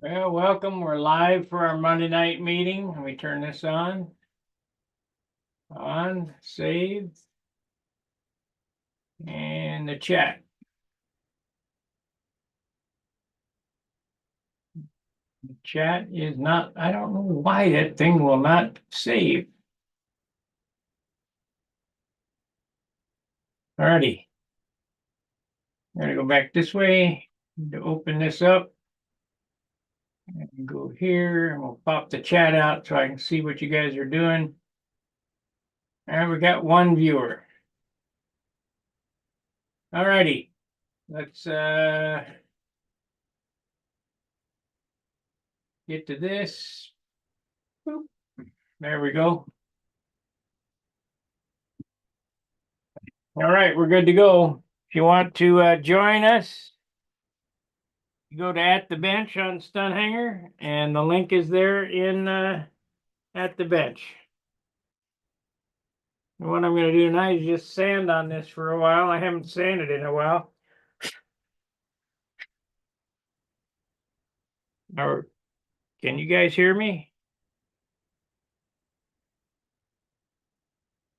Well, welcome. We're live for our Monday night meeting. Let me turn this on. On, save, and the chat. The chat is not, I don't know why that thing will not save. Alrighty. I'm gonna go back this way to open this up. And go here and we'll pop the chat out so I can see what you guys are doing. And we got one viewer. Alrighty. Let's get to this. Boop. There we go. All right, we're good to go. If you want to join us, you go to At the Bench on Stunt Hangar, and the link is there in At the Bench. And what I'm going to do now is just sand on this for a while. I haven't sanded in a while. Or can you guys hear me?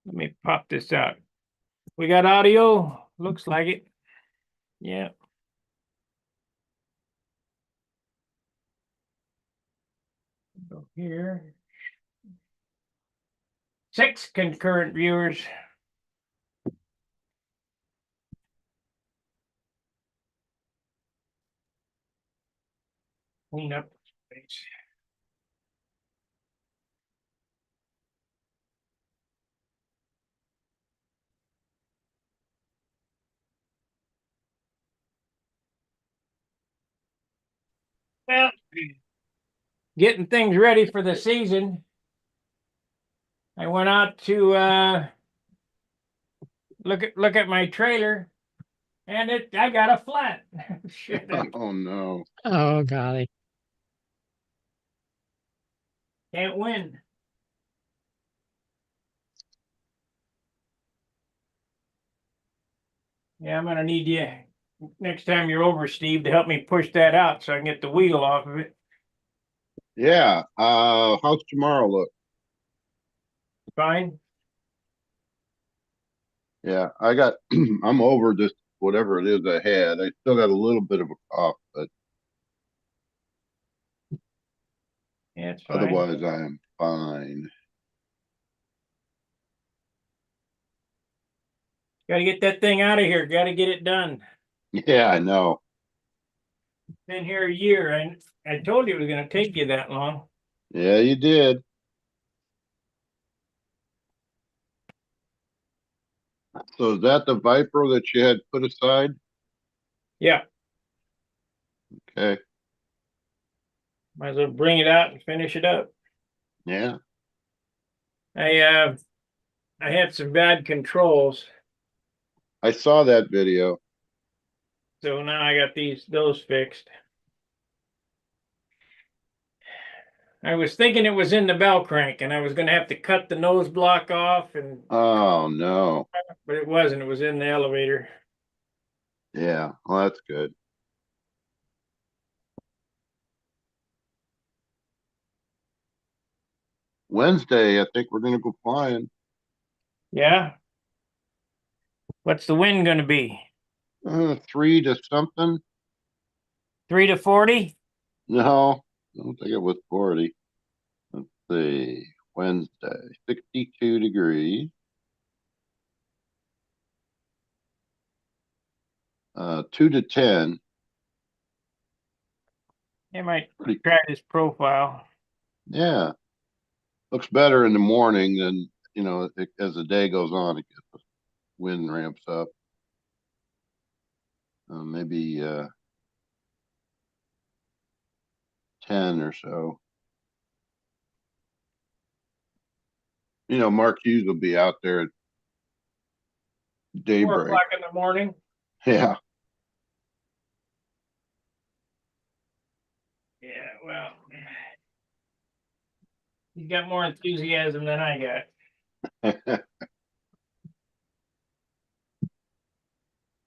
Let me pop this out. We got audio. Looks like it. Yeah. Go here. 6 concurrent viewers. Clean up the space. Well, getting things ready for the season. I went out to look at my trailer, and I got a flat. Shit, Oh no. Oh, golly. can't win. Yeah, I'm gonna need you next time you're over, Steve, to help me push that out so I can get the wheel off of it. Yeah. How's tomorrow look? Fine. Yeah, I got I'm over this whatever it is I had. I still got a little bit of a cough, but Yeah, it's fine. otherwise I am fine. Got to get that thing out of here. Got to get it done. Yeah, I know. Been here a year, and I told you it was gonna take you that long. Yeah, you did. So is that the Viper that you had put aside? Yeah, Okay. might as well bring it out and finish it up. Yeah. I I had some bad controls, I saw that video. so now I got those fixed. I was thinking it was in the bell crank, and I was going to have to cut the nose block off, Oh no. but it wasn't. It was in the elevator. Yeah. Well, that's good. Wednesday, I think we're gonna go flying. Yeah. What's the wind going to be? 3 to something. 3 to 40? No, I don't think it was 40. Let's see. Wednesday, 62 degrees. 2 to 10. I might Pretty, try this profile. yeah. Looks better in the morning than, as the day goes on, it gets, the wind ramps up. Maybe 10 or so. Mark Hughes will be out there at 4 daybreak. o'clock in the morning. Yeah. Yeah, well, he's got more enthusiasm than I got.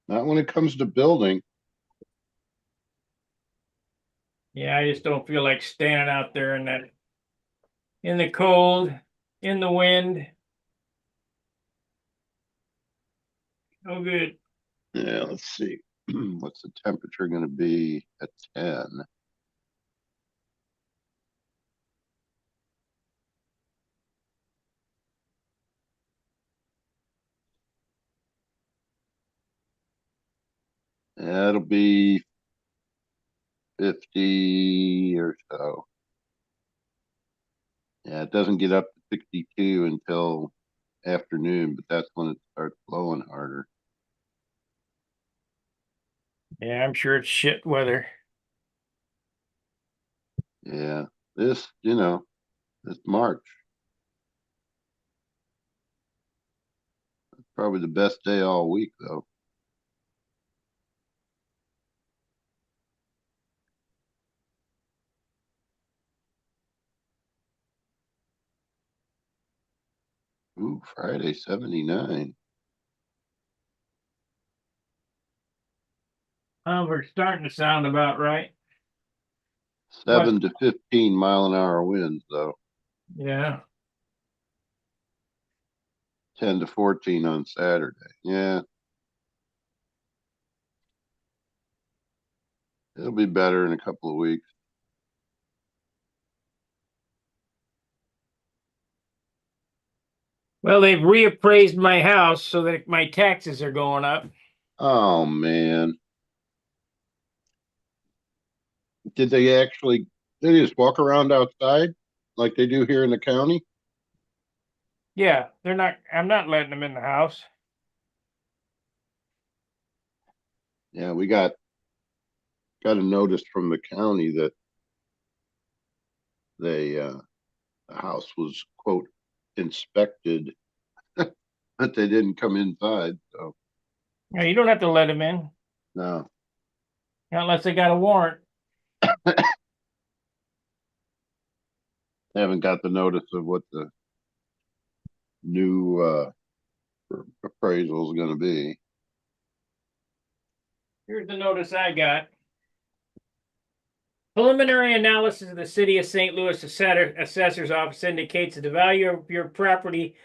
Not when it comes to building. Yeah, I just don't feel like standing out there in the cold, in the wind. Oh, good. Yeah, let's see. What's the temperature going to be at 10? Yeah, it'll be 50 or so. Yeah, it doesn't get up to 62 until afternoon, but that's when it starts blowing harder. Yeah, I'm sure it's shit weather. Yeah, this, this March, probably the best day all week, though. Ooh, Friday, 79. We're starting to sound about right. What? 7 to 15 mile an hour winds, though. Yeah. 10 to 14 on Saturday. Yeah, it'll be better in a couple of weeks. Well, they've reappraised my house so that my taxes are going up. Oh, man. Did they just walk around outside like they do here in the county? Yeah, I'm not letting them in the house. Yeah, we got a notice from the county that the house was, quote, inspected, but they didn't come inside. So, Yeah, you don't have to let them in no, unless they got a warrant. they haven't got the notice of what the new appraisal is going to be. Here's the notice I got. Preliminary analysis of the City of St. Louis Assessor's Office indicates that the value of your property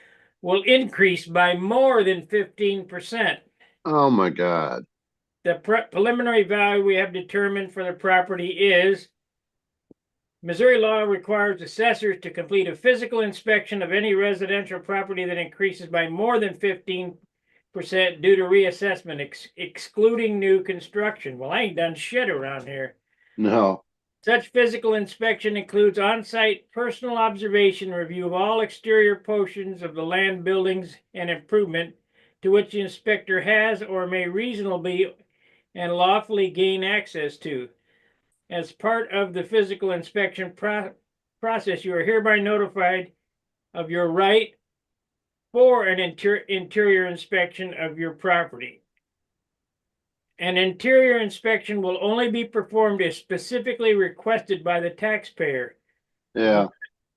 will increase by more than 15%. Oh my God. The preliminary value we have determined for the property is Missouri law requires assessors to complete a physical inspection of any residential property that increases by more than 15% due to reassessment, excluding new construction. Well, I ain't done shit around here. No. Such physical inspection includes on-site personal observation, review of all exterior portions of the land, buildings, and improvement to which the inspector has or may reasonably and lawfully gain access to. As part of the physical inspection process, you are hereby notified of your right for an interior inspection of your property. An interior inspection will only be performed if specifically requested by the taxpayer. Yeah.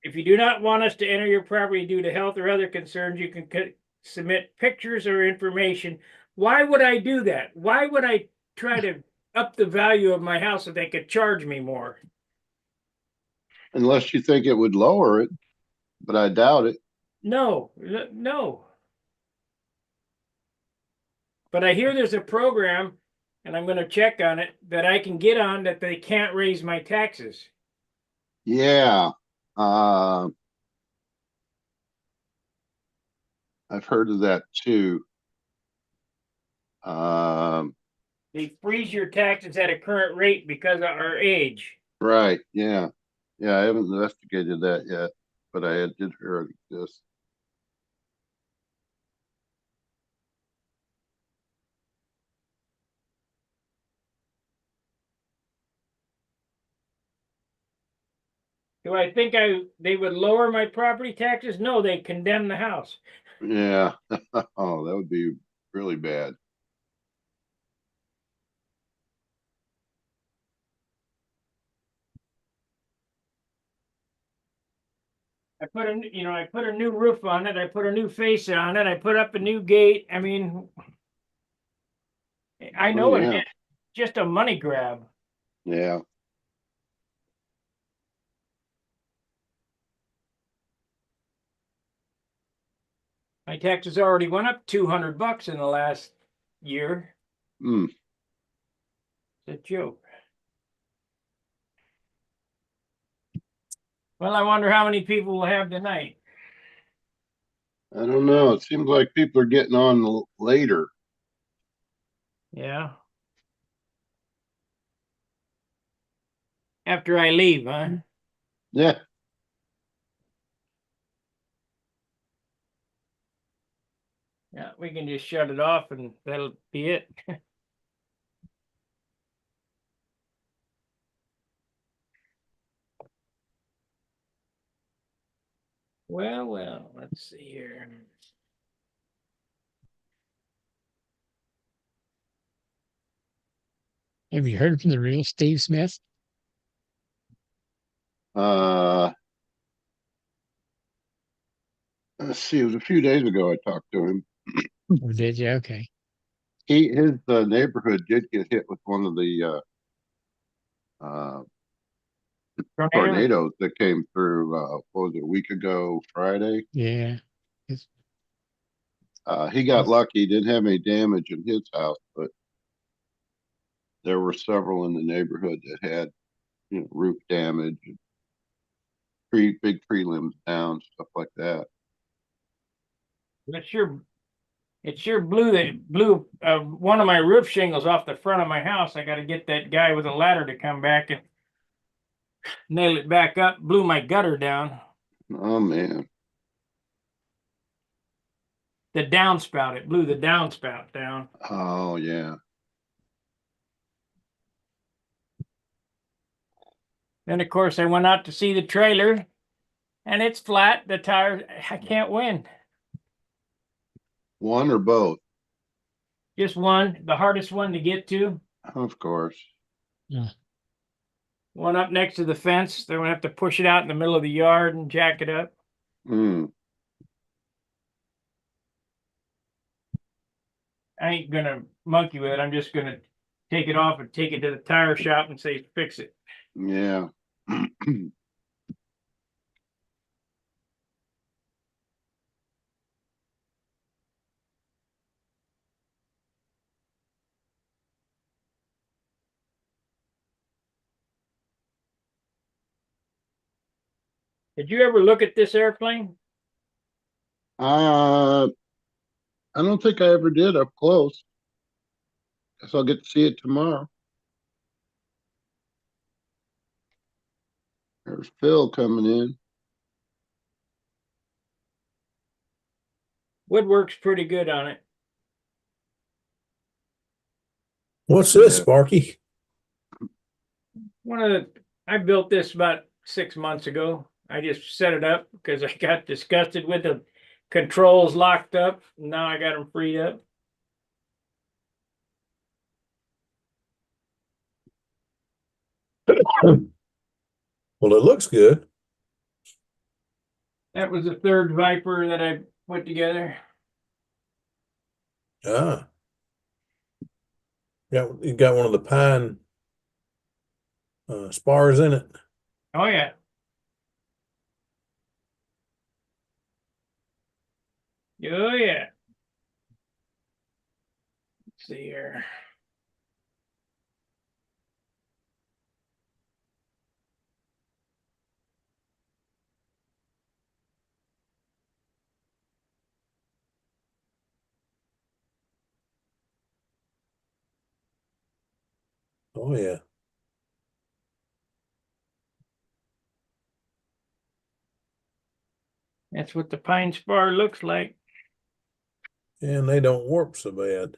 If you do not want us to enter your property due to health or other concerns, you can submit pictures or information. Why would I do that? Why would I try to up the value of my house if they could charge me more? Unless you think it would lower it, but I doubt it. No, no. But I hear there's a program, and I'm going to check on it, that I can get on that they can't raise my taxes. Yeah. Uh, I've heard of that too. Um, They freeze your taxes at a current rate because of our age. right. Yeah. Yeah. I haven't investigated that yet, but I did hear of this. Do I think they would lower my property taxes? No, they condemn the house. Yeah. Oh, that would be really bad. I put a new roof on it. I put a new face on it. I put up a new gate. I mean, I Oh, know it yeah. is just a money grab. Yeah. My taxes already went up $200 in the last year. Hmm. It's a joke. Well, I wonder how many people will have tonight. I don't know. It seems like people are getting on later. Yeah. After I leave, huh? Yeah. Yeah, we can just shut it off and that'll be it. Well, let's see here. Have you heard from the real Steve Smith? Uh, let's see. It was a few days ago I talked to him. Or did you? Okay. His neighborhood did get hit with one of the uh, Tornado? tornadoes that came through. What was it, a week ago Friday? Yeah. It's, He got lucky. He didn't have any damage in his house, but there were several in the neighborhood that had, roof damage, and big tree limbs down, stuff like that. It sure blew one of my roof shingles off the front of my house. I got to get that guy with a ladder to come back and nail it back up. Blew my gutter down. Oh man. The downspout. It blew the downspout down. Oh yeah. Then of course I went out to see the trailer, and it's flat. The tires. I can't win. One or both? Just one, the hardest one to get to. Of course. yeah. One up next to the fence. They're gonna have to push it out in the middle of the yard and jack it up. Hmm. I ain't gonna monkey with it. I'm just gonna take it off and take it to the tire shop and say fix it. Yeah. Did you ever look at this airplane? uh, I don't think I ever did up close. Guess I'll get to see it tomorrow. There's Phil coming in. Woodwork's pretty good on it. What's this, Yeah. Sparky? I built this about 6 months ago. I just set it up because I got disgusted with the controls locked up. Now I got them freed up. Well, it looks good. That was the third Viper that I put together. Ah. You got one of the pine spars in it. Oh yeah. Oh yeah. Let's see here. Oh yeah. That's what the pine spar looks like. And they don't warp so bad.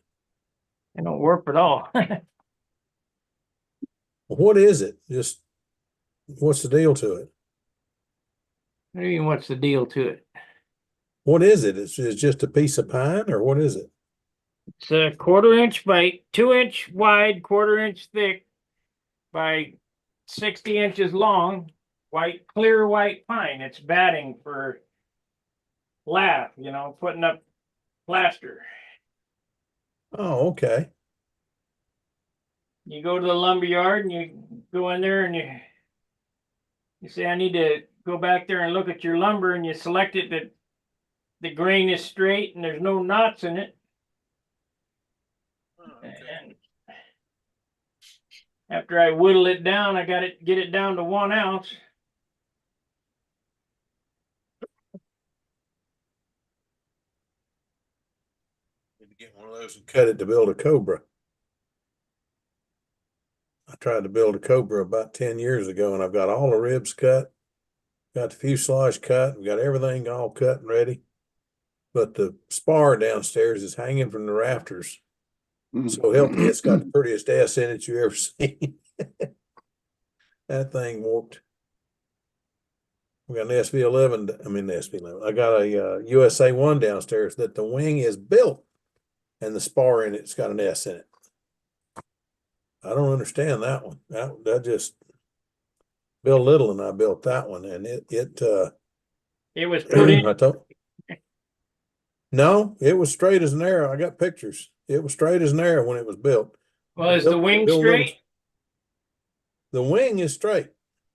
They don't warp at all. What is it? Just what's the deal to it? What do you mean, what's the deal to it? What is it? It's just a piece of pine, or what is it? It's a 1/4 inch by 2 inch wide, 1/4 inch thick by 60 inches long, clear white pine. It's batting for lath, putting up plaster. Oh, okay. You go to the lumber yard and you go in there and you say, I need to go back there and look at your lumber, and you select it that the grain is straight and there's no knots in it. And after I whittle it down, I got it get it down to 1 ounce. Need to get one of those and cut it to build a Cobra. I tried to build a Cobra about 10 years ago, and I've got all the ribs cut, got the fuselage cut, we got everything all cut and ready. But the spar downstairs is hanging from the rafters. So help me, it's got the prettiest ass in it you ever seen. That thing warped. We got an SV11, I mean the SV11. I got a USA 1 downstairs that the wing is built and the spar in it's got an S in it. I don't understand that one. That just Bill Little and I built that one, and it was put in. No, it was straight as an arrow. I got pictures. It was straight as an arrow when it was built. Well, is the wing straight? The wing is straight.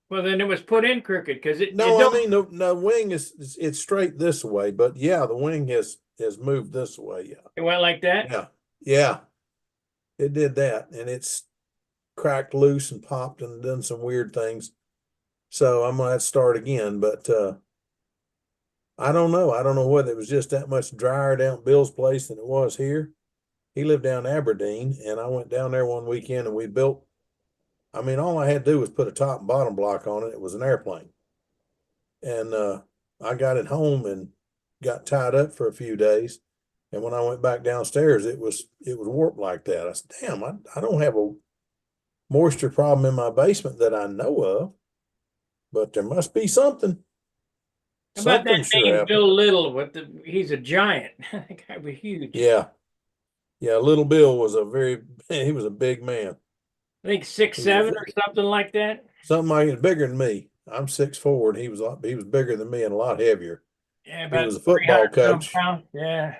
Well, then it was put in crooked because it. No, I mean the wing is it's straight this way, but yeah, the wing has moved this way. Yeah, it went like that. Yeah, it did that, and it's cracked loose and popped and done some weird things. So I'm gonna have to start again, but I don't know. I don't know whether it was just that much drier down at Bill's place than it was here. He lived down in Aberdeen, and I went down there one weekend and we built. I mean, all I had to do was put a top and bottom block on it. It was an airplane. And I got it home and got tied up for a few days. And when I went back downstairs, it was warped like that. I said, damn, I don't have a moisture problem in my basement that I know of, but there must be something. How about that Something name, sure Bill Little? He's a giant. That guy was huge. Yeah. Yeah, Little Bill was he was a big man. I think 6'7" or something like that. Something like he's bigger than me. I'm 6'4", and he was bigger than me and a lot heavier. Yeah, he was a football coach. Yeah.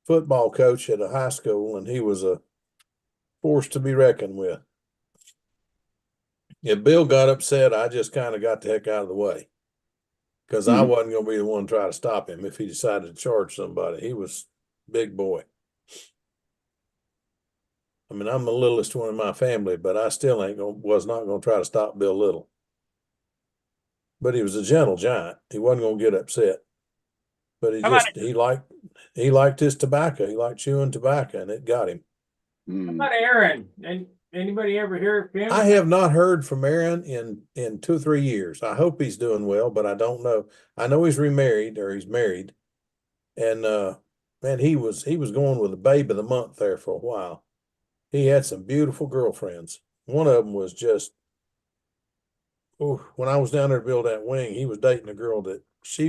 Football coach at a high school, and he was a force to be reckoned with. If Bill got upset, I just kind of got the heck out of the way because I wasn't going to be the one to try to stop him if he decided to charge somebody. He was a big boy. I mean, I'm the littlest one in my family, but I still was not going to try to stop Bill Little. But he was a gentle giant. He wasn't going to get upset. But he liked his tobacco. He liked chewing tobacco, and it got him. How about Aaron? And anybody ever hear of him? I have not heard from Aaron in 2 or 3 years. I hope he's doing well, but I don't know. I know he's remarried or he's married, and man, he was going with the babe of the month there for a while. He had some beautiful girlfriends. One of them was just, when I was down there to build that wing, he was dating a girl that she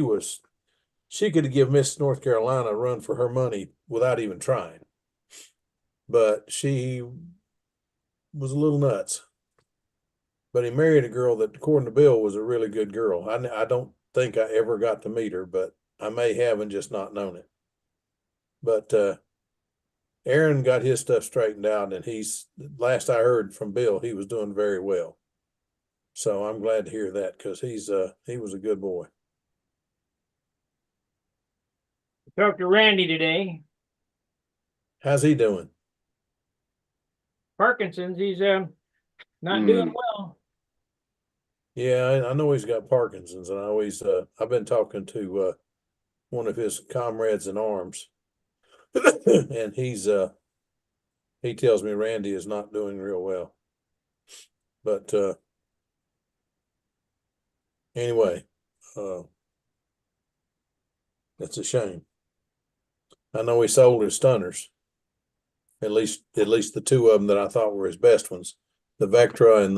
could give Miss North Carolina a run for her money without even trying. But she was a little nuts. But he married a girl that, according to Bill, was a really good girl. I don't think I ever got to meet her, but I may have and just not known it. But Aaron got his stuff straightened out, and last I heard from Bill, he was doing very well. So I'm glad to hear that because he was a good boy. I talked to Randy today. How's he doing? Parkinson's. He's not doing well. Yeah, I know he's got Parkinson's, and I've been talking to one of his comrades in arms, and he tells me Randy is not doing real well. But anyway, that's a shame. I know he sold his stunners. At least the 2 of them that I thought were his best ones, the Vectra and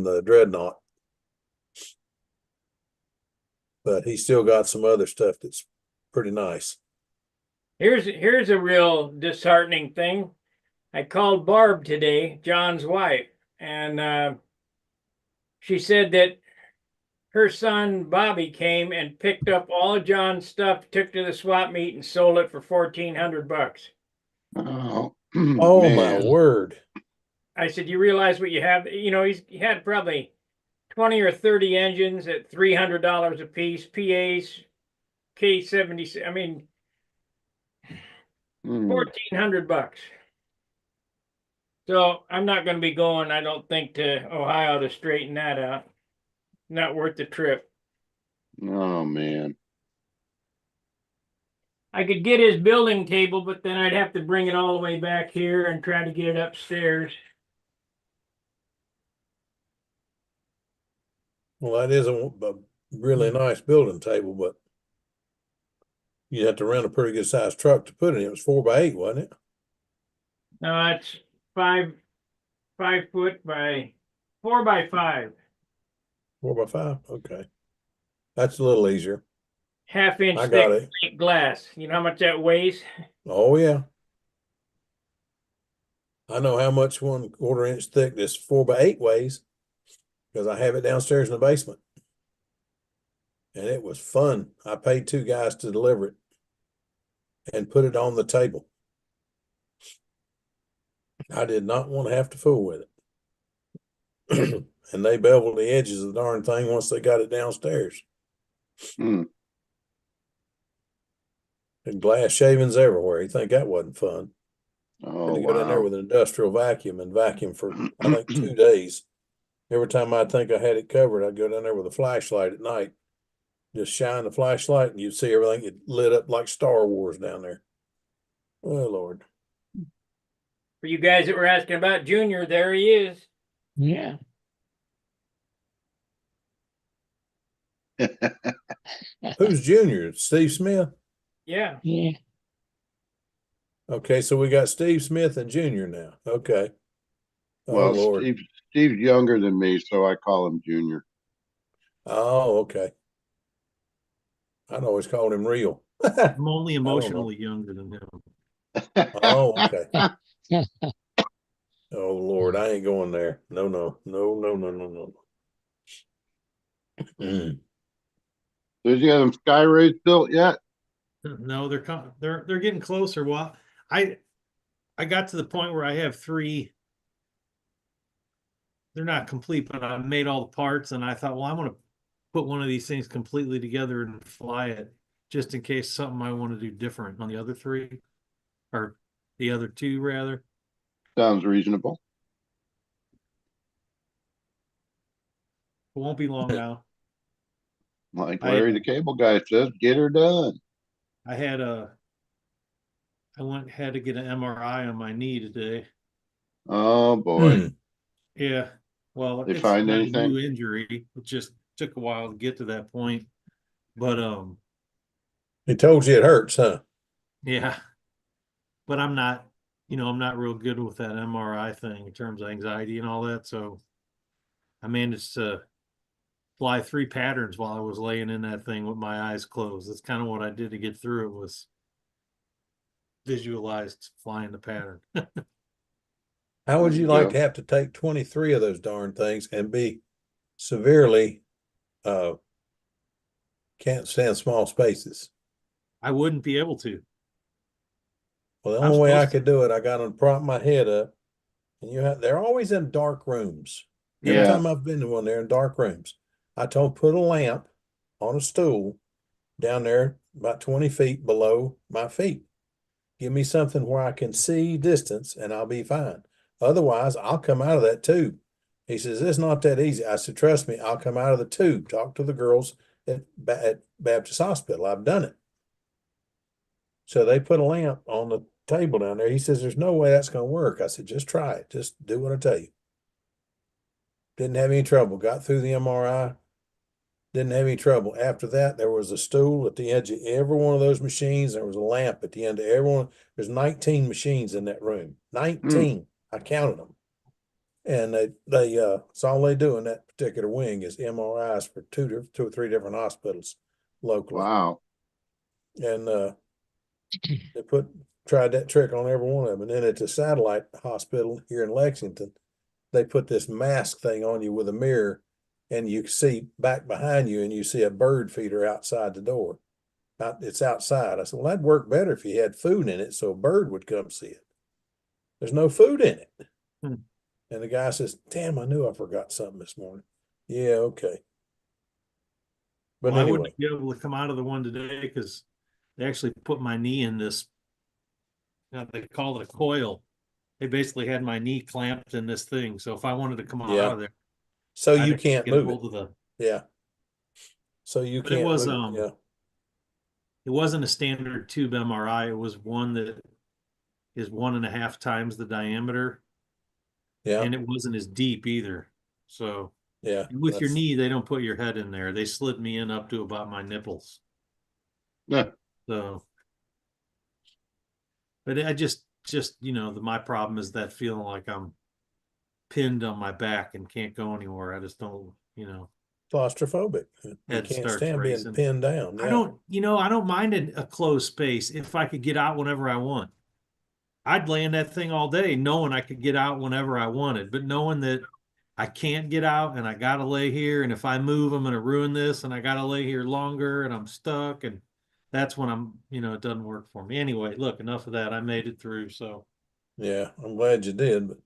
the Dreadnought. But he still got some other stuff that's pretty nice. Here's a real disheartening thing. I called Barb today, John's wife, and she said that her son Bobby came and picked up all of John's stuff, took to the swap meet, and sold it for $1,400. Oh my word! I said, "You realize what you have? You know, he had probably 20 or 30 engines at $300 a piece, PAs, K70, I mean, Hmm. $1,400. So I'm not going to be going, I don't think, to Ohio to straighten that out. Not worth the trip. Oh, man. I could get his building table, but then I'd have to bring it all the way back here and try to get it upstairs. Well, that is a really nice building table, but you have to rent a pretty good sized truck to put it in. It was 4x8, wasn't it? No, it's 5 foot by 4 by 5. 4x5. Okay. That's a little easier. Half-inch I got thick it. plate glass. You know how much that weighs? Oh, yeah. I know how much 1/4 inch thick this 4x8 weighs because I have it downstairs in the basement. And it was fun. I paid 2 guys to deliver it and put it on the table. I did not want to have to fool with it. And they beveled the edges of the darn thing once they got it downstairs. Hmm. And glass shavings everywhere. You think that wasn't fun? Oh, Had to go down there wow. with an industrial vacuum and vacuum for, I think, 2 days. Every time I'd think I had it covered, I'd go down there with a flashlight at night, just shine the flashlight, and you'd see everything get lit up like Star Wars down there. Oh, Lord. For you guys that were asking about Junior, there he is. Yeah. Who's Junior? Steve Smith? Yeah. Yeah. Okay, so we got Steve Smith and Junior now. Okay. Oh, Well, Lord. Steve's younger than me, so I call him Junior. Oh, okay. I'd always called him Real. I'm only know. emotionally younger than him. Oh, okay. Oh, Lord, I ain't going there. No, no, no, no, no, no, no. Mm. Does he have them sky rays built yet? No, they're getting closer. Well, I got to the point where I have 3. They're not complete, but I made all the parts, and I thought, well, I'm going to put one of these things completely together and fly it, just in case something I want to do different on the other 3, or the other 2 rather. Sounds reasonable. It won't be long now. Like I Larry the Cable Guy says, get her done. I had had to get an MRI on my knee today. Oh, boy. Hmm. Yeah. Well, They it's find not a anything? new injury. It just took a while to get to that point. But He told you it hurts, huh? yeah. But I'm not real good with that MRI thing in terms of anxiety and all that. So I managed to fly 3 patterns while I was laying in that thing with my eyes closed. That's kind of what I did to get through it, was visualized flying the pattern. How would There you you like go. to have to take 23 of those darn things and be severely uh can't stand small spaces? I wouldn't be able to. Well, the I'm only way I supposed to. could do it, I got to prop my head up, and they're always in dark rooms. Every Yeah. time I've been to one, they're in dark rooms. I told put a lamp on a stool down there about 20 feet below my feet. Give me something where I can see distance and I'll be fine. Otherwise, I'll come out of that tube. He says, it's not that easy. I said, trust me, I'll come out of the tube. Talk to the girls at Baptist Hospital. I've done it. So they put a lamp on the table down there. He says, there's no way that's going to work. I said, just try it. Just do what I tell you. Didn't have any trouble. Got through the MRI. Didn't have any trouble. After that, there was a stool at the edge of every one of those machines. There was a lamp at the end of every one. There's 19 machines in that room. 19. I counted them. And that's all they do in that particular wing is MRIs for two or three different hospitals locally. Wow. And they tried that trick on every one of them. And then at the satellite hospital here in Lexington, they put this mask thing on you with a mirror, and you see back behind you, and you see a bird feeder outside the door. It's outside. I said, well, that'd work better if you had food in it, so a bird would come see it. There's no food in it. Hmm. And the guy says, damn, I knew I forgot something this morning. Yeah, okay. But Well, I anyway, wouldn't be able to come out of the one today because they actually put my knee in this. They call it a coil. They basically had my knee clamped in this thing. So if I wanted to come out Yeah. of there, so I'd you have to can't get move it. hold of the. Yeah. So you But it can't was move it. Yeah. it wasn't a standard tube MRI. It was one that is 1.5 times the diameter, Yeah. and it wasn't as deep either. So Yeah. and with your that's- knee, they don't put your head in there. They slid me in up to about my nipples. Yeah. So, but I just my problem is that feeling like I'm pinned on my back and can't go anywhere. I just don't, Claustrophobic. You head can't starts stand being racing. pinned down. I Yeah. don't mind a closed space if I could get out whenever I want. I'd lay in that thing all day knowing I could get out whenever I wanted, but knowing that I can't get out and I gotta lay here, and if I move, I'm gonna ruin this, and I gotta lay here longer and I'm stuck, and that's when it doesn't work for me. Anyway, look, enough of that. I made it through, so Yeah. I'm glad you did. But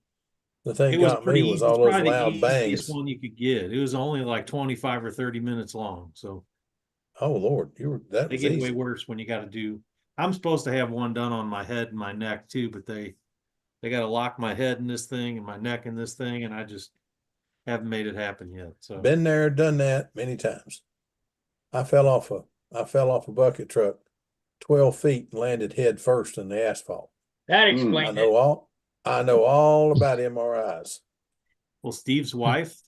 the thing it was got pretty me was easy. It's all those probably the loud easiest bangs. one you could get. It was only like 25 or 30 minutes long, so Oh Lord, that they was get way easy. worse when you got to do. I'm supposed to have one done on my head and my neck too, but they got to lock my head in this thing and my neck in this thing, and I just haven't made it happen yet. So Been there, done that many times. I fell off a bucket truck 12 feet and landed head first in the asphalt. That Hmm. explains it. I know all about MRIs. well, Steve's wife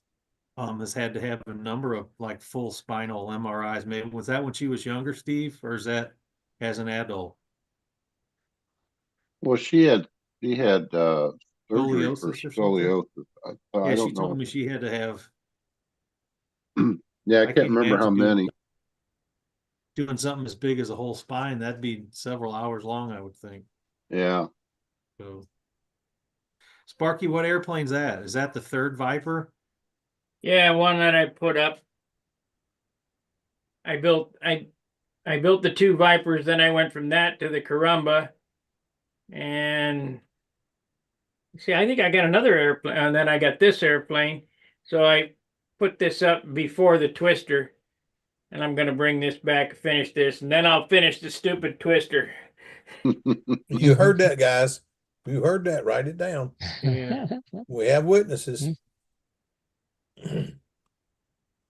has had to have a number of like full spinal MRIs. Maybe was that when she was younger, Steve, or is that as an adult? Well, she had surgery for Scoliosis or something? scoliosis. I Yeah, she don't told know. me she had to have. Yeah, I I can't can't remember how imagine many. doing something as big as a whole spine. That'd be several hours long, I would think. Yeah. So, Sparky, what airplane's that? Is that the third Viper? Yeah, one that I put up. I built the two Vipers, then I went from that to the Carumba. And see, I think I got another airplane, and then I got this airplane. So I put this up before the Twister, and I'm gonna bring this back, finish this, and then I'll finish the stupid Twister. You heard that, guys. You heard that. Write it down. Yeah. We have witnesses.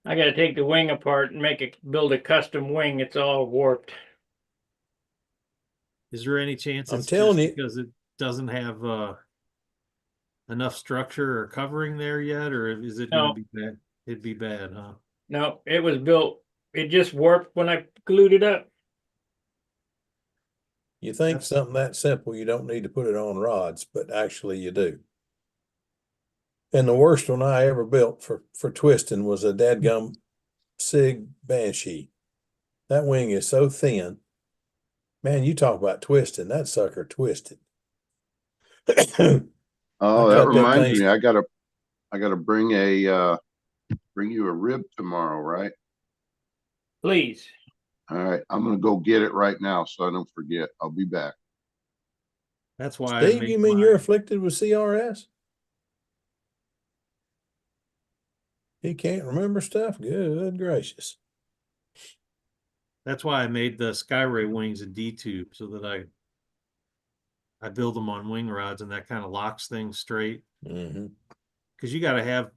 I gotta take the wing apart and build a custom wing. It's all warped. Is there any chance I'm it's telling just you. because it doesn't have enough structure or covering there yet, or is it going No. to be bad? It'd be bad, huh? No, it was built. It just warped when I glued it up. You think That's- something that simple, you don't need to put it on rods, but actually you do. And the worst one I ever built for twisting was a dadgum Sig Banshee. That wing is so thin. Man, you talk about twisting, that sucker twisted. Oh, I that cut that reminds thing- me. I gotta bring you a rib tomorrow, right? Please. All right. I'm gonna go get it right now so I don't forget. I'll be back. That's why I Steve, made you mean you're mine. afflicted with CRS? He can't remember stuff? Good gracious. That's why I made the Skyray wings a D tube so that I build them on wing rods, and that kind of locks things straight. Mm-hmm. Because you got to have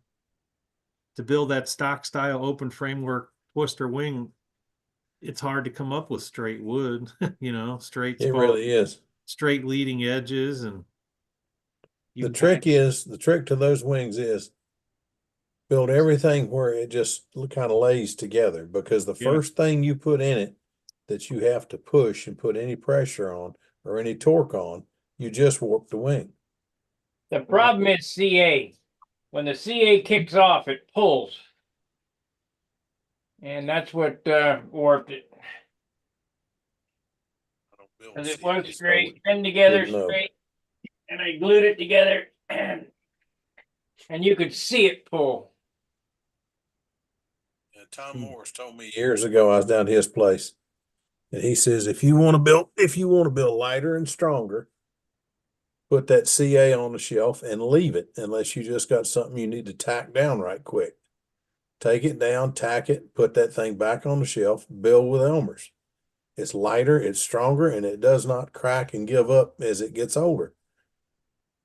to build that stock style open framework twister wing. It's hard to come up with straight wood, straight. It really is. Straight leading edges, and The trick to those wings is build everything where it just kind of lays together, because the Yeah. first thing you put in it that you have to push and put any pressure on or any torque on, you just warp the wing. The problem is CA. When the CA kicks off, it pulls. And that's what warped it. Because it was straight, pinned together wouldn't know. straight, and I glued it together, and you could see it pull. Tom Morris told me years ago, I was down at his place, and he says, if you want to build lighter and stronger, put that CA on the shelf and leave it unless you just got something you need to tack down right quick. take it down, tack it, put that thing back on the shelf, build with Elmer's. It's lighter, it's stronger, and it does not crack and give up as it gets older.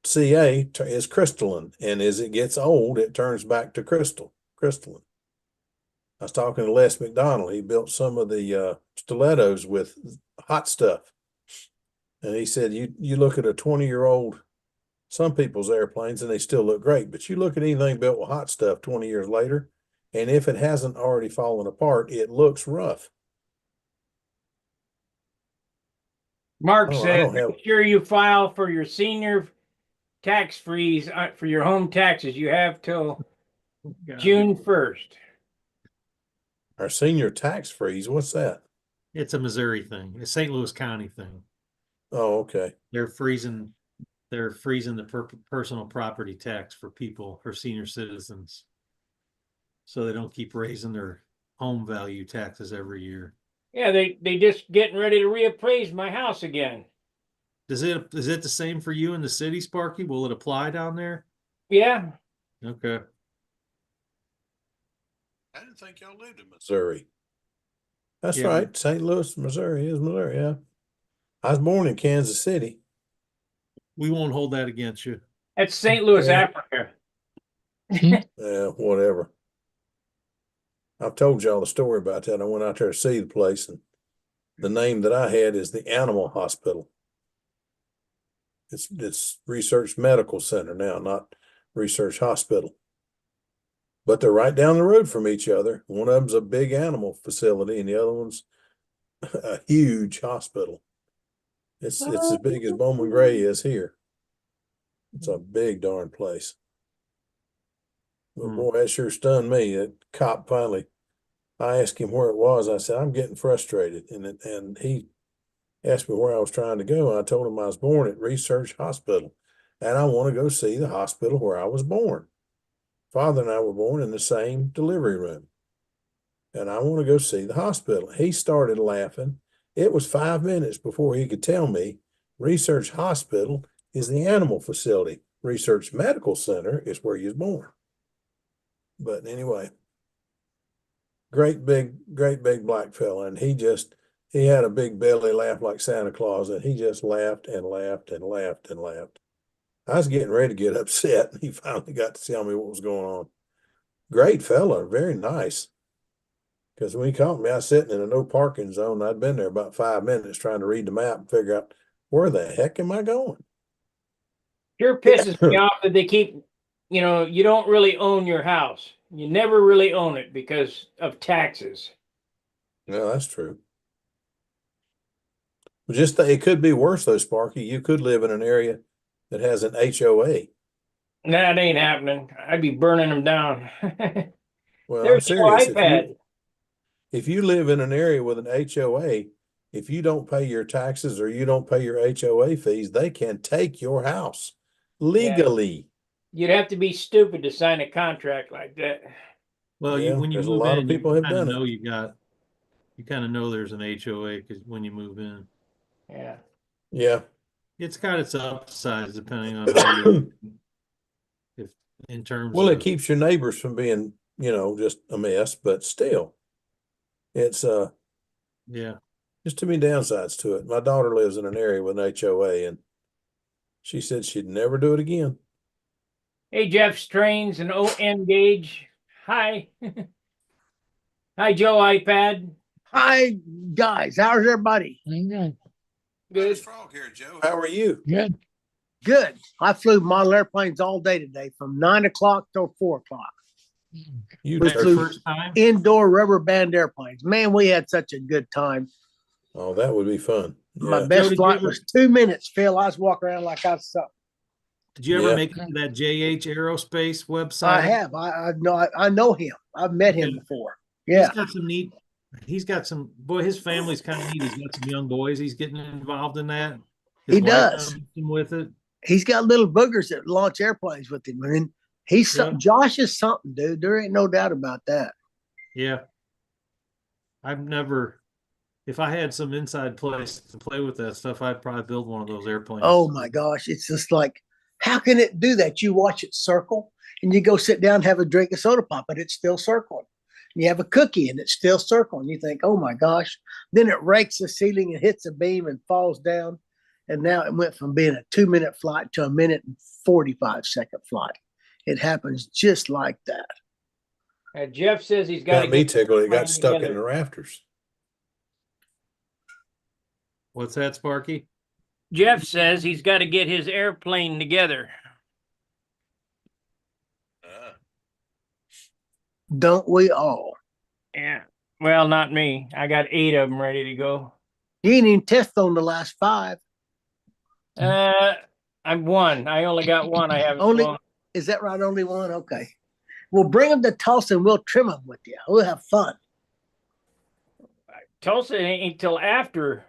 CA is crystalline, and as it gets old, it turns back to crystalline. I was talking to Les McDonald. He built some of the stilettos with hot stuff. And he said, you look at a 20-year-old, some people's airplanes, and they still look great. But you look at anything built with hot stuff 20 years later, and if it hasn't already fallen apart, it looks rough. Mark Oh, I said, don't have- make sure you file for your senior tax freeze for your home taxes. You have till June 1st. Our senior tax freeze, what's that? It's a Missouri thing. It's St. Louis County thing. Oh, okay. They're freezing the personal property tax for people, for senior citizens. So they don't keep raising their home value taxes every year. Yeah, they just getting ready to reappraise my house again. Is it the same for you in the city, Sparky? Will it apply down there? Yeah. Okay. I didn't think y'all lived in Missouri. That's Yeah, right. St. Louis, Missouri is Missouri, yeah. I was born in Kansas City. We won't hold that against you. That's St. Louis, Yeah. Africa. Yeah, whatever. I've told y'all the story about that. I went out there to see the place, and the name that I had is the Animal Hospital. It's Research Medical Center now, not Research Hospital. But they're right down the road from each other. One of them's a big animal facility, and the other one's a huge hospital. It's as big as Bowman Gray is here. It's a big darn place. But boy, that sure stunned me. That cop finally, I asked him where it was. I said, I'm getting frustrated. And he asked me where I was trying to go. And I told him I was born at Research Hospital. And I want to go see the hospital where I was born. Father and I were born in the same delivery room. And I want to go see the hospital. He started laughing. It was 5 minutes before he could tell me Research Hospital is the animal facility. Research Medical Center is where he was born. But anyway, great big black fella. And he had a big belly laugh like Santa Claus. And he just laughed and laughed and laughed and laughed. I was getting ready to get upset. And he finally got to tell me what was going on. Great fella, very nice. Because when he caught me, I was sitting in a no parking zone. I'd been there about 5 minutes trying to read the map and figure out where the heck am I going? Sure pisses me off that they keep, you don't really own your house. You never really own it because of taxes. Yeah, that's true. It could be worse though, Sparky. You could live in an area that has an HOA. That ain't happening. I'd be burning them down. Well, There's I'm your serious. iPad. If you live in an area with an HOA, if you don't pay your taxes or you don't pay your HOA fees, they can take your house legally. You'd have to be stupid to sign a contract like that. Well, Yeah, when you there's a move lot in, of people have done it. You kind of know there's an HOA because when you move in, Yeah. Yeah. it's got its upsides depending on how you, if in terms Well, of, it keeps your neighbors from being, just a mess, but still, it's yeah. just too many downsides to it. My daughter lives in an area with an HOA, and she said she'd never do it again. Hey, Jeff Strains and OM Gauge. Hi. Hi, Joe iPad. Hi, guys. How's everybody? Okay. Good. Frog here, Joe. How are you? Good. Good. I flew model airplanes all day today from 9 o'clock till 4 o'clock. You We That's your flew first time? indoor rubber band airplanes. Man, we had such a good time. Oh, that would be fun. My Yeah. best Joe, did you flight ever- was 2 minutes, Phil. I was walking around like I was something. Did you ever Yeah. make it to that JH Aerospace website? I have. I know him. I've met him Okay. before. He's Yeah. got some neat. He's got some boy. His family's kind of neat. He's got some young boys. He's getting involved in that. His He wife does. helps him with it. He's got little boogers that launch airplanes with him. And he's Yeah. something. Josh is something, dude. There ain't no doubt about that. Yeah. I've never. If I had some inside place to play with that stuff, I'd probably build one of those airplanes. Oh my gosh. It's just like, how can it do that? You watch it circle And you go sit down and have a drink of soda pop, and it's still circling. You have a cookie and it's still circling. You think, oh my gosh. Then it rakes the ceiling and hits a beam and falls down. And now it went from being a 2-minute flight to a 1:45 flight. It happens just like that. Jeff says he's got to Got me get the tickled. It got airplane stuck in together. the rafters. What's that, Sparky? Jeff says he's got to get his airplane together. Don't we all? Yeah. Well, not me. I got 8 of them ready to go. You ain't even tested on the last 5. I'm one. I only got one. I haven't Only- flown. Is that right? Only one? Okay. Well, bring them to Tulsa and we'll trim them with you. We'll have fun. Tulsa ain't till after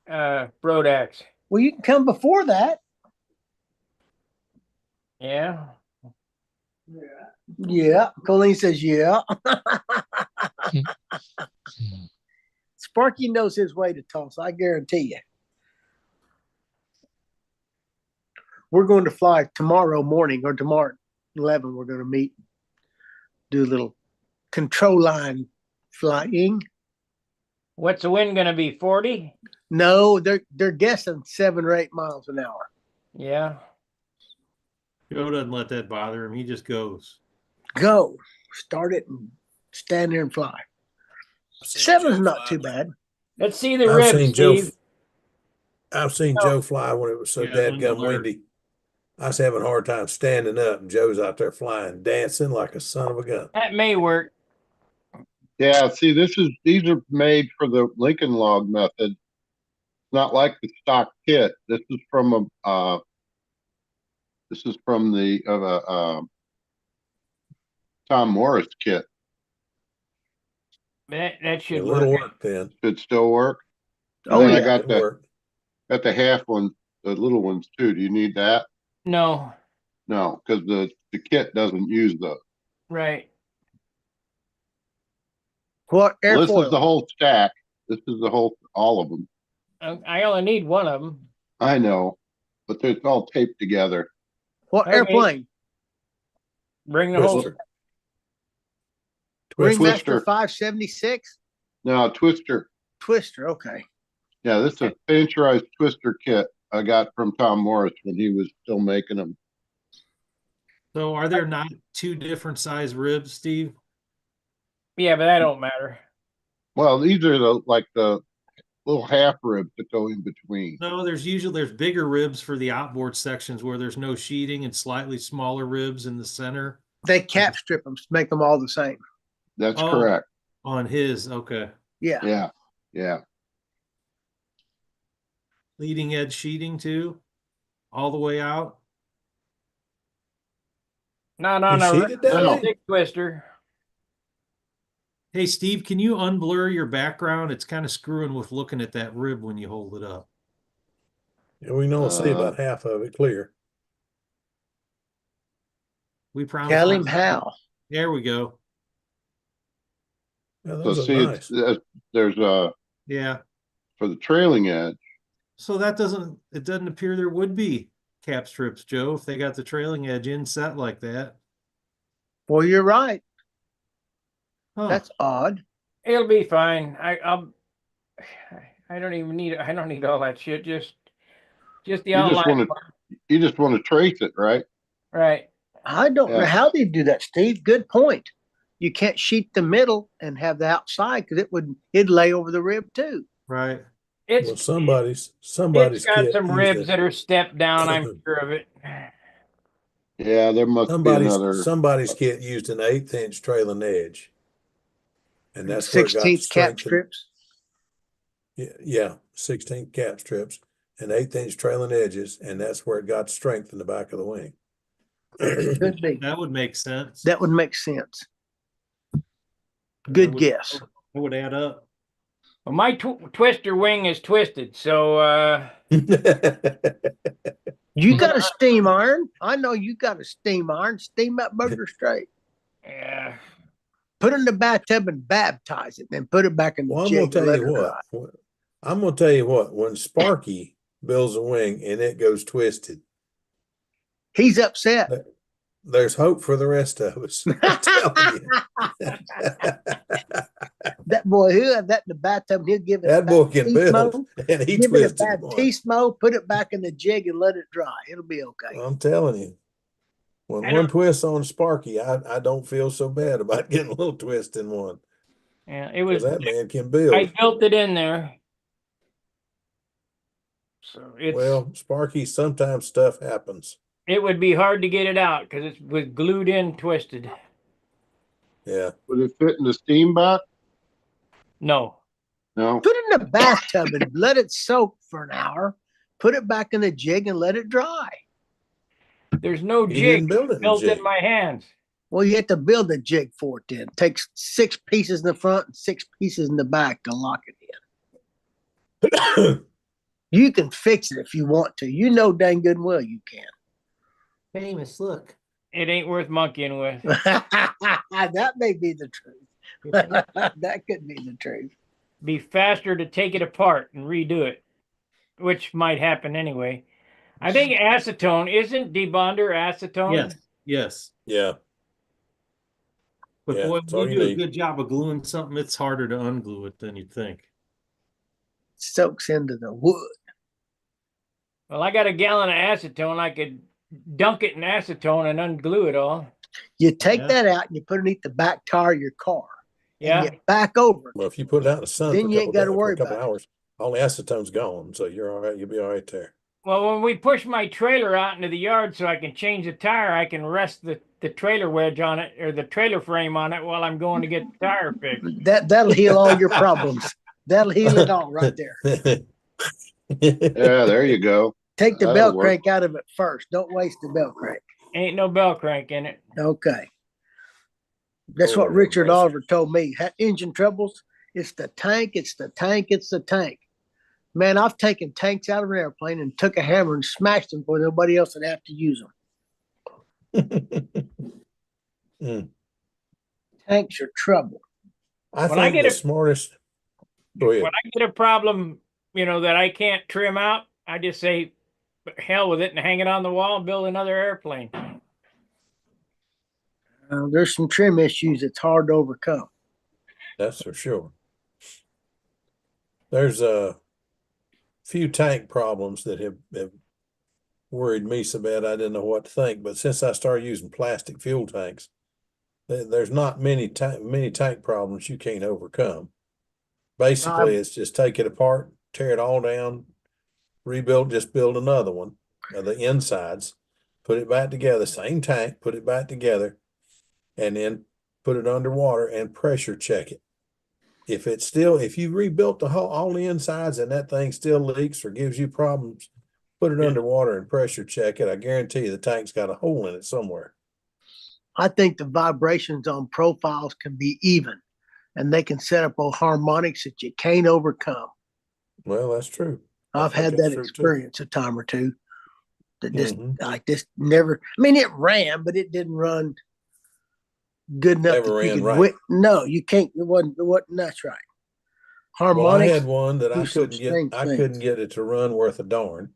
Brodax. Well, you can come before that. Yeah. Yeah. Colleen says, yeah. Sparky knows his way to Tulsa. I guarantee you. We're going to fly tomorrow morning or tomorrow 11. We're going to meet, do a little control line flying. What's the wind going to be? 40? No, they're guessing 7 or 8 miles an hour. Yeah. Joe doesn't let that bother him. He just goes. Go, start it and stand there and fly. 7's not too bad. Let's see the I've ribs, seen Joe. Steve. I've seen Oh. Joe fly when it was so Yeah, dadgum Linda Blair. windy. I was having a hard time standing up, and Joe's out there flying, dancing like a son of a gun. That may work. Yeah, see, these are made for the Lincoln log method. Not like the stock kit. This is from the Tom Morris kit. That should A little work. work then. Should still work. And Oh, then I yeah. got It'll work. the half one, the little ones too. Do you need that? No. No, because the kit doesn't use those. Right. What Well, this is airfoil? the whole stack. This is all of them. I only need one of them. I know, but it's all taped together. What Okay. airplane? Bring the whole. Twister. Ringmaster Twister. 576? No, Twister. Twister, okay. Yeah, this is a miniaturized Twister kit I got from Tom Morris when he was still making them. So are there not 2 different size ribs, Steve? Yeah, but that don't matter. Well, these are the little half ribs that go in between. No, there's bigger ribs for the outboard sections where there's no sheeting and slightly smaller ribs in the center. They cap strip them to make them all the same. That's Oh. correct. On his, okay. Yeah. Yeah, yeah. Leading edge sheeting too, all the way out. Not on You a sheeted that No. thing? stick twister. Hey, Steve, can you unblur your background? It's kind of screwing with looking at that rib when you hold it up. Yeah, we can only see about half of it clear. We promise. Tell him how. There we go. Yeah, So those are see, nice. there's Yeah. for the trailing edge. So it doesn't appear there would be cap strips, Joe, if they got the trailing edge inset like that. Well, you're right. Huh. That's odd. It'll be fine. I don't even need. I don't need all that shit. Just the You just outline. want to trace it, right? Right. I don't know Yeah. how they do that, Steve. Good point. You can't sheet the middle and have the outside because it'd lay over the rib too. Right. It's Well, somebody's it's got kit some used ribs it. that are stepped down. I'm sure of it. Yeah, there must be another. Somebody's kit used an 1/8 inch trailing edge. And that's where it got 16th cap strengthened. strips. Yeah, 16 cap strips and 1/8 inch trailing edges, and that's where it got strength in the back of the wing. Could be. That would make sense. That would make sense. Good That would- guess. That would add up. Well, my twister wing is twisted, so You got a steam iron. I know you got a steam iron. Steam that burger straight. yeah. Put it in the bathtub and baptize it, then put it back in the Well, I'm jig gonna and tell let you her what. dry. I'm gonna tell you what. When Sparky builds a wing and it goes twisted, He's upset. there's hope for the rest of us. I'm telling you. That boy, he'll have that in the bathtub. He'll give it That boy can baptismo, build, and he give it a twisted one. baptismo, put it back in the jig and let it dry. It'll be okay. I'm telling you, when I one don't- twists on Sparky, I don't feel so bad about getting a little twist in one, Yeah, it because was. that man can I build. built it in there. So Well, Sparky, sometimes stuff happens. it would be hard to get it out because it was glued in, twisted. Yeah. Would it fit in the steam box? No, No. Put it in the bathtub and let it soak for an hour. Put it back in the jig and let it dry. there's no He jig didn't build it in built jig. in my hands. Well, you have to build a jig for it then. It takes 6 pieces in the front and 6 pieces in the back to lock it in. You can fix it if you want to. You know dang good and well you can. Famous, look. It ain't worth monkeying with. That may be the truth. That could be the truth. Be faster to take it apart and redo it, which might happen anyway. I think acetone isn't debonder acetone. Yes, yes. Yeah. But Yeah, boy, that's when all you you do a need. good job of gluing something, it's harder to unglue it than you think. Soaks into the wood. Well, I got a gallon of acetone. I could dunk it in acetone and unglue it all. You take Yeah. that out and you put it underneath the back tire of your car. Yeah. And you back over it. Well, if you put it out in the sun Then for you a ain't couple gotta days, for worry a couple about it. hours, all the acetone's gone. So you're all right. You'll be all right there. Well, when we push my trailer out into the yard so I can change the tire, I can rest the trailer wedge on it or the trailer frame on it while I'm going to get the tire fixed. That'll heal all your problems. That'll heal it all right there. Yeah, there you go. Take the That'll belt work. crank out of it first. Don't waste the belt crank. Ain't no bell crank in it. Okay. That's Lord what have Richard mercy. Oliver told me. Had engine troubles. It's the tank. It's the tank. It's the tank. Man, I've taken tanks out of an airplane and took a hammer and smashed them before nobody else would have to use them. Tanks are trouble. I When I think get the a- smartest. Go ahead. When I get a problem, that I can't trim out, I just say, hell with it and hang it on the wall and build another airplane. There's some trim issues that's hard to overcome. That's for sure. There's a few tank problems that have worried me so bad I didn't know what to think. But since I started using plastic fuel tanks, there's not many tank problems you can't overcome. Basically, it's just take it apart, tear it all down, rebuild, just build another one of the insides, put it back together, same tank, put it back together, and then put it underwater and pressure check it. If you rebuilt all the insides and that thing still leaks or gives you problems, put it Yeah. underwater and pressure check it. I guarantee you the tank's got a hole in it somewhere. I think the vibrations on profiles can be even, and they can set up harmonics that you can't overcome. Well, that's true. I I've think had that's that true, too. experience a time or two. That just Mhm. like this never. I mean, it ran, but it didn't run good enough Never that you ran could. right. No, you can't. It wasn't. That's right. Well, I Harmonics. had one that do I some couldn't get. strange I things. couldn't get it to run worth a darn.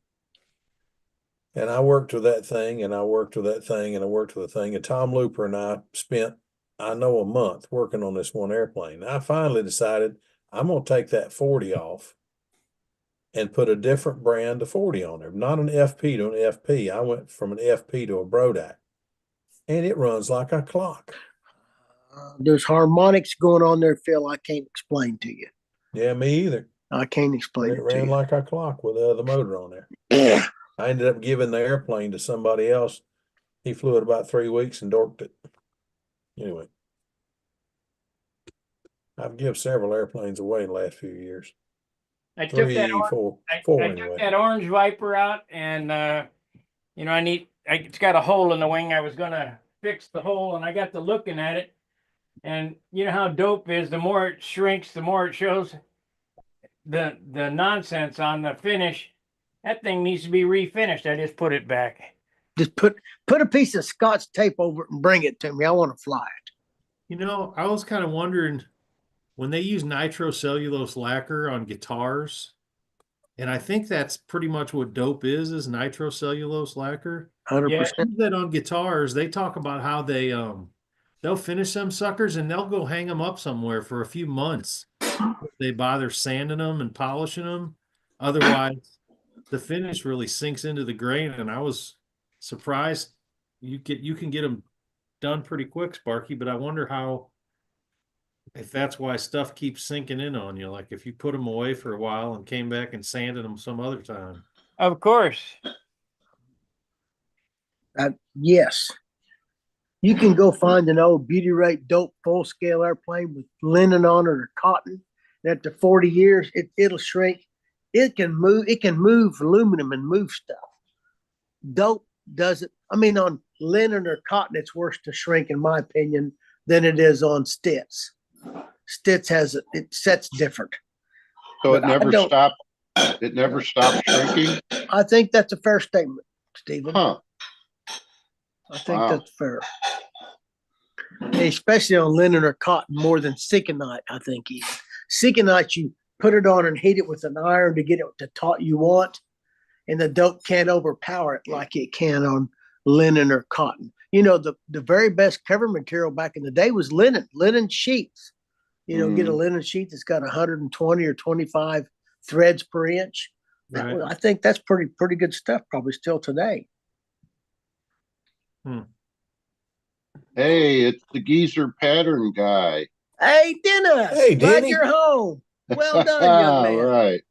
And I worked with that thing, and I worked with that thing, and I worked with the thing. And Tom Looper and I spent, I know, a month working on this one airplane. I finally decided I'm going to take that 40 off and put a different brand of 40 on there. Not an FP to an FP. I went from an FP to a Brodak, and it runs like a clock. There's harmonics going on there, Phil. I can't explain to you. Yeah, me either. I can't But explain it it to ran you. like a clock with the other motor on there. I ended up giving the airplane to somebody else. He flew it about 3 weeks and dorked it. Anyway, I've given several airplanes away in the last few years. I took that Four I anyway. took that orange Viper out, and it's got a hole in the wing. I was gonna fix the hole, and I got to looking at it, and you know how dope is. The more it shrinks, the more it shows the nonsense on the finish. That thing needs to be refinished. I just put it back. Just put a piece of Scotch tape over it and bring it to me. I want to fly it. I was kind of wondering when they use nitrocellulose lacquer on guitars, And I think that's pretty much what dope is nitrocellulose lacquer. 100%. Use that on guitars. They talk about how they'll finish them suckers and they'll go hang them up somewhere for a few months. They bother sanding them and polishing them. Otherwise, the finish really sinks into the grain. And I was surprised you can get them done pretty quick, Sparky. But I wonder if that's why stuff keeps sinking in on you. Like if you put them away for a while and came back and sanded them some other time. Of course. Yes. You can go find an old Beauty Rate dope full scale airplane with linen on it or cotton. And after 40 years, it'll shrink. It can move aluminum and move stuff. Dope doesn't. I mean, on linen or cotton, it's worse to shrink, in my opinion, than it is on Stitz. Stitz it sets different. So it But I never don't- stopped. It never stopped shrinking. I think that's a fair statement, Stephen. Huh? I think Wow. that's fair. Especially on linen or cotton more than Sikonite, I think. Sikonite, you put it on and heat it with an iron to get it to taut you want, and the dope can't overpower it like it can on linen or cotton. You know, the very best cover material back in the day was linen sheets. You know, get a linen sheet that's got 120 or 25 threads per inch. Right. I think that's pretty good stuff, probably still today. Hey, it's the geezer pattern guy. Hey, Dennis. Hey, Glad Denny. you're home. Well done, young man. Right.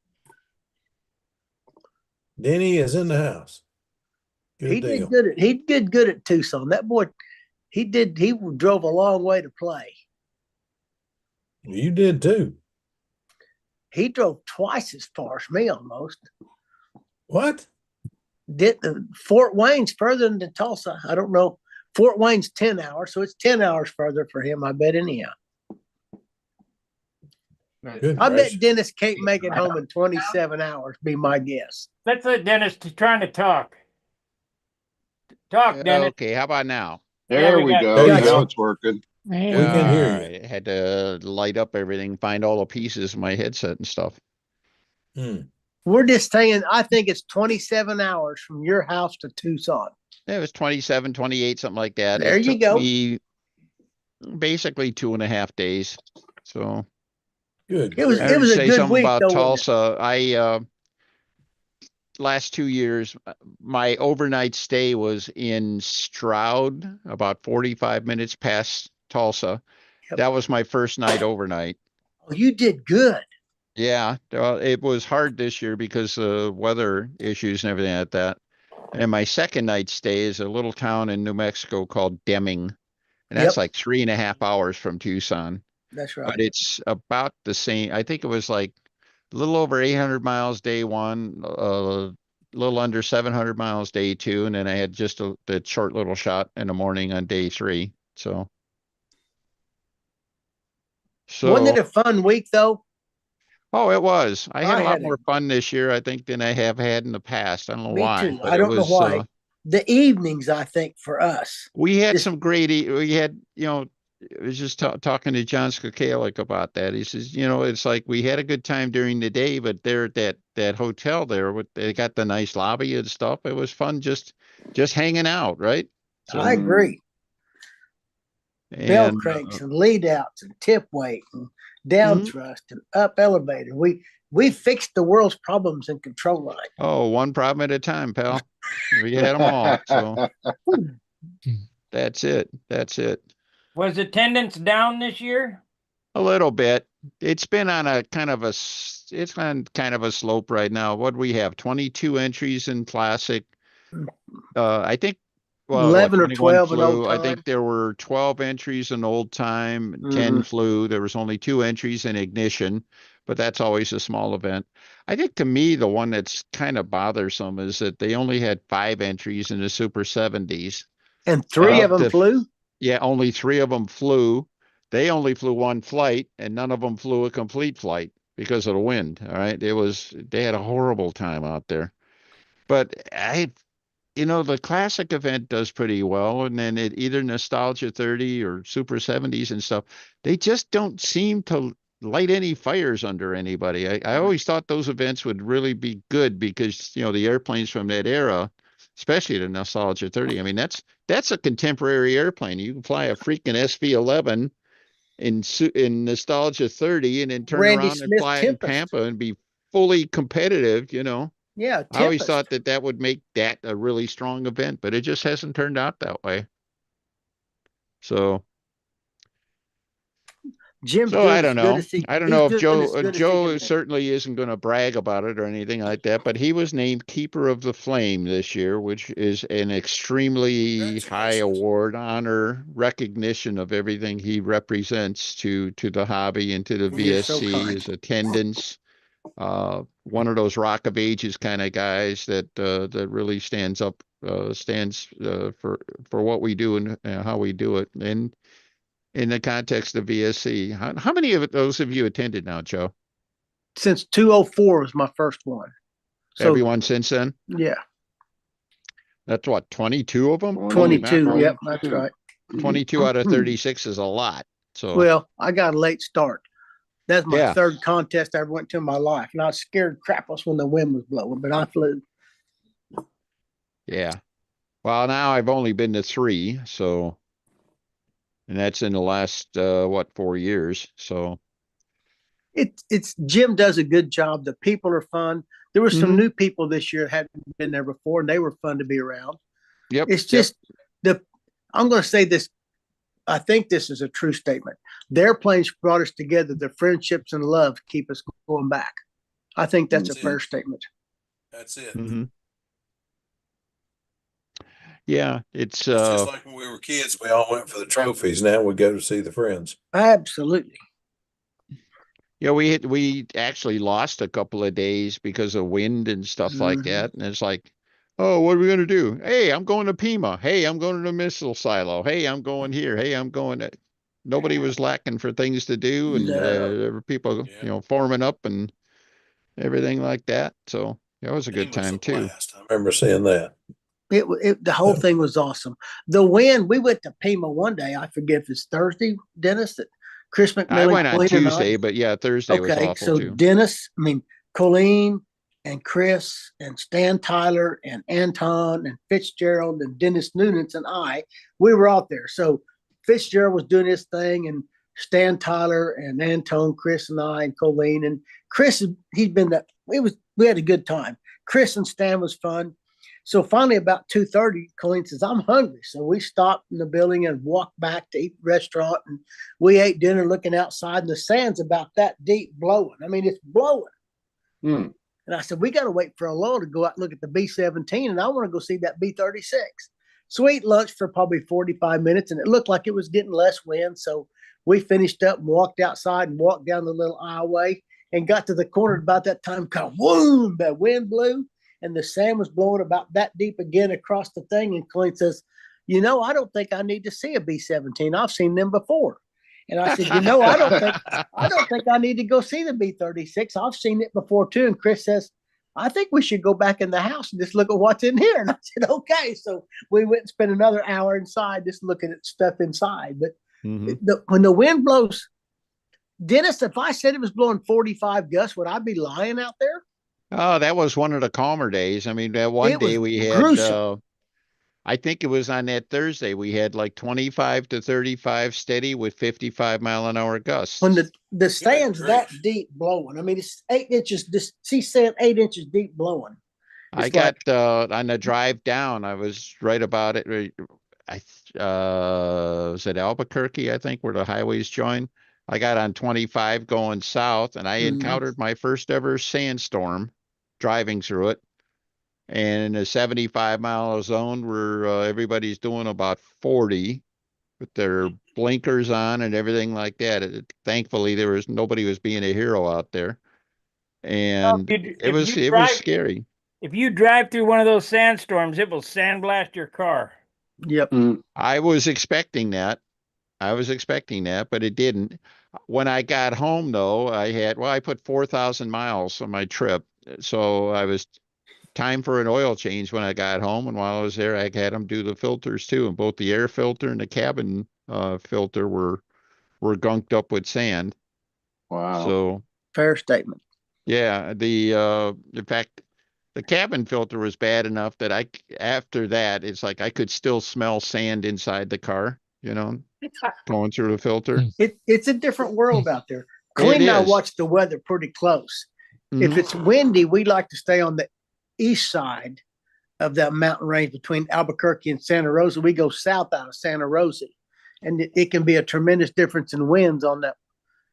Denny is in the house. He Good deal. did good at Tucson. That boy, he drove a long way to play. You did too. He drove twice as far as me almost. What? Fort Wayne's further than Tulsa. I don't know. Fort Wayne's 10 hours, so it's 10 hours further for him, I bet, anyhow. Good I bet gracious. Dennis can't make it home in 27 hours, be my guess. Let's let Dennis trying to talk. Talk, Dennis. Okay, how about now? There we we got- go. there you Now go. it's working. We can hear you. Alright, had to light up everything, find all the pieces of my headset and stuff. Hmm. We're just saying, I think it's 27 hours from your house to Tucson. It was 27, 28, something like that. There It you took go. me basically 2.5 days. So Good. It was- I heard you a say good something week, about though, wasn't Tulsa. Last 2 years, my overnight stay was in Stroud, about 45 minutes past Tulsa. Yep. That was my first night overnight. Oh, you did good. Yeah, it was hard this year because of weather issues and everything like that. And my second night stay is a little town in New Mexico called Deming. And that's Yep. like 3.5 hours from Tucson. That's But right. it's about the same. I think it was like a little over 800 miles day one, a little under 700 miles day two. And then I had just the short little shot in the morning on day three. So. Wasn't it a fun week, though? Oh, it was. I had I a lot had more fun this year, I think, than I have had in the past. I don't know Me why, too. but I it don't know was, why. The evenings, I think, for us. we had This- some great, we had, I was just talking to John Skakalik about that. He says, it's like we had a good time during the day, but there at that hotel there, they got the nice lobby and stuff. It was fun just hanging out, right? I agree. Bell And, cranks and lead outs and tip weight and down Mhm. thrust and up elevator. We fixed the world's problems in control line. oh, one problem at a time, pal. We had them all. So that's it. That's it. Was attendance down this year? A little bit. It's been on a it's on kind of a slope right now. What do we have? 22 entries in classic. I think, well, 11 or 21 12 in flew. old I time. think there were 12 entries in old time, 10 Mhm. flew. There was only 2 entries in ignition, but that's always a small event. I think to me, the one that's kind of bothersome is that they only had 5 entries in the Super 70s. And three Up of them to- flew. Yeah, only 3 of them flew. They only flew 1 flight, and none of them flew a complete flight because of the wind. All right. They had a horrible time out there. But the classic event does pretty well. And then either Nostalgia 30 or Super 70s and stuff, they just don't seem to light any fires under anybody. I always thought those events would really be good because, you know, the airplanes from that era, especially the Nostalgia 30. I mean, that's a contemporary airplane. You can fly a freaking SV-11 in Nostalgia 30 and then turn Randy around and Smith fly it in Tempest. Pampa and be fully competitive, you know. Yeah, I always Tempest. thought that would make that a really strong event, but it just hasn't turned out that way. So, Jim's so doing I as don't good know. as he I don't he's know if doing as Joe good as he Joe can be. certainly isn't going to brag about it or anything like that, but he was named Keeper of the Flame this year, which is an extremely high Congratulations. award, honor, recognition of everything he represents to the hobby and to the You're so VSC, kind. his attendance. One of those Rock of Ages kind of guys that really stands for what we do and how we do it. And in the context of VSC, how many of those have you attended now, Joe? Since 204 was my first one. So Everyone since then? yeah, That's what, 22 of them? Holy 22. mackerel. Yep, that's right. 22 out of 36 is a lot. So Well, I got a late start. That's my yeah. third contest I ever went to in my life, and I was scared crapless when the wind was blowing, but I flew. Yeah. Well, now I've only been to 3, so, and that's in the last, 4 years. So, It's Jim does a good job. The people are fun. There were some Mhm. new people this year that hadn't been there before, and they were fun to be around. yep. It's yep. just I'm going to say this. I think this is a true statement. The airplanes brought us together. The friendships and love keep us going back. I think that's a That's fair it. statement. That's it. Mhm. Yeah, It's just like when we were kids, we all went for the trophies. Now we go to see the friends. Absolutely. yeah, we actually lost a couple of days because of wind and stuff like Mhm. that. And it's like, oh, what are we gonna do? Hey, I'm going to Pima. Hey, I'm going to the missile silo. Hey, I'm going here. Hey, I'm going to. Nobody was lacking for things to do, and No. there were people, Yeah. you know, forming up and everything like that. So that was a good It was time a too. blast. I remember seeing that. The whole thing was awesome. The wind, we went to Pima one day. I forget if it's Thursday, Dennis, that Chris I McMillan, went on Colleen, and I. Tuesday, but yeah, Thursday was Okay, awful so too. Dennis, I mean, Colleen and Chris and Stan Tyler and Anton and Fitzgerald and Dennis Noonans and we were out there. So Fitzgerald was doing his thing, and Stan Tyler and Anton, Chris and I and Colleen and Chris, he's been that. We had a good time. Chris and Stan was fun. So finally, about 2:30, Colleen says, "I'm hungry." So we stopped in the building and walked back to eat restaurant, and we ate dinner looking outside, and the sand's about that deep blowing. I mean, it's blowing. Hmm. And I said, we got to wait for a lull to go out and look at the B-17, and I want to go see that B-36. So we ate lunch for probably 45 minutes, and it looked like it was getting less wind. So we finished up and walked outside and walked down the little aisleway and got to the corner about that time. Kind of boom, the wind blew, and the sand was blowing about that deep again across the thing. And Clint says, I don't think I need to see a B-17. I've seen them before. And I said, I don't think I need to go see the B-36. I've seen it before too. And Chris says, I think we should go back in the house and just look at what's in here. And I said, okay. So we went and spent another hour inside just looking at stuff inside. But Mhm. when the wind blows, Dennis, if I said it was blowing 45 gusts, would I be lying out there? Oh, that was one of the calmer days. I mean, that one It was day we had, gruesome. I think it was on that Thursday, we had like 25 to 35 steady with 55-mile-an-hour gusts. When the sand's that grief. deep blowing. I mean, it's 8 inches. She's saying 8 inches deep blowing. I It's like, got on the drive down, I was right about it. Was it Albuquerque, I think, where the highways join. I got on 25 going south, and I encountered my first ever sandstorm driving through it. And in a 75-mile zone where everybody's doing about 40 with their blinkers on and everything like that. Thankfully, nobody was being a hero out there, and it was scary. If you drive through one of those sandstorms, it will sandblast your car. yep. I was expecting that. But it didn't. When I got home, though, I put 4,000 miles on my trip. So I was time for an oil change when I got home. And while I was there, I had them do the filters too. And both the air filter and the cabin filter were gunked up with sand. Wow. So Fair statement. yeah, in fact, the cabin filter was bad enough that after that, it's like I could still smell sand inside the car, going through the filter. It's a different world out there. It Colleen and I is. watch the weather pretty close. If Mhm. it's windy, we like to stay on the east side of that mountain range between Albuquerque and Santa Rosa. We go south out of Santa Rosa, and it can be a tremendous difference in winds on that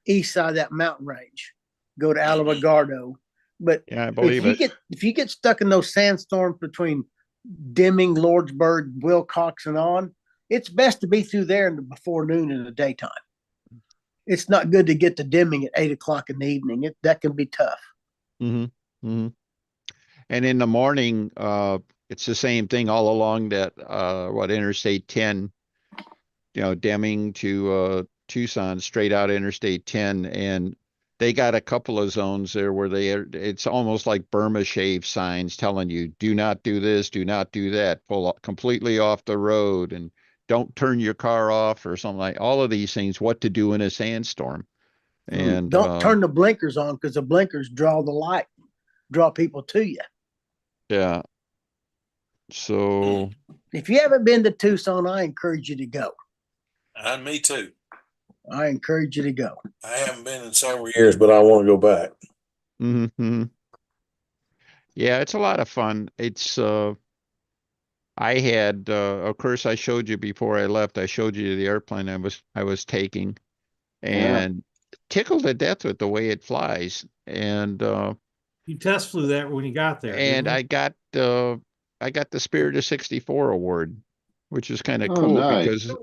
east side of that mountain range. Go to Alabagardo, but Yeah, I believe it. if you get stuck in those sandstorms between Deming, Lordsburg, Wilcox, and on, it's best to be through there before noon in the daytime. It's not good to get to Deming at 8 o'clock in the evening. That can be tough. hmm hmm And in the morning, it's the same thing all along that Interstate 10, Deming to Tucson, straight out Interstate 10, and they got a couple of zones there where it's almost like Burma shave signs telling you, do not do this, do not do that, pull completely off the road, and don't turn your car off or something like all of these things, what to do in a sandstorm. And Don't turn the blinkers on because the blinkers draw the light, draw people to you. yeah. So if you haven't been to Tucson, I encourage you to go. And me too. I encourage you to go. I haven't been in several years. Years, but I want to go back. hmm yeah, it's a lot of fun. It's I had of course I showed you before I left, I showed you the airplane I was taking, and tickled to death with the way it flies. And You test flew that when you got there. and didn't you? I got the Spirit of 64 award, which is kind of Oh, cool nice. because,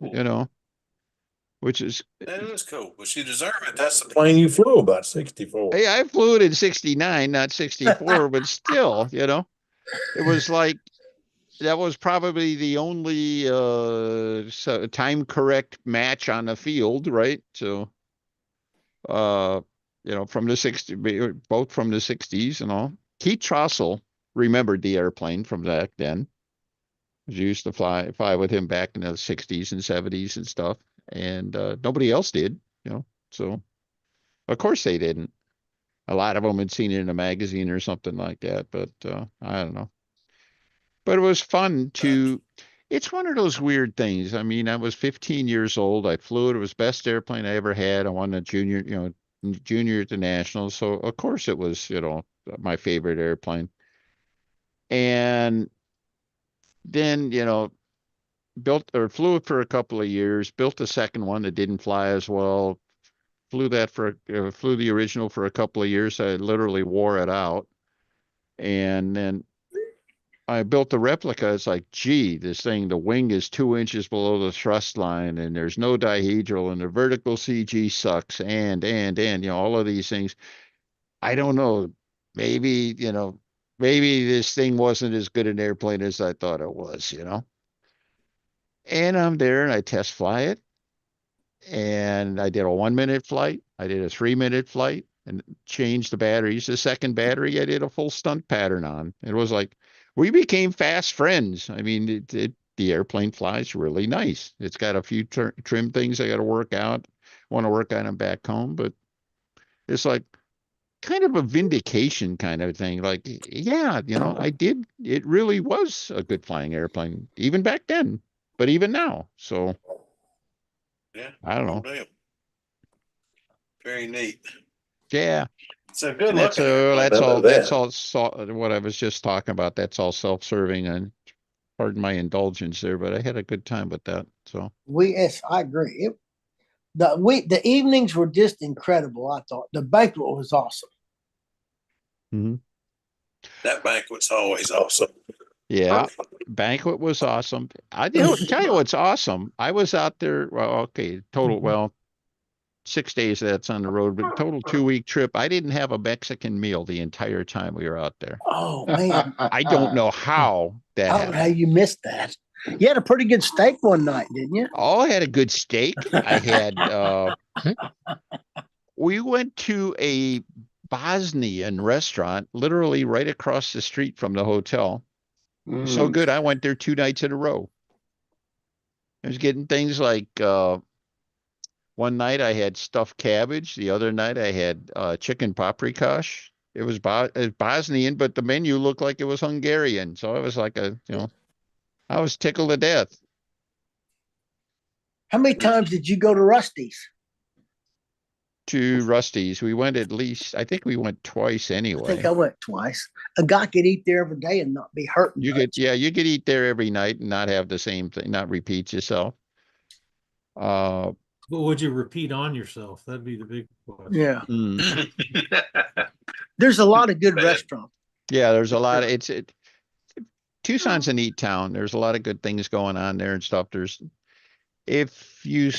which is That is cool, but you deserve it. That's the Plane you flew about 64. hey, I flew it in 69, not 64, but still, it was like that was probably the only time correct match on the field, right? So from the 60s, both from the 60s and all. Keith Trossel remembered the airplane from back then. I used to fly with him back in the 60s and 70s and stuff. And nobody else did, so of course they didn't. A lot of them had seen it in a magazine or something like that, but I don't know. But it was fun it's one of those weird things. I mean, I was 15 years old. I flew it. It was the best airplane I ever had. I won a junior at the Nationals. So of course it was, my favorite airplane. And then, flew it for a couple of years, built a second one that didn't fly as well. Flew the original for a couple of years. I literally wore it out. And then I built the replica. It's like, gee, the wing is 2 inches below the thrust line, and there's no dihedral, and the vertical CG sucks, and all of these things. I don't know. Maybe, maybe this thing wasn't as good an airplane as I thought it was, And I'm there and I test fly it. And I did a 1 minute flight. I did a 3 minute flight and changed the batteries. The second battery, I did a full stunt pattern on. It was like, we became fast friends. I mean, the airplane flies really nice. It's got a few trim things I got to work out. Want to work on them back home, but it's like kind of a vindication kind of thing. Like, yeah, I did. It really was a good flying airplane, even back then, but even now. So yeah. I don't know. Damn. Very neat. Yeah. So good And looking. That's all what I was just talking about. That's all self-serving, and pardon my indulgence there, but I had a good time with that. So Yes, I agree. The evenings were just incredible. I thought the banquet was awesome. That banquet's always awesome. yeah, banquet was awesome. I didn't tell you what's awesome. I was out there. Well, okay, total. Well, 6 days that's on the road, but total 2 week trip. I didn't have a Mexican meal the entire time we were out there. Oh man, I don't know how that I don't know how happened. you missed that. You had a pretty good steak one night, didn't you? Oh, I had a good steak. I had we went to a Bosnian restaurant literally right across the street from the hotel. So good. I went there 2 nights in a row. I was getting things like One night I had stuffed cabbage. The other night I had chicken paprikash. It was Bosnian, but the menu looked like it was Hungarian. So it was like I was tickled to death. How many times did you go to Rusty's? To Rusty's, we went at least, I think we went twice I anyway. think I went twice. A guy could eat there every day and not be hurting. You could, yeah, you could eat there every night and not have the same thing, not repeat yourself. But would you repeat on yourself? That'd be the big question. Yeah. mm, There's a lot of good Bad. restaurants. yeah, there's a lot of, Tucson's a neat town. There's a lot of good things going on there and stuff. If you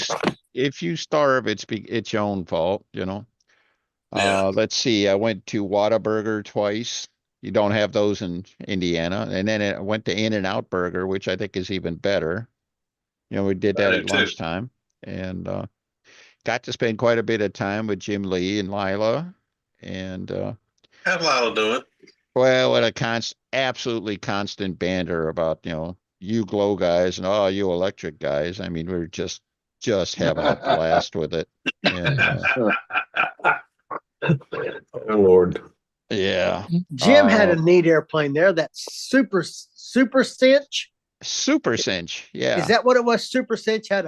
starve, it's your own fault, you know. Yeah. Let's see. I went to Whataburger twice. You don't have those in Indiana. And then I went to In-N-Out Burger, which I think is even better. You know, we did that I do at too. lunchtime and got to spend quite a bit of time with Jim Lee and Lila. And How's Lila doing? well, what a absolutely constant banter about, you glow guys and oh, you electric guys. I mean, we were just having a blast with it. And Oh, Lord. yeah, Jim had a neat airplane there. That Super Cinch. Super Cinch. Yeah. Is that what it was? Super Cinch had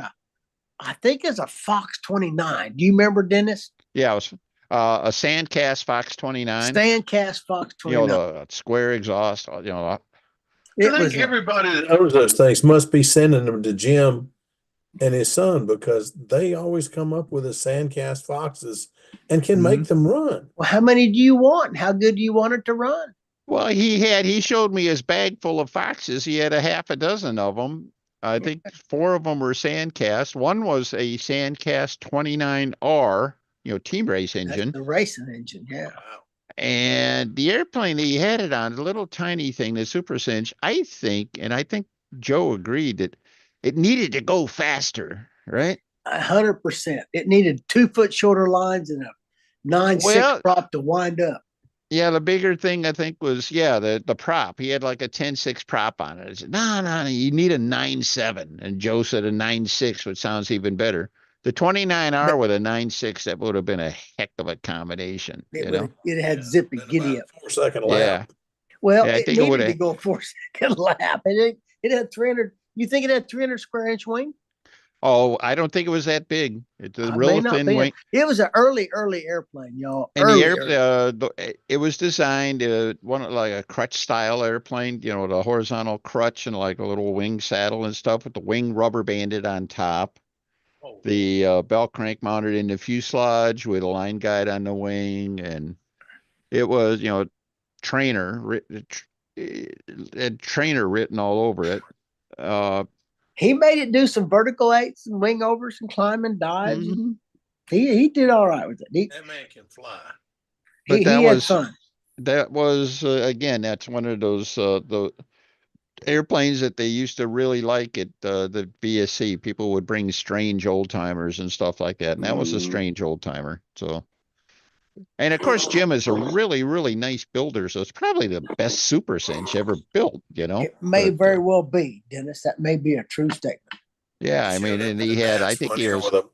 I think it's a Fox 29. Do you remember, Dennis? Yeah, it was a Sandcast Fox 29. Standcast Fox You know, 29. the square exhaust, I It think was everybody that Owns those things must be sending them to Jim and his son because they always come up with the Sandcast Foxes and can make them run. well, how many do you want? How good do you want it to run? well, he showed me his bag full of Foxes. He had a half a dozen of them. I think 4 of them were Sandcast. One was a Sandcast 29R, team race That's engine. the racing engine, yeah. wow. And the airplane that he had it on, the little tiny thing, the Super Cinch, I think Joe agreed that it needed to go faster, right? 100%. It needed 2-foot shorter lines and a 9.6 Well- prop to wind up. Yeah, the bigger thing I think was, the prop. He had like a 10.6 prop on it. I said, no, you need a 9.7. And Joe said a 9.6, which sounds even better. The 29R with a 9.6, that would have been a heck of a combination, It had zippy Been giddy about up. 4-second Yeah. lap. Well, Yeah, I it think it needed to would've- go 4-second lap. It had 300. You think it had 300 square inch wing? Oh, I don't think it was that big. It's a May real not thin be. wing. It was an early airplane, y'all. And the Early. it was designed like a crutch style airplane, the horizontal crutch and like a little wing saddle and stuff with the wing rubber banded on top. Oh, The belt crank mounted in the fuselage with a line guide on the wing, and it was trainer trainer written all over it. He made it do some vertical 8s and wing overs and climbing dives. mhm. He did all right with it. that man can fly. But He that had was fun. again, that's one of those the airplanes that they used to really like at the VSC. People would bring strange old timers and stuff like that, and that was a Mhm. strange old timer. So, and of course, Jim is a really, really nice builder, so it's probably the best Super Cinch ever built. It may But, very well be, Dennis. That may be a true statement. yeah, I Sure, mean, that and been he a had, I dance think one he year was with a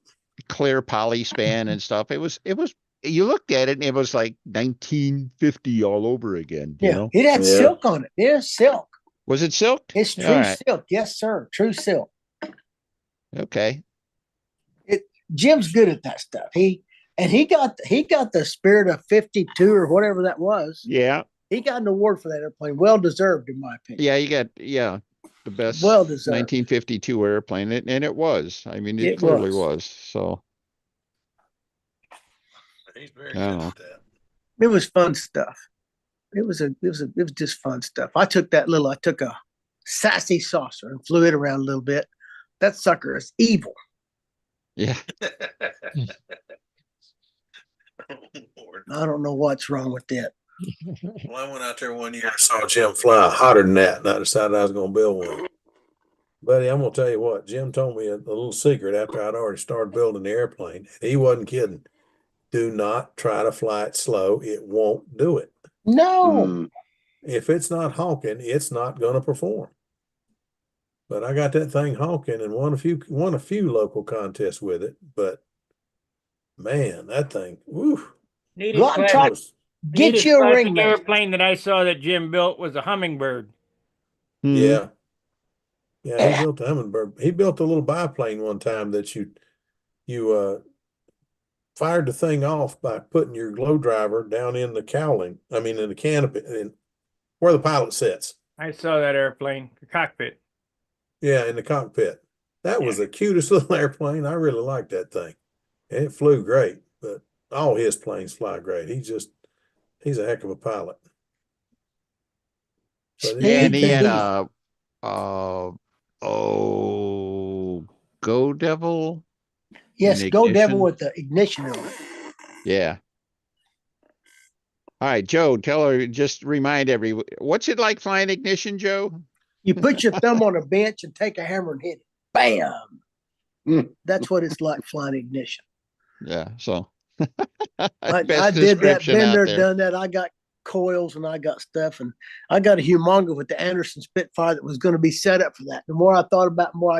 clear poly span and stuff. It was. You looked at it and it was like 1950 all over again. Yeah, it had Yeah. silk on it. Yeah, silk. Was it silk? It's All true right. silk. Yes, sir. True silk. Okay. Jim's good at that stuff. He got the Spirit of 52 or whatever that was. Yeah. He got an award for that airplane. Well deserved, in my opinion. Yeah, you got the best Well deserved. 1952 airplane, and it was. I mean, it It clearly was. was. So he's very I don't good know. at that. It was fun stuff. It was just fun stuff. I took a sassy saucer and flew it around a little bit. That sucker is evil. Yeah, Lord. I don't know what's wrong with it. Well, I went out there one year. I saw Jim fly hotter than that, and I decided I was going to build one. Buddy, I'm going to tell you what, Jim told me a little secret after I'd already started building the airplane. He wasn't kidding. Do not try to fly it slow. It won't do it. No. Mm. If it's not honking, it's not going to perform. But I got that thing honking and won a few local contests with it. But man, that thing, woo. Neatest Go out and classic- try- was- Get neatest you a classic ringmaster. airplane that I saw that Jim built was a Hummingbird. Mhm. Yeah. Yeah, he built a Hummingbird. He built a little biplane one time that you fired the thing off by putting your glow driver down in the cowling. I mean, in the canopy, where the pilot sits. I saw that airplane, the cockpit. Yeah, in the cockpit. That was the cutest little airplane. I really liked that thing. And it flew great, but all his planes fly great. He's a heck of a pilot. But Yeah, and Steve he had Candela. Go Devil. Yes, an Go Devil ignition. with the ignition on it. Yeah. All right, Joe, tell her, just remind everyone, what's it like flying ignition, Joe? You put your thumb on a bench and take a hammer and hit it. Bam. Mm. That's what it's like flying ignition. Yeah, so I best did that, description been out there, there. done that. I got coils and I got stuff, and I got a humongo with the Anderson Spitfire that was going to be set up for that. The more I thought about it, the more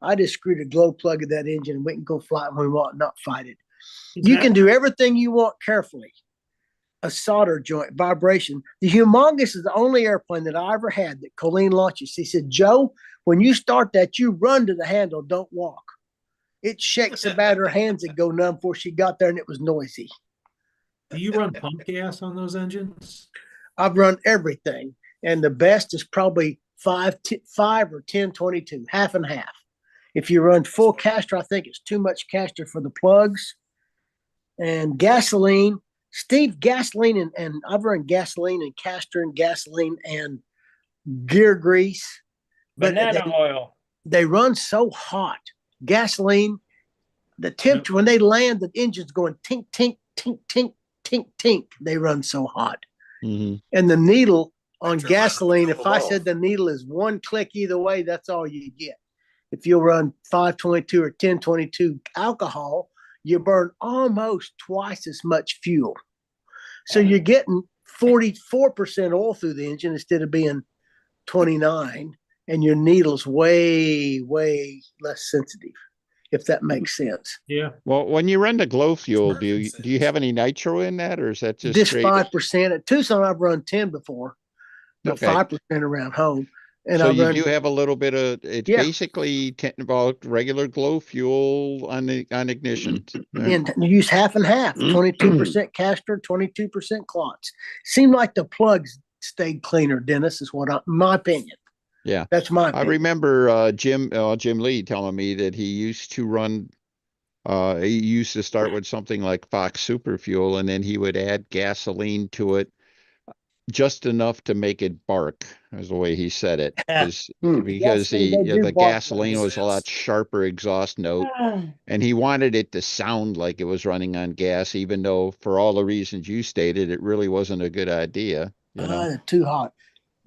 I just screwed a glow plug in that engine and we can go fly it when we want, not fight it. You can do everything you want carefully. A solder joint, vibration. The Humongous is the only airplane that I ever had that Colleen launches. He said, Joe, when you start that, you run to the handle, don't walk. It shakes about her hands and go numb before she got there, and it was noisy. Do you run pump gas on those engines? I've run everything, and the best is probably 5 or 10-22, half and half. If you run full caster, I think it's too much caster for the plugs. And gasoline, Steve, gasoline, and I've run gasoline and caster and gasoline and gear grease. But Banana oil. they run so hot. Gasoline, the temperature, when they land, the engine's going tink, tink, tink, tink, tink, tink. They run so hot. Mhm. And the needle on Turn around and gasoline, cool if I them said off. the needle is one click either way, that's all you get. If you run 522 or 1022 alcohol, you burn almost twice as much fuel. So you're getting 44% oil through the engine instead of being 29, and your needle's way, way less sensitive, if that makes sense. Yeah. Well, when you run the glow fuel, do perfect you sense. have any nitro in that, or is that just Just straight? 5%. At Tucson, I've run 10 before, but Okay. 5% around home. And So I you run, do have a little bit of, it's Yeah. basically about regular glow fuel on ignition. right? and you use half and half, 22% caster, 22% clots. Seemed like the plugs stayed cleaner, Dennis, is my opinion. Yeah. That's my I opinion. remember Jim Lee telling me that he used to start with something like Fox Super Fuel, and then he would add gasoline to it just enough to make it bark, is the way he said it. Because Gasoline, they do the bark gasoline was a lot sharper exhaust note, like and he wanted it to sound like it was running on gas, even though for all the reasons you stated, it really wasn't a good idea. You know, too hot.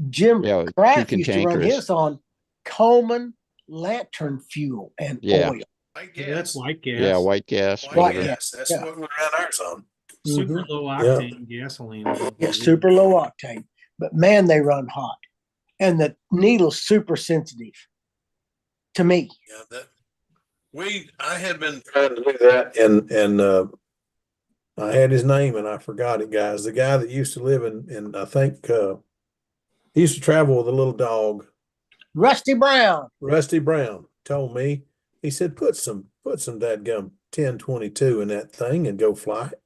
Jim Yeah, too Kraft used to run cantankerous. his on Coleman lantern fuel and Yeah. oil. White Yeah, that's gas. white gas. Yeah, white gas, White whatever. gas. That's Yeah. what we ran ours on. Super Mhm. low octane gasoline. is what Yeah, they do. super low octane. But man, they run hot. And the needle's super sensitive to me. Yeah, I had been trying to do that, And I had his name and I forgot it, guys. The guy that used to live in I think he used to travel with a little dog, Rusty Brown. Rusty Brown, told me, he said, put some dadgum 1022 in that thing and go fly it.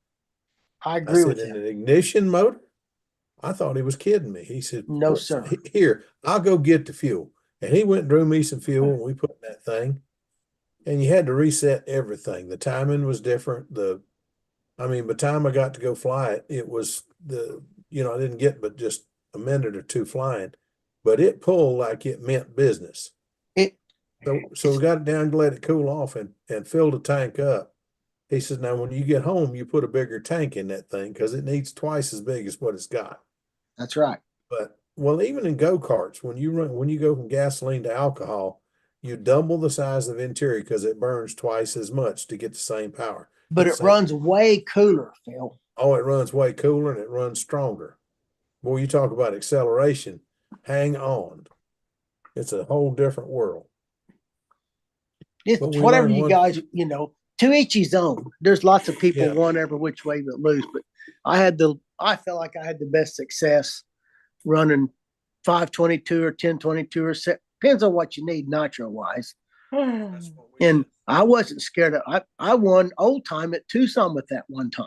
I I agree said, with in him. an ignition motor? I thought he was kidding me. He said, No, "Put sir. Here, I'll go get the fuel." And he went and drew me some fuel and we put in that thing. And you had to reset everything. The timing was different. By the time I got to go fly it, it was I didn't get but just a minute or two flying, but it pulled like it meant business. So we got it down to let it cool off and filled the tank up. He says, now when you get home, you put a bigger tank in that thing because it needs twice as big as what it's got. That's right. But even in go-karts, when you go from gasoline to alcohol, you double the size of the interior because it burns twice as much to get the same power. But it runs way cooler, Phil. Oh, it runs way cooler and it runs stronger. Boy, you talk about acceleration. Hang on. It's a whole different world. It's But we whatever learned you one- guys, to each his own. There's lots of people Yeah. won every which way but lose, but I felt like I had the best success running 522 or 1022 or depends on what you need nitro wise. That's what we And did. I wasn't scared I won old time at Tucson with that one time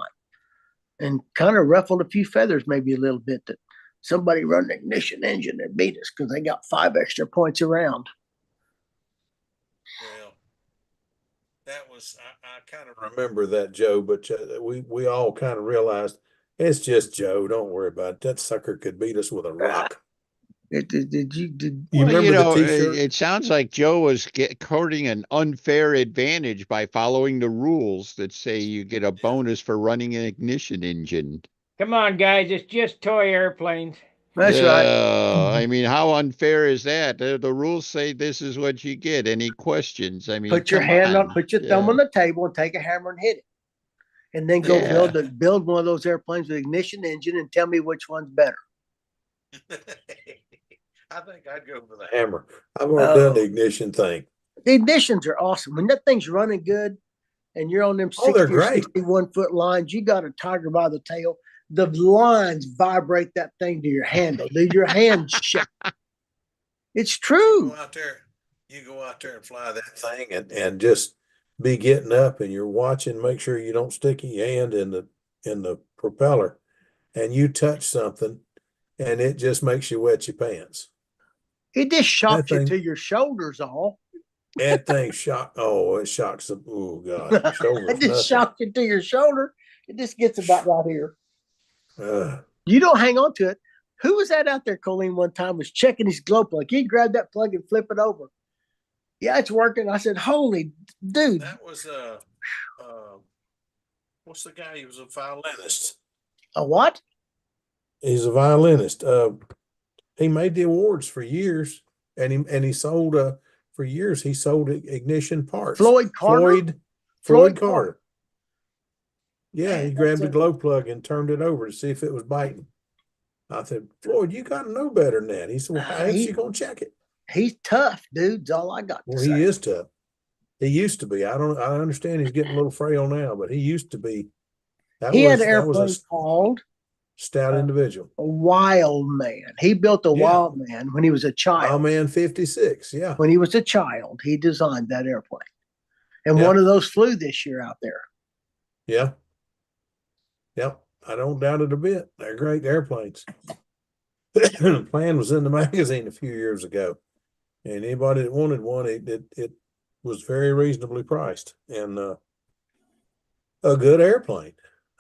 and kind of ruffled a few feathers maybe a little bit that somebody run an ignition engine and beat us because they got 5 extra points around. Well, that was, I kind of Remember that, Joe, but we all kind of realized it's just Joe. Don't worry about it. That sucker could beat us with a rock. Did you You Well, remember the know, T-shirt? it sounds like Joe was courting an unfair advantage by following the rules that say you get a bonus for running an ignition engine. Come on, guys, it's just toy airplanes. That's right. I mean, how unfair is that? The rules say this is what you get. Any questions? I mean, Put your come hand on. on, put your thumb Yeah. on the table and take a hammer and hit it. And then go Yeah. build one of those airplanes with ignition engine and tell me which one's better. I think I'd go for the Hammer. I've already done the Oh. ignition thing. The ignitions are awesome. When that thing's running good and you're on them Oh, they're 60 or great. 61 foot lines, you got a tiger by the tail. The lines vibrate that thing to your handle, dude. Your hands shake. It's true. You go out there and fly that thing and just be getting up and you're watching, make sure you don't stick your hand in the propeller and you touch something and it just makes you wet your pants. It just shocks you thing- to your shoulders all. That thing it shocks the, oh God, shoulders, It just nothing. shocks you to your shoulder. It just gets about right here. Uh, You don't hang on to it. Who was that out there, Colleen, one time was checking his glow plug? He grabbed that plug and flip it over. Yeah, it's working. I said, holy dude. That was what's the guy? He was a violinist. A what? he's a violinist. He made the awards for years and he sold for years he sold ignition parts. Floyd Carter? Floyd Carter. Yeah, Man, he that's grabbed a it. glow plug and turned it over to see if it was biting. I said, Floyd, you got to know better than that. He said, well, how else you going to check it? He's tough, dude. That's all I got to Well, say. he is tough. He used to be. I understand he's getting a little frail now, but he used to be. He had an that was airplane a called stout individual. a Wild Man. He built a Yeah. Wild Man when he was a child. Wild Man 56. Yeah. When he was a child, he designed that airplane. And Yeah. one of those flew this year out there. Yeah. Yep. I don't doubt it a bit. They're great airplanes. The plan was in the magazine a few years ago. And anybody that wanted one, it was very reasonably priced and a good airplane.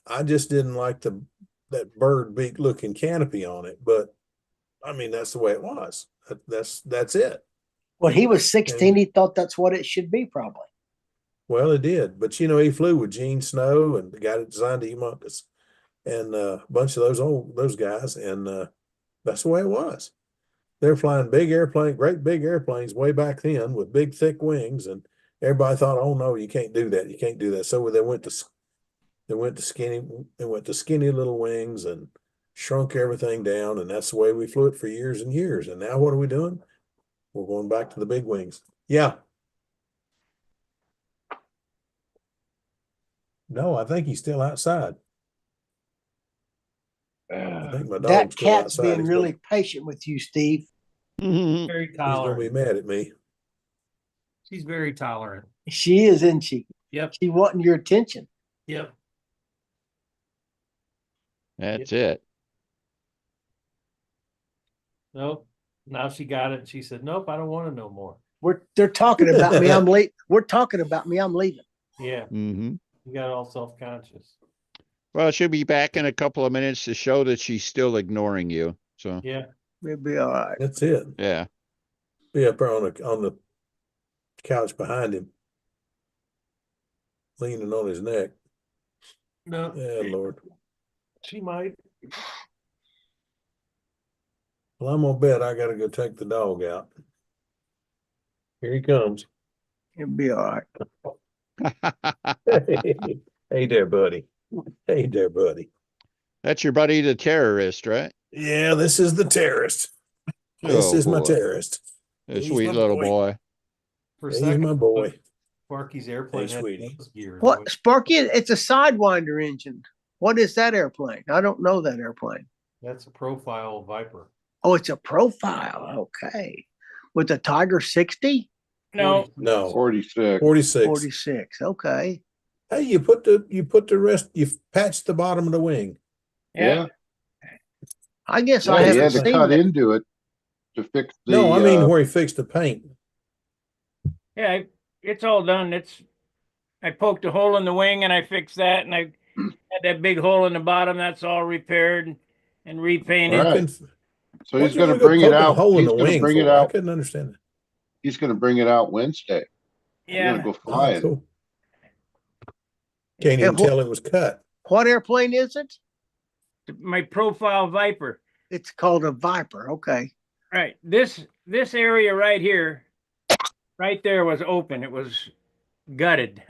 I just didn't like that bird beak looking canopy on it, but I mean that's the way it was. That's it. When he was 16, he thought that's what it should be, probably. Well, it did, but he flew with Gene Snow and the guy that designed the Humongous and a bunch of those guys, and that's the way it was. They're flying great big airplanes way back then with big thick wings, and everybody thought, "Oh no, you can't do that. You can't do that." So they went to skinny little wings and shrunk everything down, and that's the way we flew it for years and years. And now what are we doing? We're going back to the big wings. Yeah. No, I think he's still outside. I think my That dog's still cat's outside. being really patient with you, Steve. Mhm. Very He's gonna be tolerant. mad at me. She's very tolerant. She is, isn't she? Yep. She wanting your attention. Yep. That's it. Nope. Now she got it. She said, nope, I don't want to know more. They're talking about me. I'm late. We're talking about me. I'm leaving. Yeah. Hmm. You got all self-conscious. Well, she'll be back in a couple of minutes to show that she's still ignoring you. So, Yeah. We'll be all right. That's it. yeah. Be up there on the couch behind him, leaning on his neck. No. Yeah, Lord. She might. Well, I'm gonna bet I gotta go take the dog out. Here he comes. It'll be all right. Hey there, buddy. Hey there, buddy. That's your buddy, the terrorist, right? Yeah, this is the terrorist. This Oh, is my boy. terrorist. A He's sweet my little boy. boy. For a He's second, my boy. Sparky's airplane Hey, had sweetie. nose gear. What Sparky? It's a Sidewinder engine. What is that airplane? I don't know that airplane. That's a profile Viper. Oh, it's a profile. Okay. With the Tiger 60? No, No, 46. 46. 46. Okay. Hey, you put the rest, you patched the bottom of the wing. yeah, I guess I Yeah, he haven't had to seen cut that. into it to fix the, No, I mean where he fixed the paint. yeah, it's all done. I poked a hole in the wing and I fixed that, and I had that big hole in the bottom. That's all repaired and You repainted. Right. couldn't- so What'd he's you gonna wanna go bring it poking a out. hole in He's the gonna wing bring it for? I out. couldn't understand that. He's gonna bring it out Wednesday. We're Yeah, gonna go Oh, flying. cool. Can't even And what- tell it was cut. What airplane is it? my profile Viper. It's called a Viper. Okay. Right. This area right here, right there was open. It was gutted.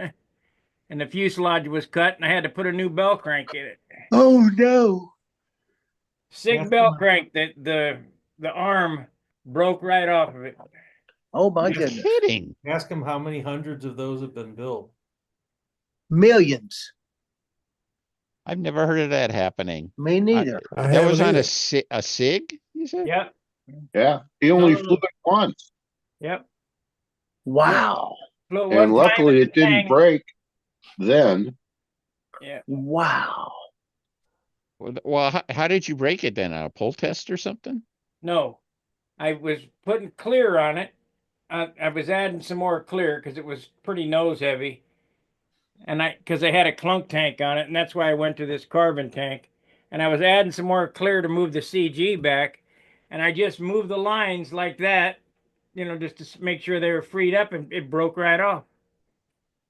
And the fuselage was cut, and I had to put a new bell crank in it. Oh no. Sig Yeah. bell crank that the arm broke right off of it. Oh my You're goodness. kidding. Ask him how many hundreds of those have been built. Millions. I've never heard of that happening. Me neither. I That was haven't on either. a SIG, you said? Yep. Yeah, he only No, no, flew no. it once, Yep. Wow. Flew it one and time luckily and it didn't bang. break. Then Yeah. Wow. Well, how did you break it then? A pull test or something? No. I was putting clear on it. I was adding some more clear because it was pretty nose heavy. And because I had a clunk tank on it, and that's why I went to this carbon tank. And I was adding some more clear to move the CG back. And I just moved the lines like that, just to make sure they were freed up, and it broke right off.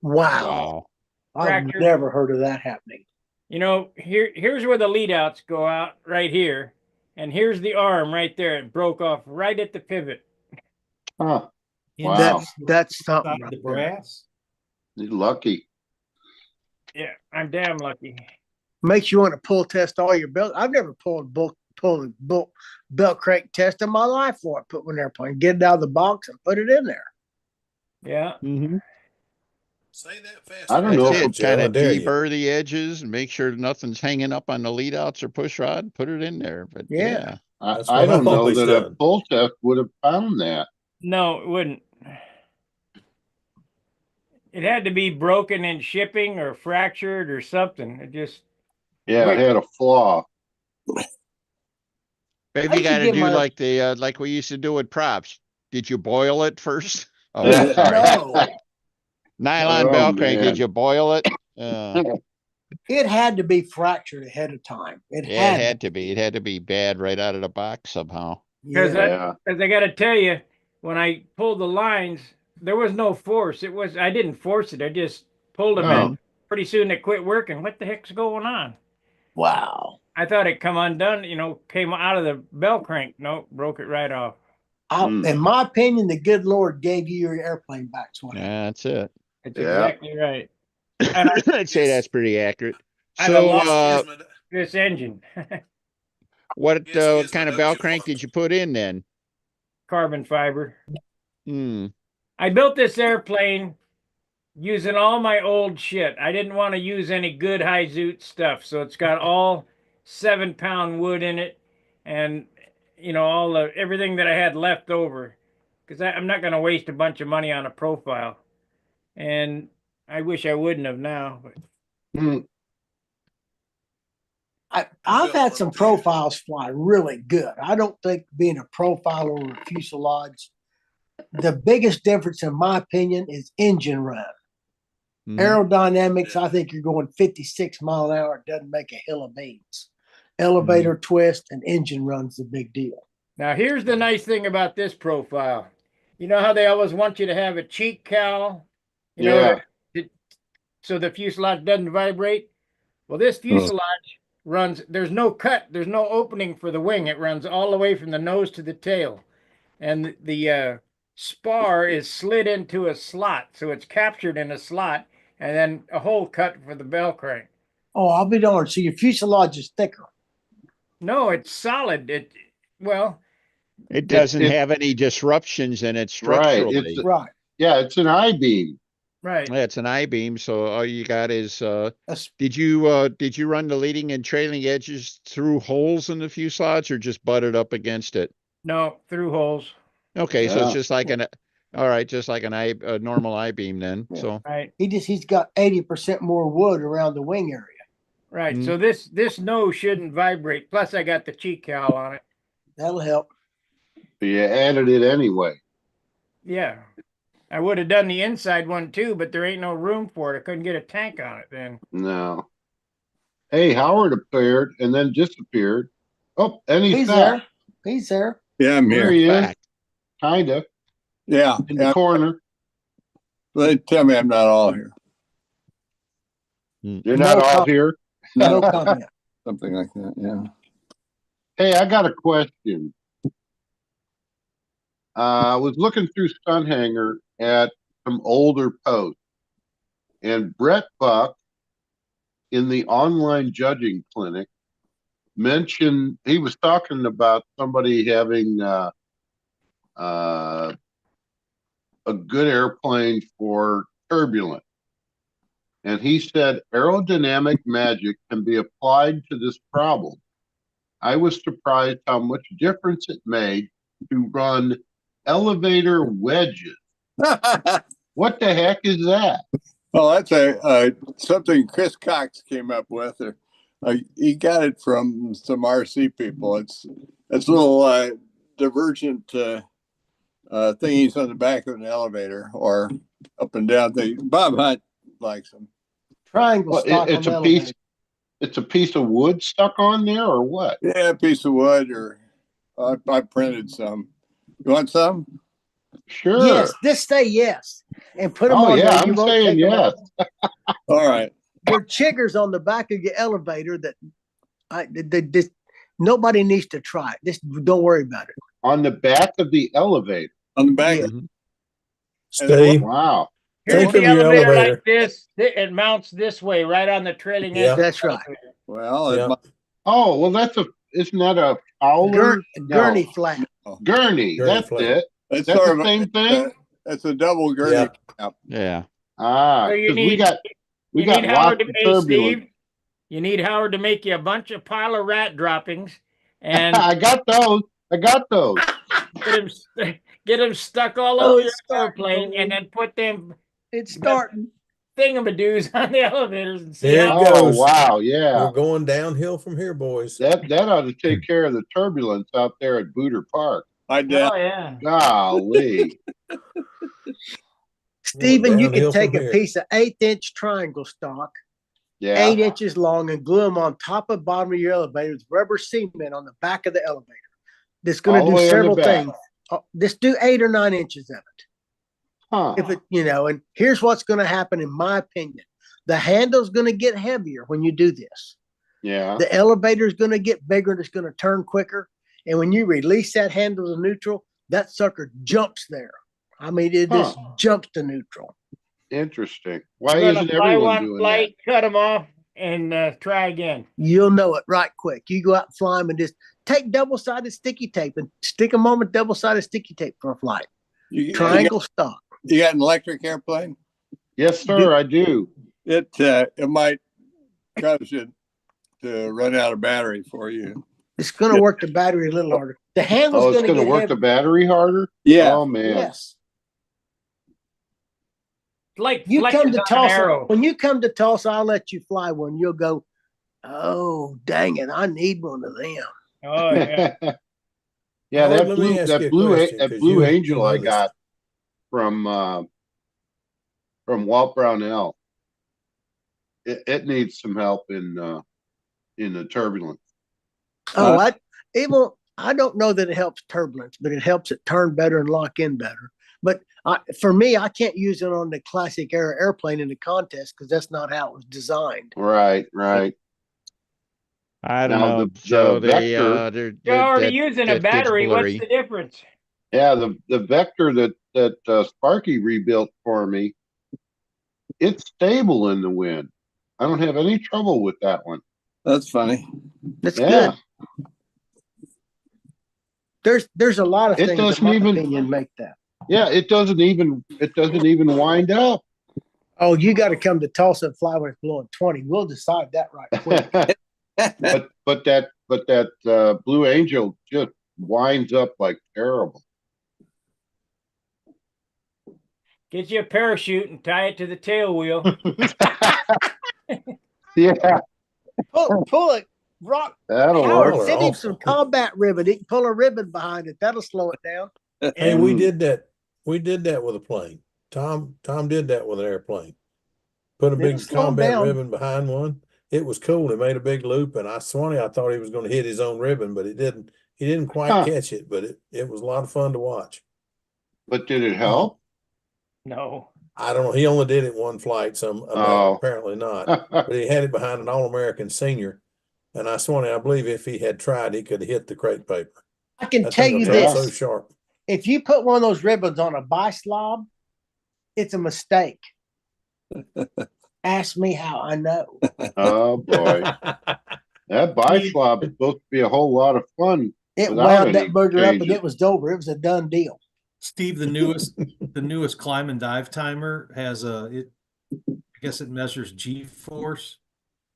Wow. Wow. I've Fractured. never heard of that happening. Here's where the lead outs go out right here. And here's the arm right there. It broke off right at the pivot. huh, Wow. That's something. Inside right the there. brass. he's lucky. Yeah, I'm damn lucky. Makes you want to pull test all your belt. I've never pulled a belt crank test in my life for it. Put one airplane, get it out of the box and put it in there. Yeah. Mm-hmm. Say that fast. I don't That's know That's if it, it. Joe. Kind I of dare you. deburr the edges and make sure nothing's hanging up on the lead outs or push rod. Put it in there. But Yeah. yeah. That's I what don't I've know always that a done. pull test would have found that. No, it wouldn't. It had to be broken in shipping or fractured or something. It just Yeah, it Wait. had a flaw. Maybe I you could got to get do my- like we used to do with props. Did you boil it first? Oh, Yeah. sorry. No, Nylon Oh, bell crank. man. Did you boil it? it had to be fractured ahead of time. It Yeah, had it had to be. It had to be bad right out of the box somehow. because Yeah. Yeah, because I got to tell you, when I pulled the lines, there was no force. I didn't force it. I just pulled them, No. and pretty soon it quit working. What the heck's going on? Wow. I thought it come undone. Came out of the bell crank. Nope, broke it right off. In my opinion, the good Lord gave you your airplane back. That's what happened. Yeah, that's it. It's Yeah. exactly right. And I'd say that's pretty accurate. I'd have So, lost this engine, what Yes, kind of but bell don't you crank want- did you put in then? carbon fiber. Hmm. I built this airplane using all my old shit. I didn't want to use any good high zoot stuff, so it's got all 7-pound wood in it, and all the everything that I had left over, because I'm not going to waste a bunch of money on a profile, and I wish I wouldn't have now. But Hmm. I've had some profiles fly really good. I don't think being a profile or a fuselage, the biggest difference, in my opinion, is engine run. Mhm. Aerodynamics, I think you're going 56 mile an hour. It doesn't make a hill of beans. Elevator twist and engine run's the big deal. Now here's the nice thing about this profile. You know how they always want you to have a cheek cowl, Yeah. so the fuselage doesn't vibrate. Well, this fuselage runs, there's no cut, there's no opening for the wing. It runs all the way from the nose to the tail. And the spar is slid into a slot. So it's captured in a slot, and then a hole cut for the bell crank. Oh, I'll be darned. So your fuselage is thicker. No, it's solid. It doesn't it- have any disruptions in it Right, structurally. it's- Right. Yeah, it's an I-beam. Right. It's an I-beam, so all you got is, That's did you run the leading and trailing edges through holes in the fuselage or just butted up against it? No, through holes. Okay, so it's Yeah. just like all right, just like a normal I-beam then, Yeah. so. Right. he's got 80% more wood around the wing area. Right. Mm. So this nose shouldn't vibrate. Plus, I got the cheek cowl on it. That'll help. So you added it anyway. Yeah. I would have done the inside one too, but there ain't no room for it. I couldn't get a tank on it then. No. Hey, Howard appeared and then disappeared. Oh, and he's there. back. He's there. Yeah, I'm There here. he is, Back. kinda, Yeah, in the yeah. corner. They tell me I'm not all here. You're not all comment. here. No comment. Something like that. Yeah. Hey, I got a question. I was looking through Stunt Hangar at some older posts, and Brett Buck in the online judging clinic mentioned he was talking about somebody having a good airplane for turbulence. And he said aerodynamic magic can be applied to this problem. I was surprised how much difference it made to run elevator wedges. What the heck is that? Well, that's a something Chris Cox came up with. He got it from some RC people. It's little divergent thingies on the back of an elevator or up and down things. Bob Hunt likes them. Triangle Well, stock it's on a the piece. elevator. It's a piece of wood stuck on there, or what? Yeah, a piece of wood, or I printed some. You want some? Sure. Yes, just say yes and put them Oh on yeah, there. You I'm won't saying take them yes. out. All right. There are chiggers on the back of your elevator that nobody needs to try it. Just don't worry about it. On the back of the elevator. On the back. Yeah. Steve, Wow. Here's think the of your elevator like elevator. this. It mounts this way, right on the trailing Yeah. edge. That's right. Well, Yeah. Oh well, isn't that a Fowler? Gurney No. flat. Gurney. Gurney That's flat. it. it's That's sort the of same thing. it's a double gurney. Yeah. Yeah. Ah, So you because we need- got You need Howard lots to of hey, turbulence. Steve. You need Howard to make you a bunch of pile of rat droppings and I got those. get them stuck all Oh, over your it's starting, airplane, boy. and then put them It's starting. thingamadoos on the elevators and see Here it how. Oh goes. wow, yeah. We're going downhill from here, boys. That ought to take care of the turbulence out there at Booter Park. I did. Oh yeah. Golly. Stephen, you downhill can take from a here. piece of 1/8-inch triangle stock, Yeah. 8 inches long, and glue them on top and bottom of your elevator with rubber cement on the back of the elevator. That's going All to the do way on the several back. things. Just do 8 or 9 inches of it. Huh. If it, and here's what's going to happen, in my opinion. The handle's going to get heavier when you do this. Yeah. The elevator is going to get bigger and it's going to turn quicker. And when you release that handle to neutral, that sucker jumps there. I mean, it just jumps to neutral. Interesting. Why We're gonna isn't fly everyone one doing flight, cut them off, and try again. You'll know it right quick. You go out and fly them and just take double-sided sticky tape and stick them on with double-sided sticky tape for a flight. Triangle stock. You got an electric airplane? that? Yes, sir, I do. It might cause you to run out of battery for you. It's going to work the battery a little harder. The handle's Oh, it's going to going to get work heavier. the battery harder? Yeah. Oh, man. Yes. Like You come fletches to on an Tulsa. arrow. When you come to Tulsa, I'll let you fly one. You'll go, oh, dang it. I need one of them. Oh yeah. Yeah, Howard, that let me blue ask that you a blue question, that 'cause blue you angel know I this. got from Walt Brownell. It needs some help in the turbulence. Oh, I don't know that it helps turbulence, but it helps it turn better and lock in better. But for me, I can't use it on the classic era airplane in the contest because that's not how it was designed. Right. I don't Now, know, the Joe. vector- You're already using a that gets battery. What's blurry. the difference? Yeah, the vector that Sparky rebuilt for me, it's stable in the wind. I don't have any trouble with that one. That's funny. That's Yeah. good. There's a lot of It things, in doesn't my even- opinion, make that. Yeah, it doesn't even wind up. Oh, you got to come to Tulsa and fly when it's blowing 20. We'll decide that right quick. but that Blue Angel just winds up like terrible. Get you a parachute and tie it to the tail wheel. Yeah, Pull it, rock. that'll Howard, work. send him awful. some combat ribbon. He can pull a ribbon behind it. That'll slow it down. Hey, we Mm. did that. We did that with a plane. Tom did that with an airplane. Put a It'll big slow 'em combat down. ribbon behind one. It was cool. It made a big loop, and I thought he was going to hit his own ribbon, but it didn't. He didn't quite Huh. catch it, but it was a lot of fun to watch. But did it help? No. I don't know. He only did it one flight, apparently not. But he had it behind an All-American senior, and I believe if he had tried, he could have hit the crate paper. I can That tell thing you was Yeah. so this. sharp. If you put one of those ribbons on a bi-slob, it's a mistake. Ask me how I know. Oh boy, that bi-slob is supposed to be a whole lot of fun. It Without wound any that burger up and changes. it was over. It was a done deal. Steve, the newest climb and dive timer has I guess it measures G force,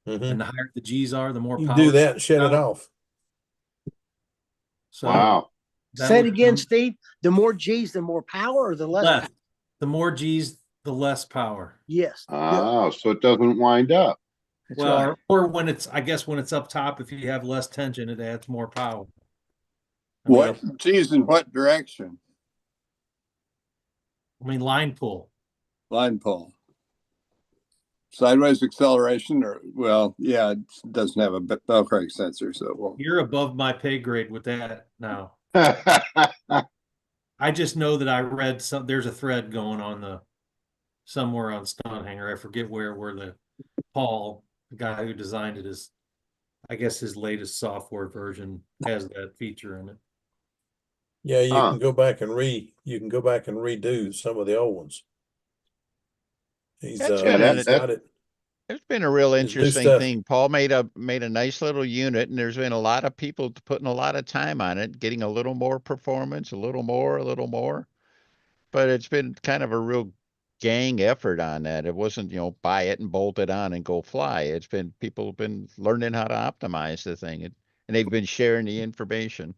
Mhm. and the higher the G's are, the more You power. do that and shut it out. off. So Wow. that Say it would again, come Steve. The more G's, the more power, or the less less. power? The more G's, the less power. Yes. Good. Oh, so it doesn't wind up. That's Well, right. or when it's, I guess when it's up top, if you have less tension, it adds more power. I mean, What, geez, in what direction? line pull. Line pull. Sideways acceleration, or, well, yeah, it doesn't have a bell crank sensor, so it won't. You're above my pay grade with that now. I just know that I read there's a thread going on somewhere on Stunt Hangar. I forget where Paul, the guy who designed it, is, I guess his latest software version has that feature in it. Yeah, you Huh. can go back and redo some of the old ones. He's That's Yeah, been he's that- got it. It's been a real new interesting stuff. thing. Paul made a nice little unit, and there's been a lot of people putting a lot of time on it, getting a little more performance, a little more. But it's been kind of a real gang effort on that. It wasn't, buy it and bolt it on and go fly. It's been people have been learning how to optimize the thing, and they've been sharing the information.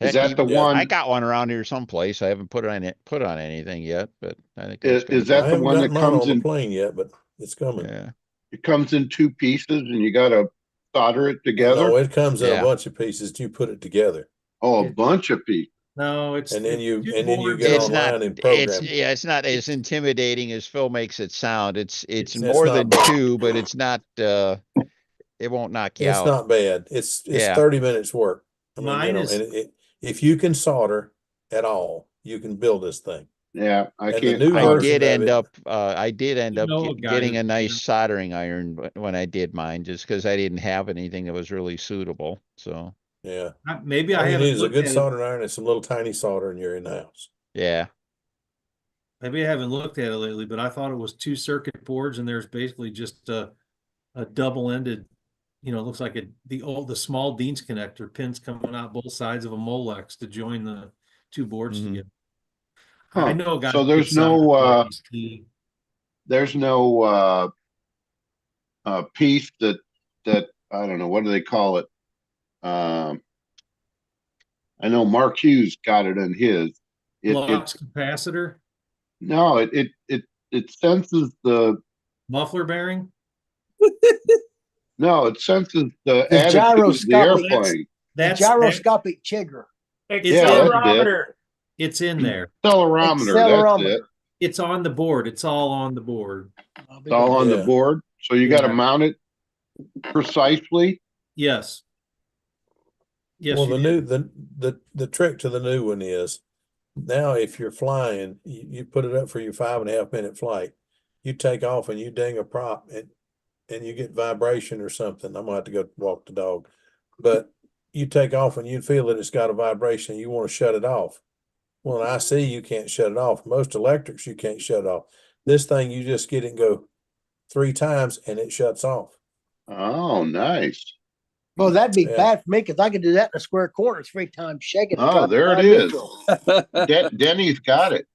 Is Heck, that the even- Yeah. I one? got one around here someplace. I haven't put on anything yet, but I think Is, that's gonna is that I the haven't one that gotten mine comes on the in? plane yet, but it's coming. yeah. It comes in two pieces, and you got to solder it together. No, it comes in Yeah. a bunch of pieces. You put it together, Oh, a bunch of pieces. No, it's and then you two get boards. online and program. It's not as intimidating as Phil makes it sound. It's It's more not than bad. two, but it's not it won't knock you It's out. not bad. It's Yeah. 30 minutes work. I mean, Mine is- and if you can solder at all, you can build this thing. Yeah, I And the can't. new I version did of end it- up know a guy getting who a can nice do it. soldering iron when I did mine, just because I didn't have anything that was really suitable. So Yeah. Maybe I All you haven't need is a looked good at it. soldering iron and some little tiny solder, and you're in the house. yeah. Maybe I haven't looked at it lately, but I thought it was two circuit boards, and there's basically just a double-ended, it looks like the small Dean's connector pins coming out both sides of a Molex to join the two boards Mhm. together. Huh. I know a guy. So who there's can solder no, boards. There's no piece that I don't know, what do they call it? I know Mark Hughes got it in his. Flux capacitor, No, it senses the muffler bearing. no, it senses the The attitude of the gyroscopic- airplane. The That's gyroscopic chigger. Accelerometer. it's in there. Accelerometer, that's Accelerometer. it. It's on the board. It's all on the board. It's all on the Yeah. board. So you got to Yeah. mount it precisely. Yes. Yes. Well, you the did. the trick to the new one is now if you're flying, you put it up for your 5.5 minute flight. You take off and you ding a prop and you get vibration or something. I'm gonna have to go walk the dog, but you take off and you feel that it's got a vibration. You want to shut it off. Well, an IC you can't shut it off. Most electrics you can't shut off. This thing you just get it and go 3 times and it shuts off. Oh, nice. Well, that'd be Yeah. bad for me because I could do that in a square corner 3 times, shaking. Oh, there it is. Denny's got it.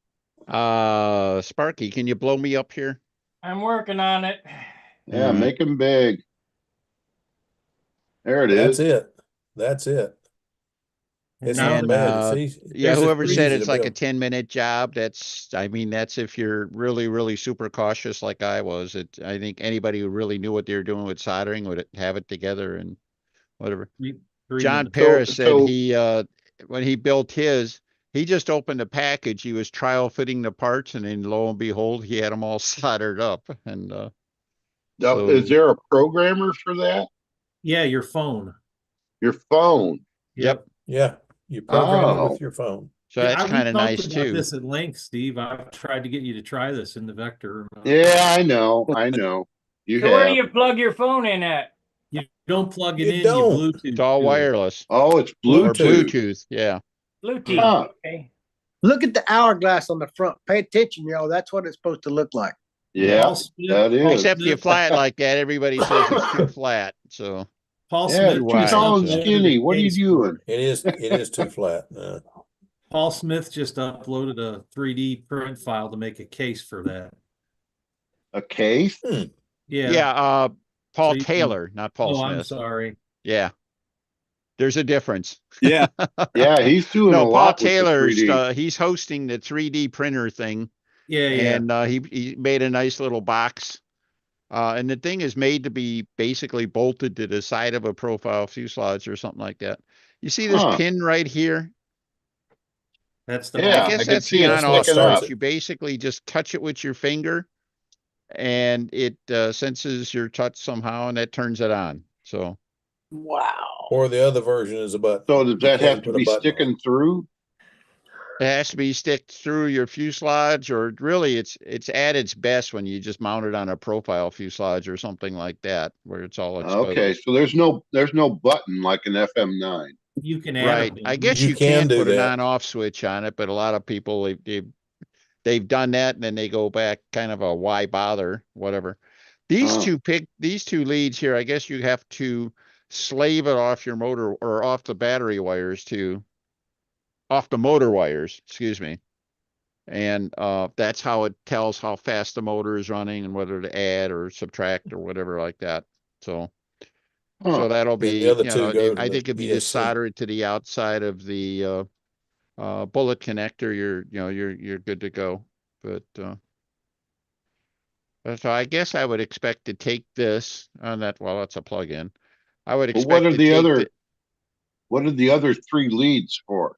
Sparky, can you blow me up here? I'm working on it. Yeah, Alright. make him big. There it That's is. it. That's it. And It's now not And, bad. It's easy. Yeah, There's a whoever three- said easy it's to like a build. 10-minute job, I mean, that's if you're really, really super cautious like I was. I think anybody who really knew what they were doing with soldering would have it together and whatever. three John minutes. Paris said so- he, when he built his, he just opened a package. He was trial fitting the parts, and then lo and behold, he had them all soldered up. And Now, so is there a programmer for that? Yeah, your phone. Your phone. yep. Yeah. You program it Oh. with your phone. So that's We kind of talked nice about too. this at length, Steve. I've tried to get you to try this in the Vector. Yeah, I know. I know. You So where do have. you plug your phone in at? You don't plug it You in, you don't. Bluetooth. It's all to it. wireless Oh, it's or Bluetooth. Bluetooth. Yeah. Bluetooth. Huh. Okay. Look at the hourglass on the front. Pay attention, y'all. That's what it's supposed to look like. Yeah, Paul Smith, that Paul is. Except you Smith- fly it like that, everybody says it's too flat. So Paul Yeah, Smith too wide, just tall and so- skinny. What are you uploaded a case doing? It is too flat. Paul Smith just uploaded a 3D print file to make a case for that. A case? yeah, Paul So you can- Taylor, not Paul Oh, I'm Smith. sorry. Yeah. There's a difference. Yeah. Yeah, he's doing a No, Paul lot with the Taylor's 3D. he's hosting the 3D printer thing, Yeah, yeah. and he made a nice little box. And the thing is made to be basically bolted to the side of a profile fuselage or something like that. You see this Huh. pin right here? That's the Yeah, I guess I can that's see the it on off sticking up. switch. You basically just touch it with your finger, and it senses your touch somehow, and that turns it on. So Wow. Or the other version is a button. So does You that can't have to put a be button on it. sticking through? it has to be stick through your fuselage, or really it's at its best when you just mount it on a profile fuselage or something like that, where it's all exposed. Okay, so there's no button like an FM9. You can add Right. a I guess You you can can do put an that. on-off switch on it, but a lot of people they've done that and then they go back kind of a why bother, whatever. These Huh. these two leads here, I guess you have to slave it off your motor or off the battery wires off the motor wires, excuse me. And that's how it tells how fast the motor is running and whether to add or subtract or whatever like that. So Huh. so that'll And the be, other two go to I the think if you just ESC. solder it to the outside of the bullet connector, you're good to go. But so I guess I would expect to take this on that. Well, that's a plug-in. I would But expect to take what are the other three leads for?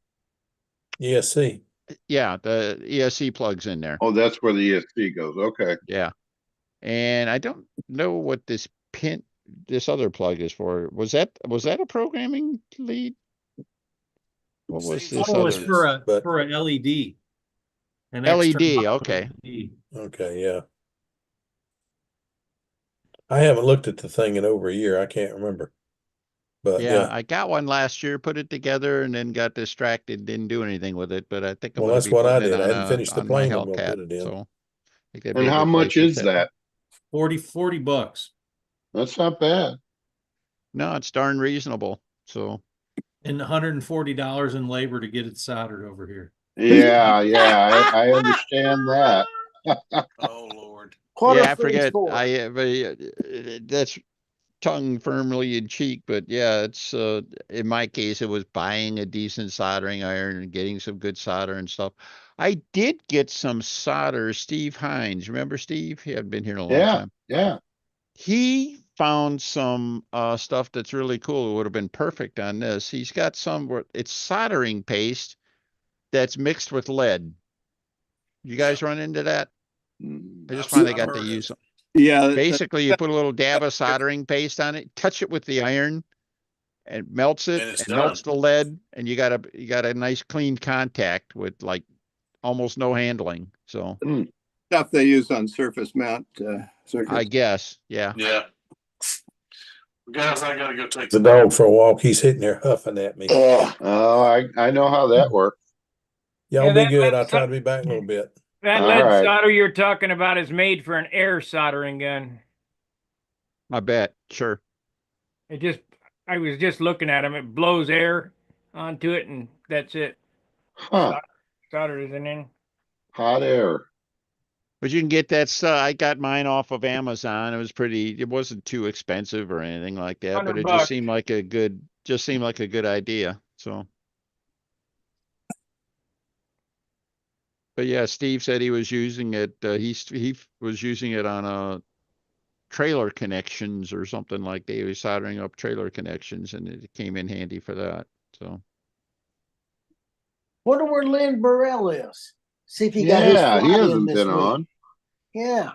ESC. yeah, the ESC plugs in there. Oh, that's where the ESC goes. Okay. Yeah. And I don't know what this other plug is for. Was that a programming lead? What was this Oh, it's other? for a LED. An LED, external okay. LED. Okay, yeah. I haven't looked at the thing in over a year. I can't remember. But Yeah, yeah. I got one last year, put it together, and then got distracted, didn't do anything with it. But I think I'm Well, gonna that's be what I putting it did. I on hadn't finished the on my plane I'm gonna Hellcat. put it in. So I think that'd And be a how good much place to is set that? 40 bucks. That's not bad. No, it's darn reasonable. So And $140 in labor to get it soldered over here. Yeah, I understand that. Oh, Lord. What yeah, are I things forget. for? That's tongue firmly in cheek, but yeah, it's in my case it was buying a decent soldering iron and getting some good solder and stuff. I did get some solder. Steve Hines, remember Steve? He hadn't been here in a long Yeah, time. yeah. He found some stuff that's really cool. It would have been perfect on this. He's got it's soldering paste that's mixed with lead. You guys run into that? I just finally got to use them. Yeah. Basically, you put a little dab of soldering paste on it, touch it with the iron, and melts it, And it's and melts the done. lead, and you got a nice clean contact with like almost no handling. So Stuff they use on surface mount I circuits. guess, yeah. Yeah. Guys, I gotta go take The dog for a walk. He's sitting there huffing at me. Oh, I know how that works. Y'all Yeah, be that good. lead I'll try to be back in a little bit. That All lead right. solder you're talking about is made for an air soldering gun. I bet, sure. I was just looking at them. It blows air onto it, and that's it. Huh. Solder isn't in. Hot air. But you can get that stuff. I got mine off of Amazon. It wasn't too expensive or anything like that, but it just $100. seemed like a good idea. So. But yeah, Steve said he was using it. He was using it on trailer connections or something like that. He was soldering up trailer connections, and it came in handy for that. So Wonder where Lynn Burrell is. See if he got his Yeah, he flight in hasn't this been week. on. Yeah,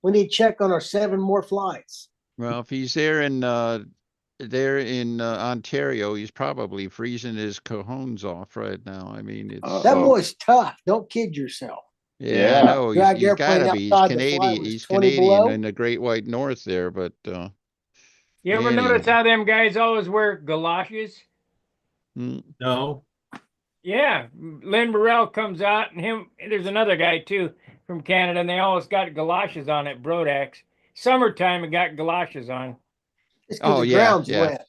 we need to check on our 7 more flights. well, if he's there in Ontario, he's probably freezing his cojones off right now. I mean, it's That Uh-oh. boy's tough. Don't kid yourself. yeah, I Yeah. know Drag he's airplane gotta be. He's outside the flight Canadian. was He's 20 Canadian below. in the Great White North there, but You ever notice anyway. how them guys always wear galoshes? Mm. No, Yeah, Lynn Burrell comes out, and there's another guy too from Canada, and they always got galoshes on at Brodax. Summertime, and got galoshes on. It's because Oh the yeah, ground's yeah. wet.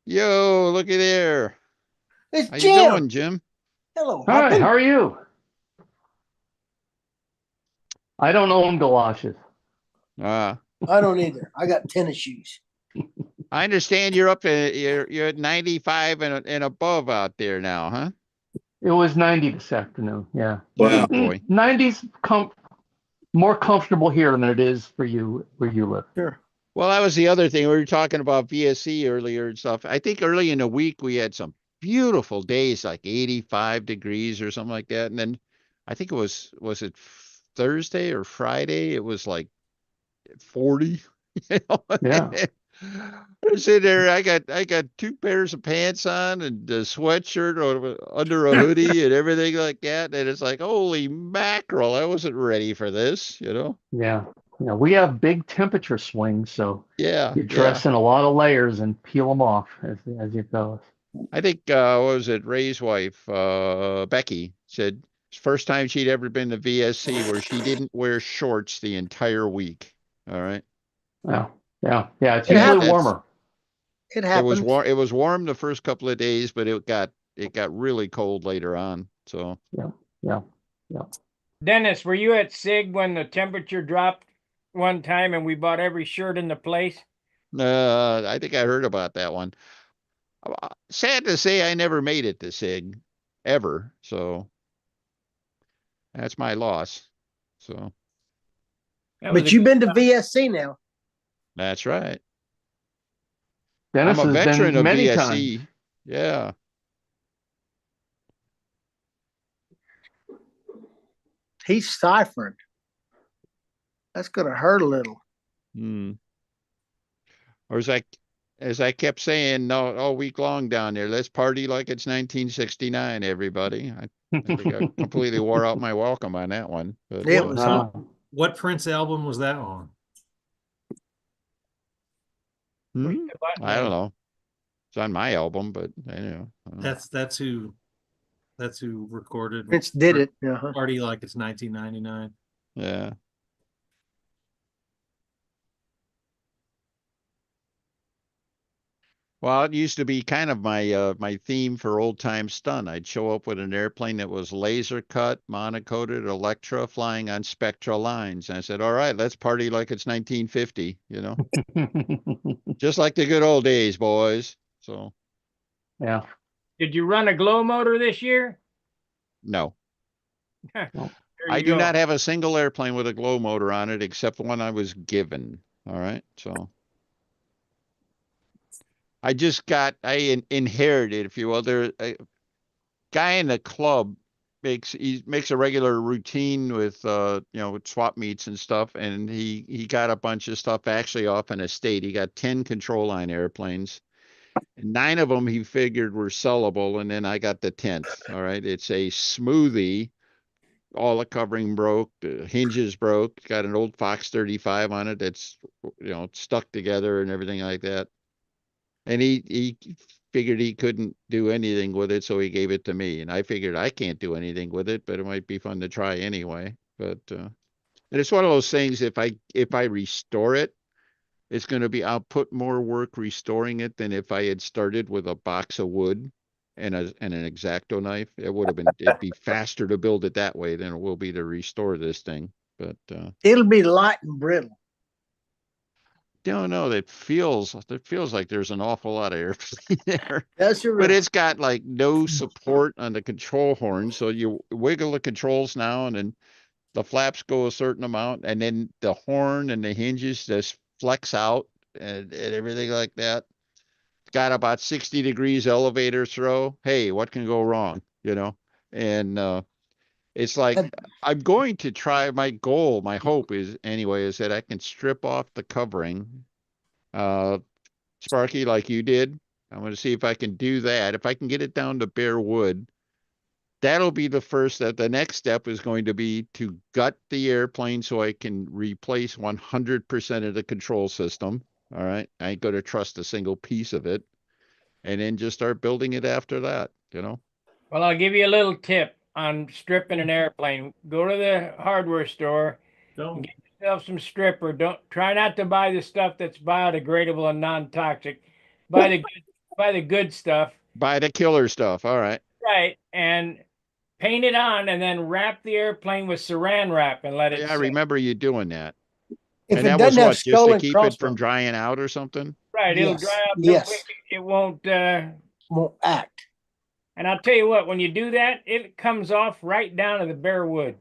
Yo, looky there. It's How you Jim. doing, Jim? Hello, Hi, Hoppin'. how are you? I don't own galoshes. Uh, I don't either. I got tennis shoes. I understand you're up at you're at 95 and above out there now, huh? It was 90 this afternoon. Yeah. Oh boy. 90's more comfortable here than it is for you where you live. Sure. Well, that was the other thing. We were talking about VSC earlier and stuff. I think early in the week we had some beautiful days, like 85 degrees or something like that. And then I think was it Thursday or Friday? It was like 40. You know? Yeah. I'm sitting there. I got 2 pairs of pants on and a sweatshirt or under a hoodie and everything like that. And it's like, holy mackerel! I wasn't ready for this, you know? Yeah. Yeah. We have big temperature swings, so Yeah, you yeah. dress in a lot of layers and peel them off as it goes. I think what was it? Ray's wife, Becky, said it's the first time she'd ever been to VSC where she didn't wear shorts the entire week. All right. Yeah. Yeah. Yeah. It's It usually happens. warmer. It It happens. was warm. It was warm the first couple of days, but it got really cold later on. So Yeah. Yeah. Yeah. Dennis, were you at SIG when the temperature dropped one time and we bought every shirt in the place? I think I heard about that one. Sad to say, I never made it to SIG ever. So that's my loss. So That was But a you've good been to VSC now. that's right. Dennis I'm a has veteran been of many VSC. times. Yeah. He's ciphering. That's going to hurt a little. Hmm. Or as I kept saying all week long down there, let's party like it's 1969, everybody. I think I completely wore out my welcome on that one. But It was Uh, what Prince album was that on? push hmm? the button I don't there. know. It's on my album, but anyway. I don't know. That's who recorded Prince did it. Uh-huh. Party Like It's 1999. Yeah. Well, it used to be kind of my theme for old time stunt. I'd show up with an airplane that was laser cut, monocoated Electra flying on Spectra lines. And I said, all right, let's party like it's 1950, you know, just like the good old days, boys. So yeah. Did you run a glow motor this year? no, There I you do go. not have a single airplane with a glow motor on it except one I was given. All right. So I inherited, if you will. There, a guy in the club makes a regular routine with with swap meets and stuff, and he got a bunch of stuff actually off an estate. He got 10 control line airplanes, and 9 of them he figured were sellable, and then I got the 10th. All right, it's a smoothie. All the covering broke, the hinges broke. Got an old Fox 35 on it that's stuck together and everything like that. And he figured he couldn't do anything with it, so he gave it to me. And I figured I can't do anything with it, but it might be fun to try anyway. But and it's one of those things. If I restore it, it's going to be I'll put more work restoring it than if I had started with a box of wood. and an X-Acto knife. It'd be faster to build it that way than it will be to restore this thing. But It'll be light and brittle. don't know. It feels like there's an awful lot of airplane there. That's your But it's got like no support on the control horn, so you wiggle the controls now, and then the flaps go a certain amount, and then the horn and the hinges just flex out and everything like that. Got about 60 degrees elevator throw. Hey, what can go wrong? And it's like I'm going to try. My goal, my hope is anyway, is that I can strip off the covering, Sparky, like you did. I'm going to see if I can do that. If I can get it down to bare wood, that'll be the first step. The next step is going to be to gut the airplane so I can replace 100% of the control system. All right. I ain't going to trust a single piece of it. And then just start building it after that. Well, I'll give you a little tip on stripping an airplane. Go to the hardware store, Don't. get yourself some stripper. Don't try not to buy the stuff that's biodegradable and non-toxic. Buy the good stuff. Buy the killer stuff. All right. Right. And paint it on and then wrap the airplane with saran wrap and let it Yeah, I sit. remember you doing that. If And it that was doesn't have what, just skull to and keep it from crossbones, drying out or something? Right. It'll yes, dry out. yes, It won't won't act. and I'll tell you what, when you do that, it comes off right down to the bare wood.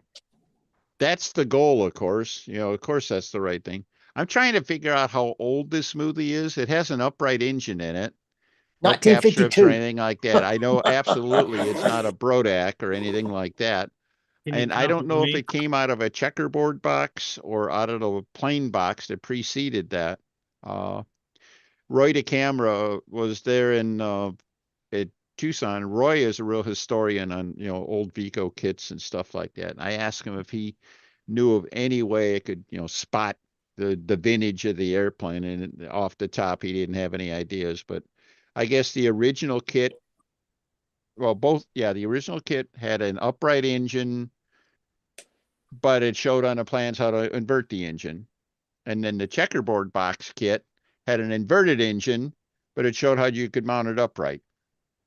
That's the goal, of course. Of course that's the right thing. I'm trying to figure out how old this smoothie is. It has an upright engine in it. No cap strips or 1952. anything like that. I know absolutely it's not a Brodak or anything like that. Can you And I don't compliment know if me? it came out of a checkerboard box or out of a plain box that preceded that. Roy DeCamera was there at Tucson. Roy is a real historian on, old Vico kits and stuff like that. And I asked him if he knew of any way it could, spot the vintage of the airplane. And off the top, he didn't have any ideas. But I guess the original kit, well, the original kit had an upright engine, but it showed on the plans how to invert the engine. And then the checkerboard box kit had an inverted engine, but it showed how you could mount it upright.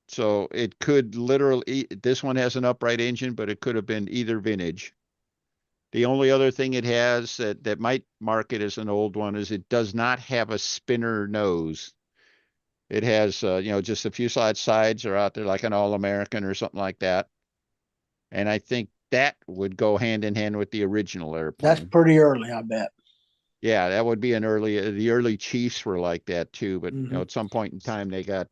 So it could literally, this one has an upright engine, but it could have been either vintage. The only other thing it has that might mark it as an old one is it does not have a spinner nose. It has, just a fuselage sides are out there like an All-American or something like that. And I think that would go hand in hand with the original airplane. That's pretty early, I bet. Yeah, that would be the early Chiefs were like that too. But at some point in time they got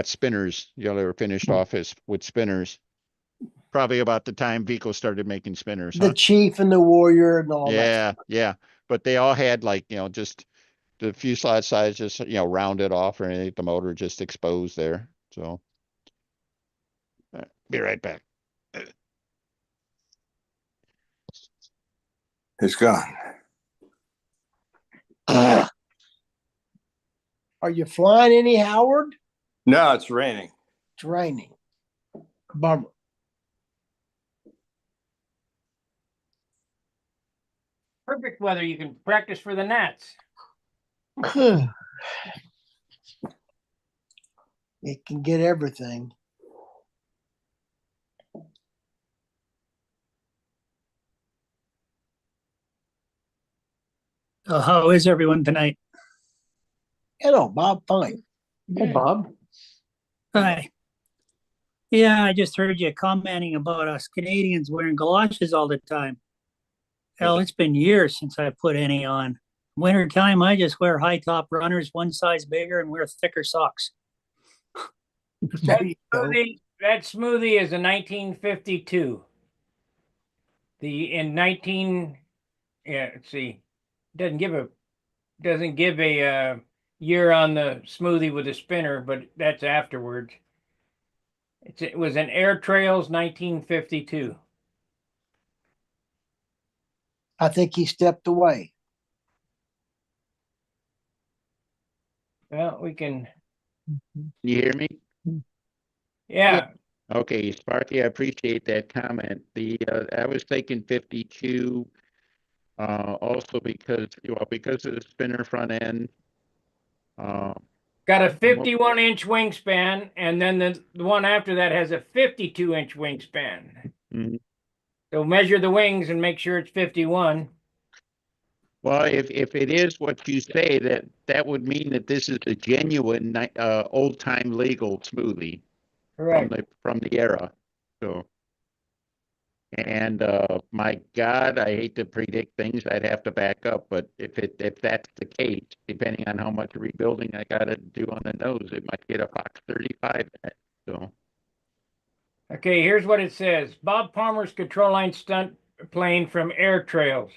spinners. They were finished off with spinners. Probably about the time Vico started making spinners. The Chief and the Warrior and all that. Yeah, yeah. But they all had just the fuselage sides just rounded off or anything. The motor just exposed there. So be right back. It's gone. Are you flying any, Howard? No, it's raining. It's raining. Bummer. Perfect weather. You can practice for the Nats. It can get everything. How is everyone tonight? Hello, Bob. Fine. Hey, Bob. Hi. Yeah, I just heard you commenting about us Canadians wearing galoshes all the time. Hell, it's been years since I put any on. Wintertime, I just wear high top runners, one size bigger, and wear thicker socks. There you go. That smoothie is a 1952. Let's see, doesn't give a year on the smoothie with a spinner, but that's afterwards. It was an Air Trails 1952. I think he stepped away. Well, we can. You hear me? Yeah. Okay, Sparky, I appreciate that comment. I was thinking 52, also because of the spinner front end. Got a 51-inch wingspan, and then the one after that has a 52-inch wingspan. Mhm. So measure the wings and make sure it's 51. Well, if it is what you say, that would mean that this is a genuine old time legal smoothie Correct. from the era. So, and my God, I hate to predict things. I'd have to back up, but if that's the case, depending on how much rebuilding I got to do on the nose, it might get a Fox 35 in it. So. Okay, here's what it says. Bob Palmer's control line stunt plane from Air Trails.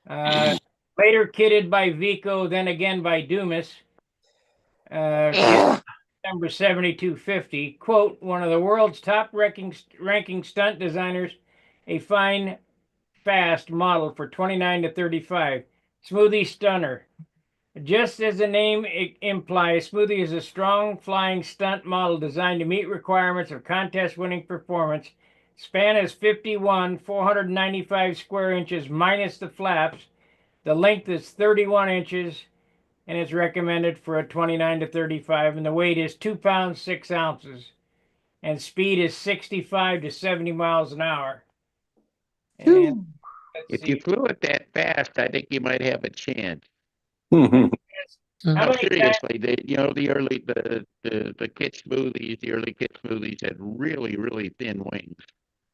Later kitted by Vico, then again by Dumas. Number 7250. Quote, one of the world's top ranking stunt designers, a fine, fast model for 29 to 35. Smoothie Stunner. Just as the name implies, Smoothie is a strong flying stunt model designed to meet requirements of contest-winning performance. Span is 51, 495 square inches minus the flaps. The length is 31 inches and is recommended for a 29 to 35, and the weight is 2 pounds 6 ounces, and speed is 65 to 70 miles an hour. And If you flew it that fast, I think you might have a chance. How No, many seriously, the kit smoothies, the early kit smoothies had really, really thin wings.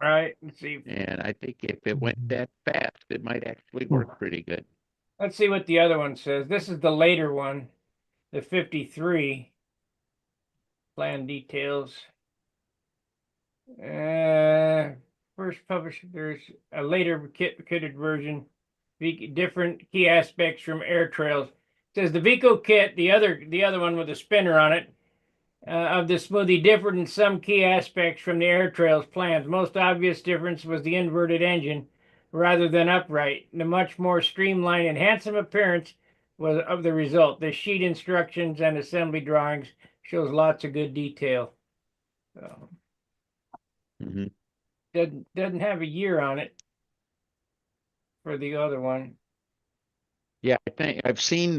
Right, let's see. And I think if it went that fast, it might actually work pretty good. Let's see what the other one says. This is the later one, the 53. Plan details. First published, there's a later kitted version. Different key aspects from Air Trails. It says the Vico kit, the other one with a spinner on it, of the smoothie differed in some key aspects from the Air Trails plans. Most obvious difference was the inverted engine rather than upright. The much more streamlined and handsome appearance was of the result. The sheet instructions and assembly drawings shows lots of good detail. So, doesn't have a year on it for the other one. Yeah, I think I've seen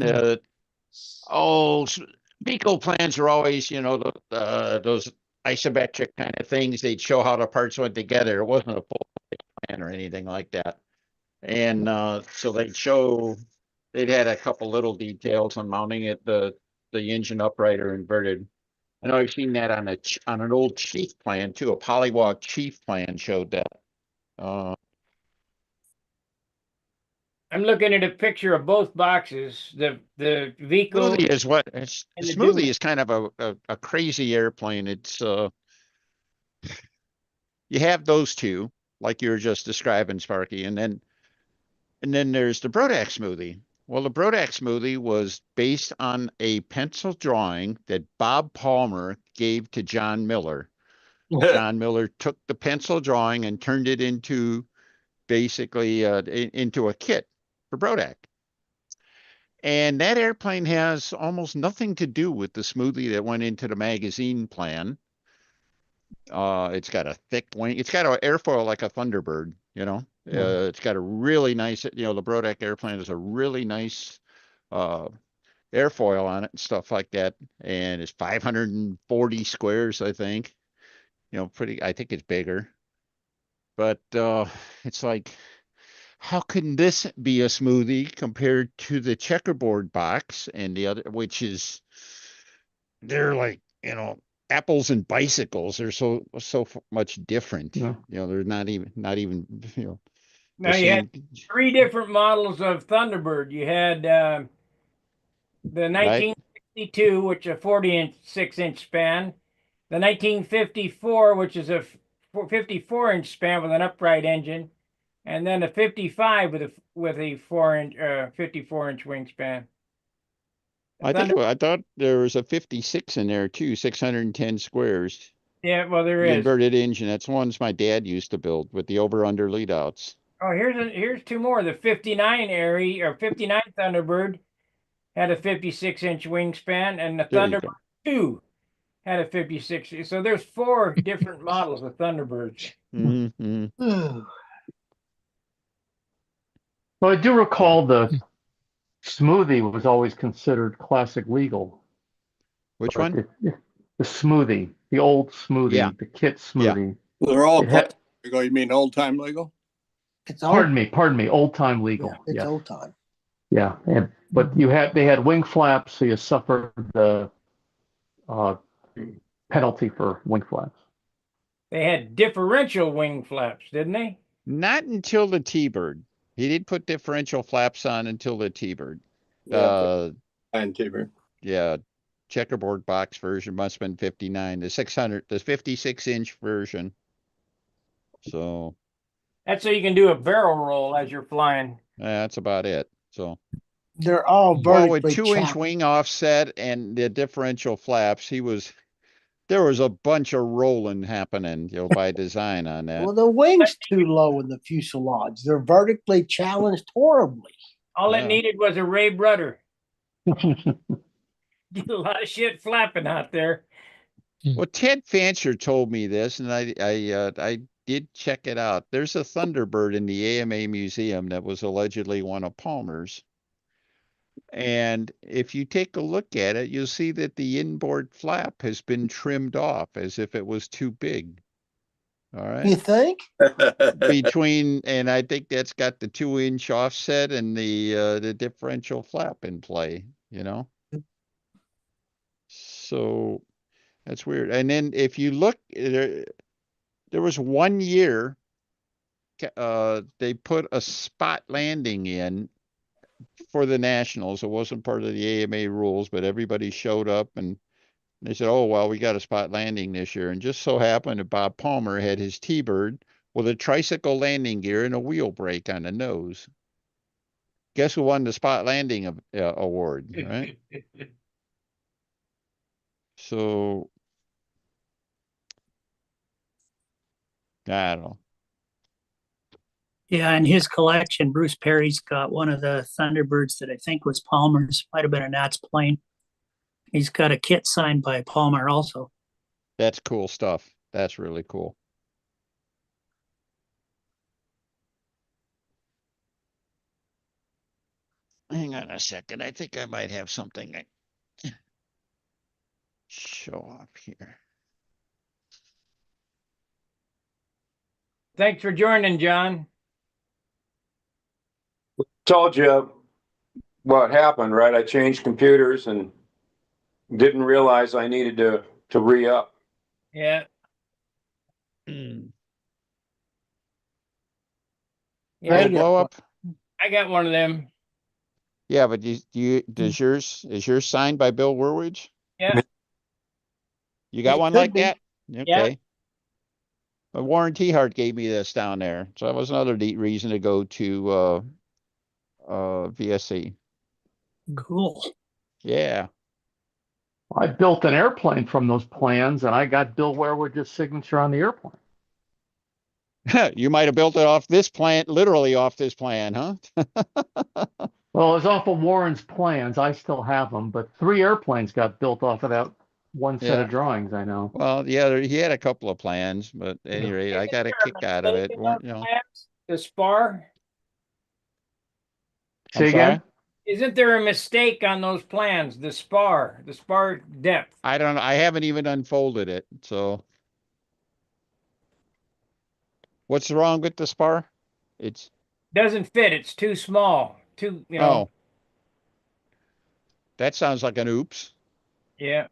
Vico plans are always, those isometric kind of things. They'd show how the parts went together. It wasn't a full plan or anything like that. And so they'd had a couple little details on mounting it, the engine upright or inverted. I know I've seen that on an old Chief plan too. A Polywalk Chief plan showed that. I'm looking at a picture of both boxes. The Vico Smoothie is what and the Smoothie Dumas. is kind of a crazy airplane. It's you have those two, like you were just describing, Sparky, and then there's the Brodak Smoothie. Well, the Brodak Smoothie was based on a pencil drawing that Bob Palmer gave to John Miller. John Miller took the pencil drawing and turned it into basically into a kit for Brodak. And that airplane has almost nothing to do with the smoothie that went into the magazine plan. It's got a thick wing. It's got an airfoil like a Thunderbird, It's got a really nice, the Brodak airplane has a really nice airfoil on it and stuff like that. And it's 540 squares, I think. I think it's bigger. But it's like, how can this be a smoothie compared to the checkerboard box and the other, which is, they're like, apples and bicycles. They're so much different. Yeah. They're not even, Now you had 3 different models of Thunderbird. You had the 1962, which is a 46-inch span. The 1954, which is a 54-inch span with an upright engine, and then a 55 with a 54-inch wingspan. I thought there was a 56 in there too, 610 squares. Yeah, well, there The is. inverted engine. That's ones my dad used to build with the over/under lead outs. Oh, here's 2 more. The 59 Thunderbird had a 56-inch wingspan, and the Thunderbird 2 had a 56. So there's 4 different models of Thunderbirds. Well, I do recall the smoothie was always considered classic legal. Which but one? the smoothie, the old smoothie, Yeah. the kit Yeah. smoothie. They're all It had- classic Lego. You mean old time Lego? It's old. Pardon me, old time legal. Yeah, it's Yes. old time. Yeah, but they had wing flaps, so you suffered the uh, penalty for wing flaps. They had differential wing flaps, didn't they? Not until the T-Bird. He did put differential flaps on until the T-Bird. Yeah, and Tabor. Yeah, checkerboard box version must have been 59. The 600, the 56-inch version. So That's so you can do a barrel roll as you're flying. that's about it. So They're all well, with vertically 2-inch challenged. wing offset and the differential flaps, there was a bunch of rolling happening, by design on that. Well, the wing's too low in the fuselage. They're vertically challenged horribly. All Yeah. it needed was a Ray Brudder. Did a lot of shit flapping out there. Well, Ted Fancher told me this, and I did check it out. There's a Thunderbird in the AMA museum that was allegedly one of Palmer's. And if you take a look at it, you'll see that the inboard flap has been trimmed off as if it was too big. All You right. think? And I think that's got the 2-inch offset and the differential flap in play, So that's weird. And then if you look, there was one year they put a spot landing in for the Nationals. It wasn't part of the AMA rules, but everybody showed up and they said, oh, well, we got a spot landing this year. And just so happened that Bob Palmer had his T-Bird with a tricycle landing gear and a wheel brake on the nose. Guess who won the spot landing award, right? So, I don't know. Yeah, in his collection, Bruce Perry's got one of the Thunderbirds that I think was Palmer's, might have been a Nats plane. He's got a kit signed by Palmer also. That's cool stuff. That's really cool. Hang on a second. I think I might have something I show off here. Thanks for joining, John. Told you what happened, right? I changed computers and didn't realize I needed to re-up. Yeah. Mm. Yeah, Blow up. I got one of them. Yeah, but is yours signed by Bill Werwich? Yeah. You got It one could like be. that? Okay. But Warren T-Hart gave me this down there. So that was another neat reason to go to VSC. Cool. Yeah. I built an airplane from those plans, and I got Bill Werewood's signature on the airplane. You might have built it off this plan, literally off this plan, huh? Well, it was off of Warren's plans. I still have them, but 3 airplanes got built off of that one set Yeah. of drawings. I know. Well, yeah, he had a couple of plans, but at any rate, I got a kick out of it. The spar. Say I'm again? sorry? Isn't there a mistake on those plans? The spar depth. I don't know. I haven't even unfolded it. So what's wrong with the spar? It's Doesn't fit. It's too small. Too, oh. That sounds like an oops. Yeah.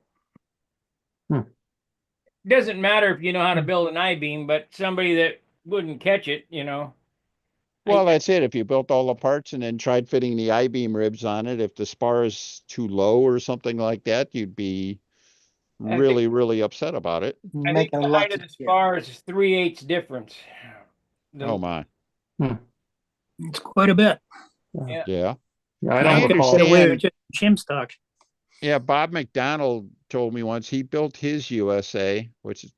Hmm. Doesn't matter if you know how to build an I-beam, but somebody that wouldn't catch it, Well, that's it. If you built all the parts and then tried fitting the I-beam ribs on it, if the spar is too low or something like that, you'd be really, really upset about it. I think the height of the spar is 3/8 difference. Oh my. It's quite a bit. Yeah. Yeah. Yeah, I I don't recall. Get away understand. with just shim stock. Yeah, Bob McDonald told me once he built his USA, which is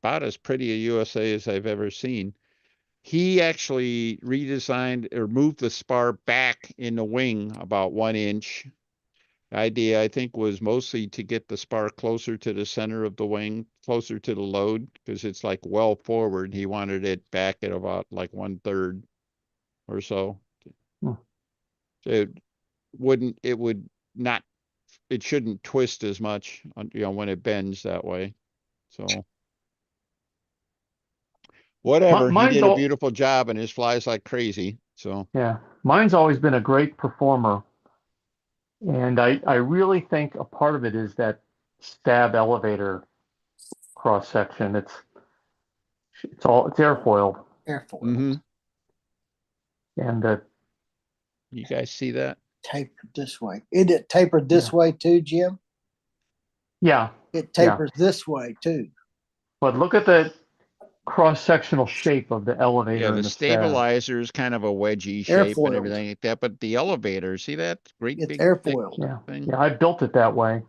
about as pretty a USA as I've ever seen. He actually redesigned or moved the spar back in the wing about 1 inch. The idea, I think, was mostly to get the spar closer to the center of the wing, closer to the load, because it's like well forward. He wanted it back at about like 1/3 or so. Hmm. So it would not it shouldn't twist as much, when it bends that way. So whatever, he Mine's did a all, beautiful job and his flies like crazy. So yeah, mine's always been a great performer. And I really think a part of it is that stab elevator cross section. It's airfoiled. Airfoil. mm-hmm. And You guys see that? Tapered this way. Isn't it tapered this way too, Jim? yeah, It tapers this way too. but look at the cross-sectional shape of the elevator Yeah, and the the stab. stabilizer is kind of a wedgy shape and Airfoiled. everything like that. But the elevator, see that great It's big thick airfoiled. Yeah, thing? yeah, I built it that way,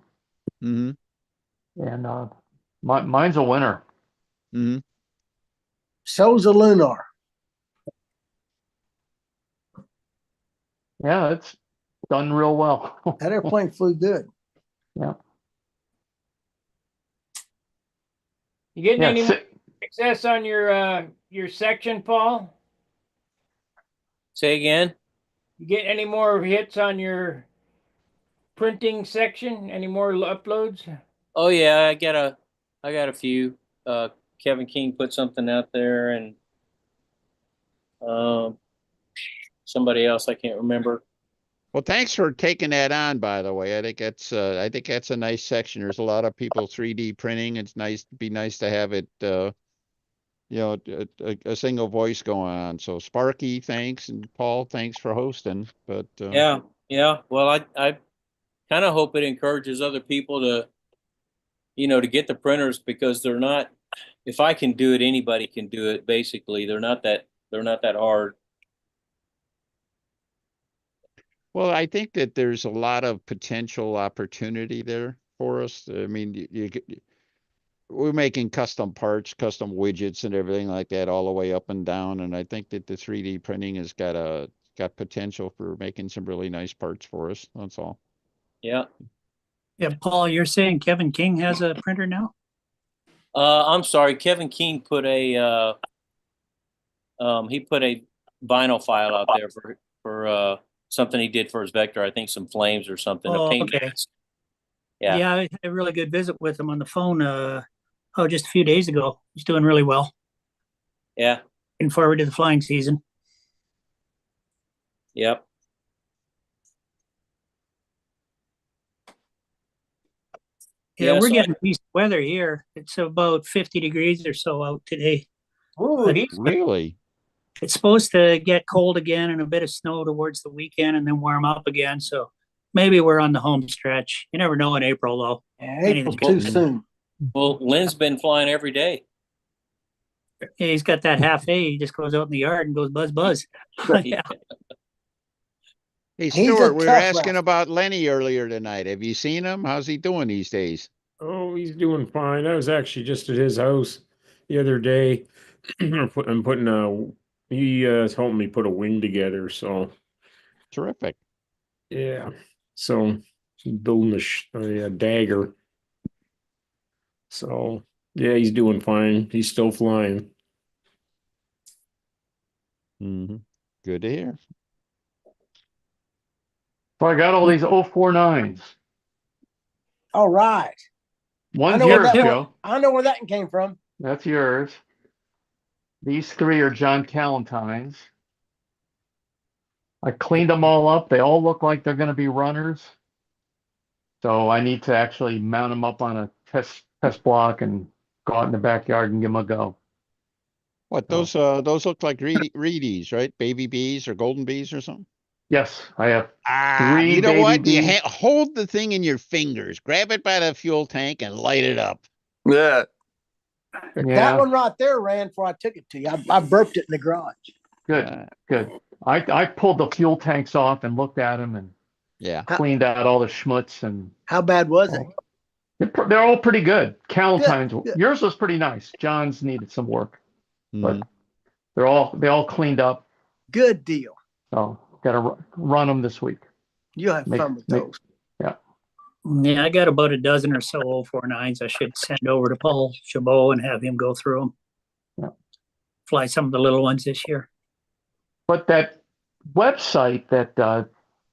Mm-hmm. and mine's a winner. Mm-hmm. So's a Lunar. Yeah, it's done real well. That airplane flew good. Yeah, You getting yeah. any more success on your section, Paul? Say again? You get any more hits on your printing section? Any more uploads? Oh yeah, I got a few. Kevin King put something out there, and somebody else I can't remember. Well, thanks for taking that on, by the way. I think that's a nice section. There's a lot of people 3D printing. It's be nice to have it, a single voice going on. So Sparky, thanks, and Paul, thanks for hosting. But Yeah. Well, I kind of hope it encourages other people to, to get the printers, because they're not. If I can do it, anybody can do it. Basically, they're not that hard. well, I think that there's a lot of potential opportunity there for us. I mean, we're making custom parts, custom widgets and everything like that all the way up and down. And I think that the 3D printing has got potential for making some really nice parts for us. That's all. Yeah. Yeah, Paul, you're saying Kevin King has a printer now? I'm sorry. Kevin King put a vinyl file out there for something he did for his Vector. I think some flames or something. Oh, a paint okay. mask. Yeah. Yeah, I had a really good visit with him on the phone. Just a few days ago. He's doing really well. Yeah. Looking forward to the flying season. Yep. Yeah, Yeah, we're so getting decent weather here. It's about 50 degrees or so out today. Ooh, Really? It's supposed to get cold again and a bit of snow towards the weekend and then warm up again. So maybe we're on the home stretch. You never know in April, though. Yeah, April's Anything too soon. Well, Lynn's been flying every day. Yeah, he's got that half day. He just goes out in the yard and goes buzz buzz. Yeah. Hey, He's a Stuart, we were tough asking rascal. about Lenny earlier tonight. Have you seen him? How's he doing these days? Oh, he's doing fine. I was actually just at his house the other day. I'm putting he is helping me put a wing together. So Terrific. yeah, so he's building a dagger. So yeah, he's doing fine. He's still flying. Mm-hmm. Good to hear. So I got all these 049s. All right. One's know where yours, that Joe. I know where that one came from. That's yours. These three are John Callentine's. I cleaned them all up. They all look like they're going to be runners. So I need to actually mount them up on a test block and go out in the backyard and give them a go. What, those look like reedies, right? Baby bees or golden bees or something? Yes, I have three you know baby what? You bees. hold the thing in your fingers, grab it by the fuel tank and light it up. Yeah. Yeah. That one right there ran before I took it to you. I burped it in the garage. Good, good. I pulled the fuel tanks off and looked at them and Yeah. cleaned out all the schmutz. And How bad was it? they're all pretty good. Callentine's, Good. yours was pretty nice. John's needed some work, but Mhm. they all cleaned up. Good deal. So got to run them this week. You'll have fun with those. Yeah. Yeah, I got about a dozen or so 049s I should send over to Paul Chabot and have him go through them. Yeah. Fly some of the little ones this year. But that website that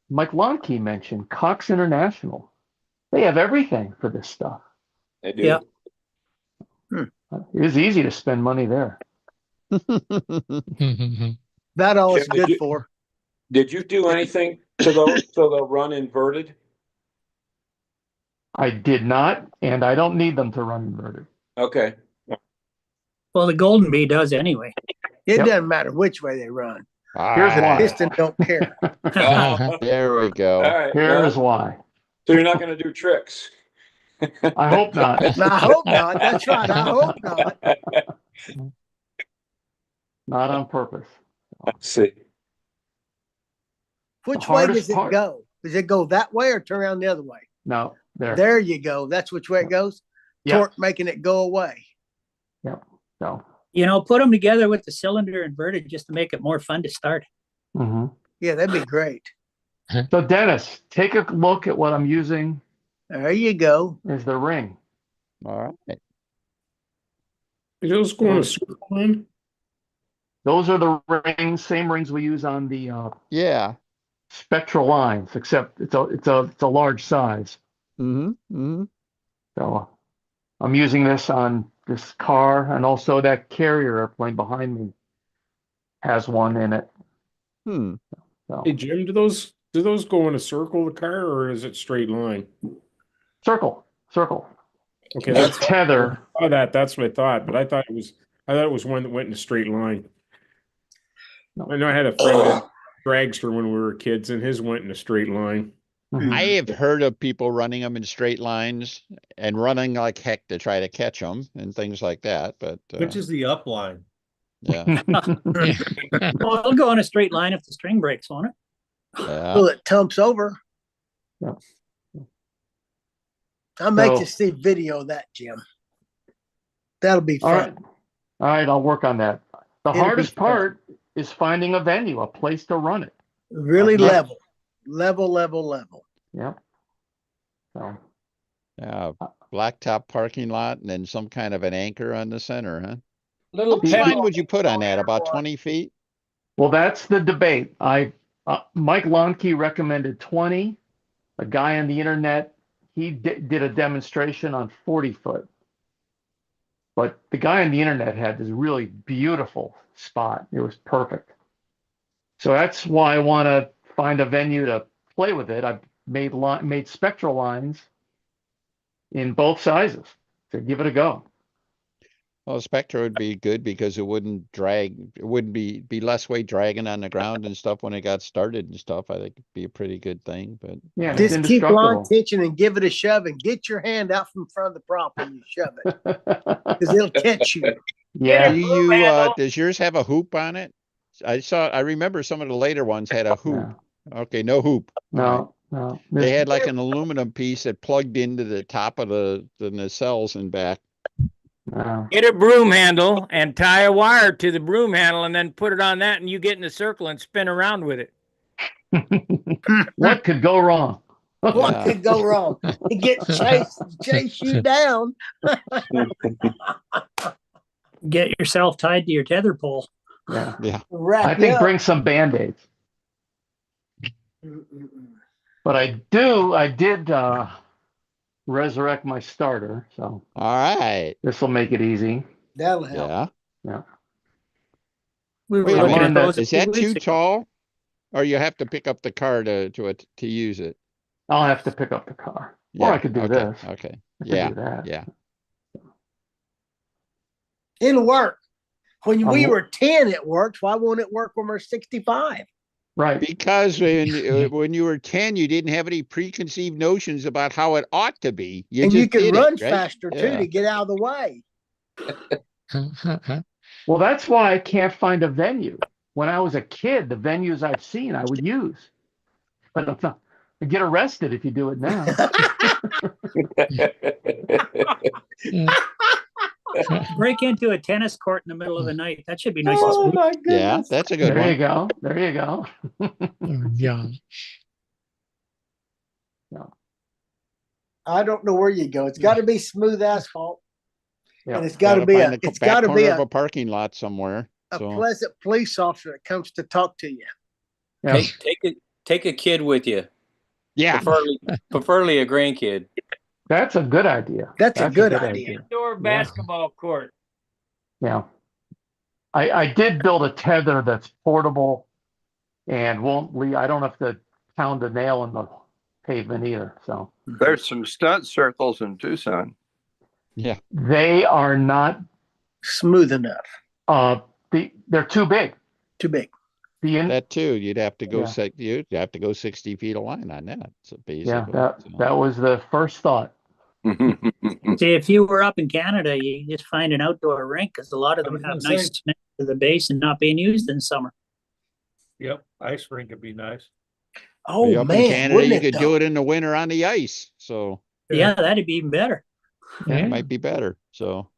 Mike Lonke mentioned, Cox International, They have everything for this stuff. They do. Yeah. It was easy to spend money there. That all it's Jim, did good you- for. Did you do anything to those so they'll run inverted? I did not, and I don't need them to run inverted. Okay. Well, the Golden Bee does anyway. It Yep. doesn't matter which way they run. Here's Ah, why. Piston don't care. there we go. All right. Here's well, why. so you're not going to do tricks. I hope not. Now, I hope not. That's right. I hope not. Not on purpose. Let's see. Which way hardest does it part- go? Does it go that way or turn around the other way? No, there. There you go. That's which way it goes. Yeah. Torque making it go away. So. You know, put them together with the cylinder inverted just to make it more fun to start. Mhm. Yeah, that'd be great. So Dennis, take a look at what I'm using There you go. as the ring. All right. Is those going to circle in? Those are the rings, same rings we use on the Yeah. spectral lines, except it's a large size. Mm-hmm. Mm-hmm. So I'm using this on this car, and also that carrier airplane behind me has one in it. Hmm. So Hey Jim, do those go in a circle, the car, or is it straight line? circle. Okay, The that's tether. that's what I thought, but I thought it was one that went in a straight line. No. I know I had a friend that dragster when we were kids, and his went in a straight line. Mhm. I have heard of people running them in straight lines and running like heck to try to catch them and things like that. But Which is the upline? yeah, Well, it'll go on a straight line if the string breaks on it. yeah. Well, it tumps over. Yeah. I'll make So- you see video of that, Jim. That'll be All fun. right, I'll work on that. The It'll be hardest fun. part is finding a venue, a place to run it. Really Yeah. level. Yep. So Yeah, blacktop parking lot and then some kind of an anchor on the center, huh? Little How much pedal. line would you put on that? About 20 feet? well, that's the debate. Mike Lonke recommended 20. A guy on the internet, he did a demonstration on 40 foot. But the guy on the internet had this really beautiful spot. It was perfect. So that's why I want to find a venue to play with it. I've made spectral lines in both sizes to give it a go. Well, Spectra would be good because it wouldn't drag, it wouldn't be less weight dragging on the ground and stuff when it got started and stuff. I think it'd be a pretty good thing, but Yeah, it's Just keep line indestructible. tension and give it a shove and get your hand out from front of the prop when you shove it because it'll catch you. Yeah. do you, does yours have a hoop on it? I remember some of the later ones had a hoop. Okay, no hoop. All right. No. They had like an aluminum piece that plugged into the top of the nacelles and back. No. Get a broom handle and tie a wire to the broom handle and then put it on that and you get in a circle and spin around with it. What could go wrong? What Yeah. could go wrong? You get chase you down. Get yourself tied to your tether pole. Yeah. Yeah. Wrap I you think up. bring some Band-Aids. But I did resurrect my starter, so All right. this will make it easy. That'll help. Yeah. We were Wait a I looking learned at that- those a Is few that too weeks ago. tall? Or you have to pick up the car to use it? I'll have to pick up the car. Yeah. Or I could do okay, this. Okay. I could Yeah. do that. Yeah. It'll work. When we I'm- were 10, it worked. Why won't it work when we're 65? Right. Because when you were 10, you didn't have any preconceived notions about how it ought to be. And you just can did it, run right? faster too Yeah. to get out of the way. Well, that's why I can't find a venue. When I was a kid, the venues I've seen I would use. But it's not, you get arrested if you do it now. Break into a tennis court in the middle of the night. That should be nice. and Oh smooth. my Yeah, goodness. that's a good There you one. go. There you go. Yeah. I don't know where you go. It's got to be smooth asphalt, Yeah. and it's got to be find a. the It's back got to corner be of a a parking lot somewhere. So pleasant police officer that comes to talk to you. Yeah. Take a kid with you, yeah, preferably a grandkid. That's a good idea. That's a good idea. Indoor Yeah. basketball court. Yeah. I did build a tether that's portable and won't leave. I don't have to pound a nail in the pavement either. So There's some stunt circles in Tucson. Yeah. they are not, Smooth enough. they're too big. Too big. That too, you'd have to go Yeah. you'd have to go 60 feet of line on that. So Yeah, basically. that was the first thought. See, if you were up in Canada, you just find an outdoor rink because a lot of I them was have gonna nice say. cement to the base and not being used in summer. Yep, ice rink would be nice. Oh Up in man, Canada, wouldn't you it could though? do it in the winter on the ice. So Yeah, that'd be even better. yeah, Yeah. it might be better. So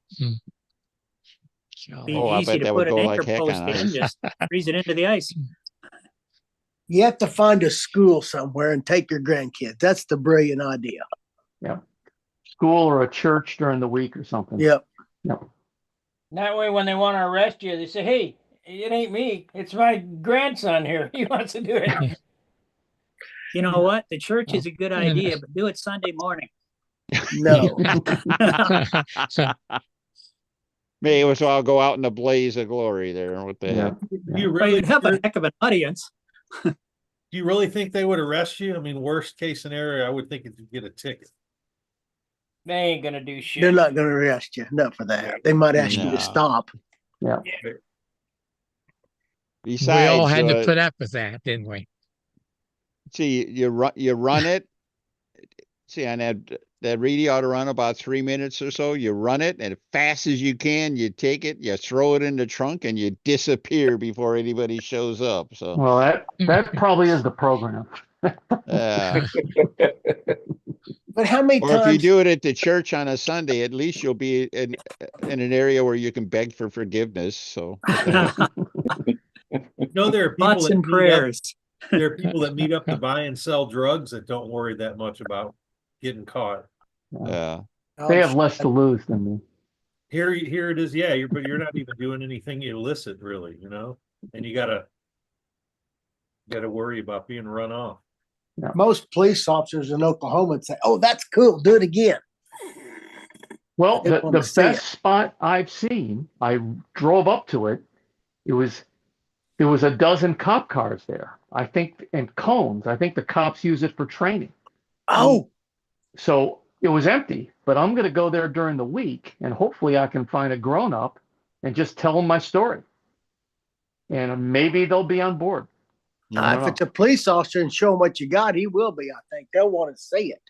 Be oh, I easy bet to that put would an go anchor like heck post on in, ice. just freeze it into the ice. You have to find a school somewhere and take your grandkids. That's the brilliant idea. Yeah. School or a church during the week or something. Yep. Yep. That way, when they want to arrest you, they say, "Hey, it ain't me. It's my grandson here. He wants to do it." You know what? The church is a good and- idea, but do it Sunday morning. No. May as well go out in a blaze of glory there. What the heck? Do Yeah. you Well, really you'd have a do heck of an audience. you really think they would arrest you? I mean, worst case scenario, I would think if you get a ticket. They ain't gonna do shit. They're not going to arrest you. Not for that. They might ask you No. to stop. Yeah. Besides, we all had to put up with that, didn't we? see, you run it. See, on that radio ought to run about 3 minutes or so. You run it, and as fast as you can, you take it, you throw it in the trunk, and you disappear before anybody shows up. So, Well, that probably is the program. But how many or if you times? do it at the church on a Sunday, at least you'll be in an area where you can beg for forgiveness. So, No, there are people Thoughts that and meet up. prayers. There are people that meet up to buy and sell drugs that don't worry that much about getting caught. yeah. They have less to lose than me. Here it is. Yeah, but you're not even doing anything illicit, really, and you gotta worry about being run off. Most police officers in Oklahoma would say, "Oh, that's cool. Do it again." Well, They want the to see best it. spot I've seen, I drove up to it. There was a dozen cop cars there, I think, and cones. I think the cops use it for training. Oh, So it was empty, but I'm going to go there during the week and hopefully I can find a grown up and just tell them my story. And maybe they'll be on board. I if don't it's know. a police officer and show them what you got, he will be. I think they'll want to see it.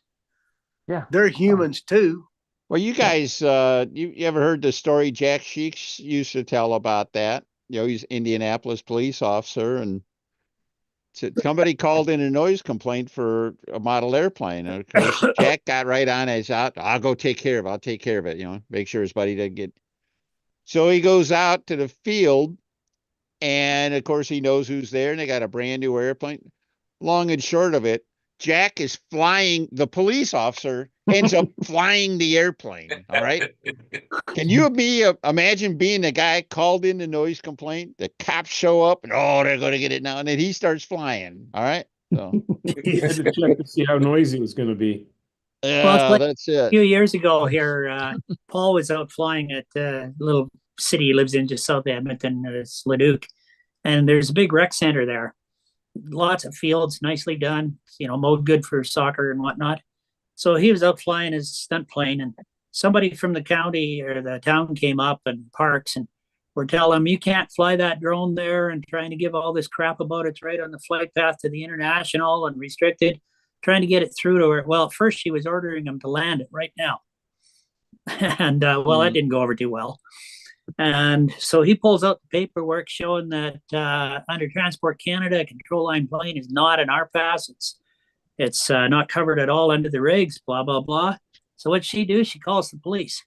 Yeah. They're humans too. Well, you guys, you ever heard the story Jack Sheeks used to tell about that? He's Indianapolis police officer, and somebody called in a noise complaint for a model airplane. And of course, Jack got right on it. He's out. I'll go take care of it. I'll take care of it. Make sure his buddy doesn't get. So he goes out to the field, and of course, he knows who's there, and they got a brand new airplane. Long and short of it, Jack is flying. The police officer ends up flying the airplane. All right. Can you imagine being the guy called in the noise complaint? The cops show up and they're going to get it now, and then he starts flying. All right. So I had to check to see how noisy it was going to be. Well, it's like that's a it. few years ago here, Paul was out flying at a little city he lives in just south of Edmonton, it's Leduc. And there's a big rec center there. Lots of fields, nicely done, mowed good for soccer and whatnot. So he was out flying his stunt plane, and somebody from the county or the town came up and parks and were telling him, "You can't fly that drone there," and trying to give all this crap about it's right on the flight path to the international and restricted, trying to get it through to her. Well, at first she was ordering him to land it right now. And that didn't go over too well. And so he pulls out the paperwork showing that under Transport Canada, a control line plane is not an RPAS. It's not covered at all under the regs, blah, blah, blah. So what she do? She calls the police.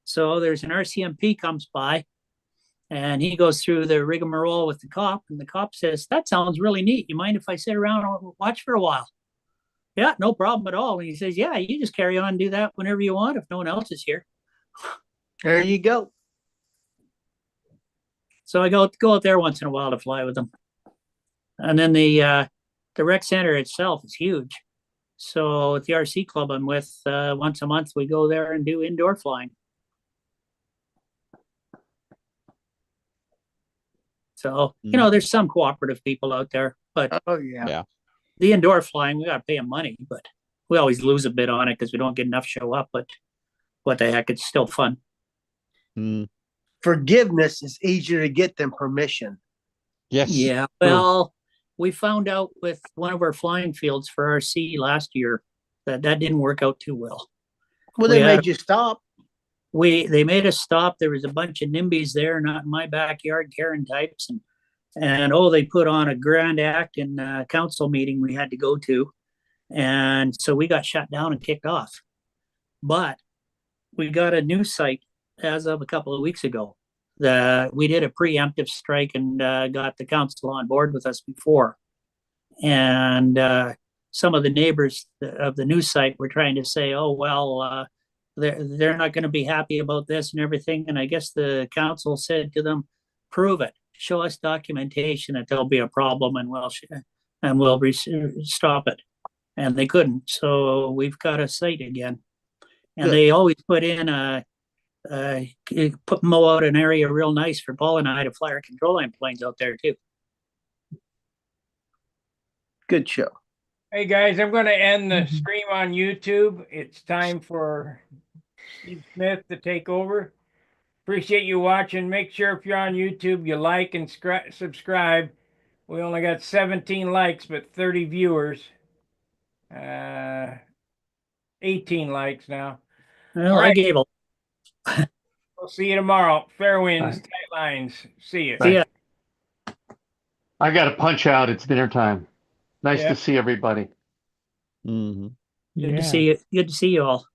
So there's an RCMP comes by, and he goes through the rigmarole with the cop, and the cop says, "That sounds really neat. You mind if I sit around and watch for a while?" "Yeah, no problem at all." And he says, "Yeah, you just carry on and do that whenever you want if no one else is here." There you go. So I go out there once in a while to fly with them. And then the rec center itself is huge. So at the RC club I'm with, once a month we go there and do indoor flying. So, you know, there's some cooperative people out there, but Oh yeah. Yeah. the indoor flying, we got to pay them money, but we always lose a bit on it because we don't get enough show up. But what the heck, it's still fun. Mm. Forgiveness is easier to get than permission. Yes. Yeah. Well, we found out with one of our flying fields for RC last year that didn't work out too well. Well, We they had- made you stop. They made us stop. There was a bunch of NIMBYs there, not in my backyard, Karen types, and they put on a grand act in a council meeting we had to go to, and so we got shut down and kicked off. But we got a new site as of a couple of weeks ago. We did a preemptive strike and got the council on board with us before, and some of the neighbors of the new site were trying to say, "Oh well." They're not going to be happy about this and everything. And I guess the council said to them, prove it, show us documentation that there'll be a problem and we'll stop it. And they couldn't. So we've got a site again. And Good. they always put in mow out an area real nice for Paul and I to fly our control line planes out there too. Good show. Hey guys, I'm going to end the stream on YouTube. It's time for Steve Smith to take over. Appreciate you watching. Make sure if you're on YouTube, you like and subscribe. We only got 17 likes, but 30 viewers. 18 likes now. Well, All I right. gave a We'll see you tomorrow. Fair winds, Bye. tight lines. See you. see ya. I got to punch out. It's dinner time. Nice Yeah. to see everybody. Mm-hmm. Good to see you. Good to see you all.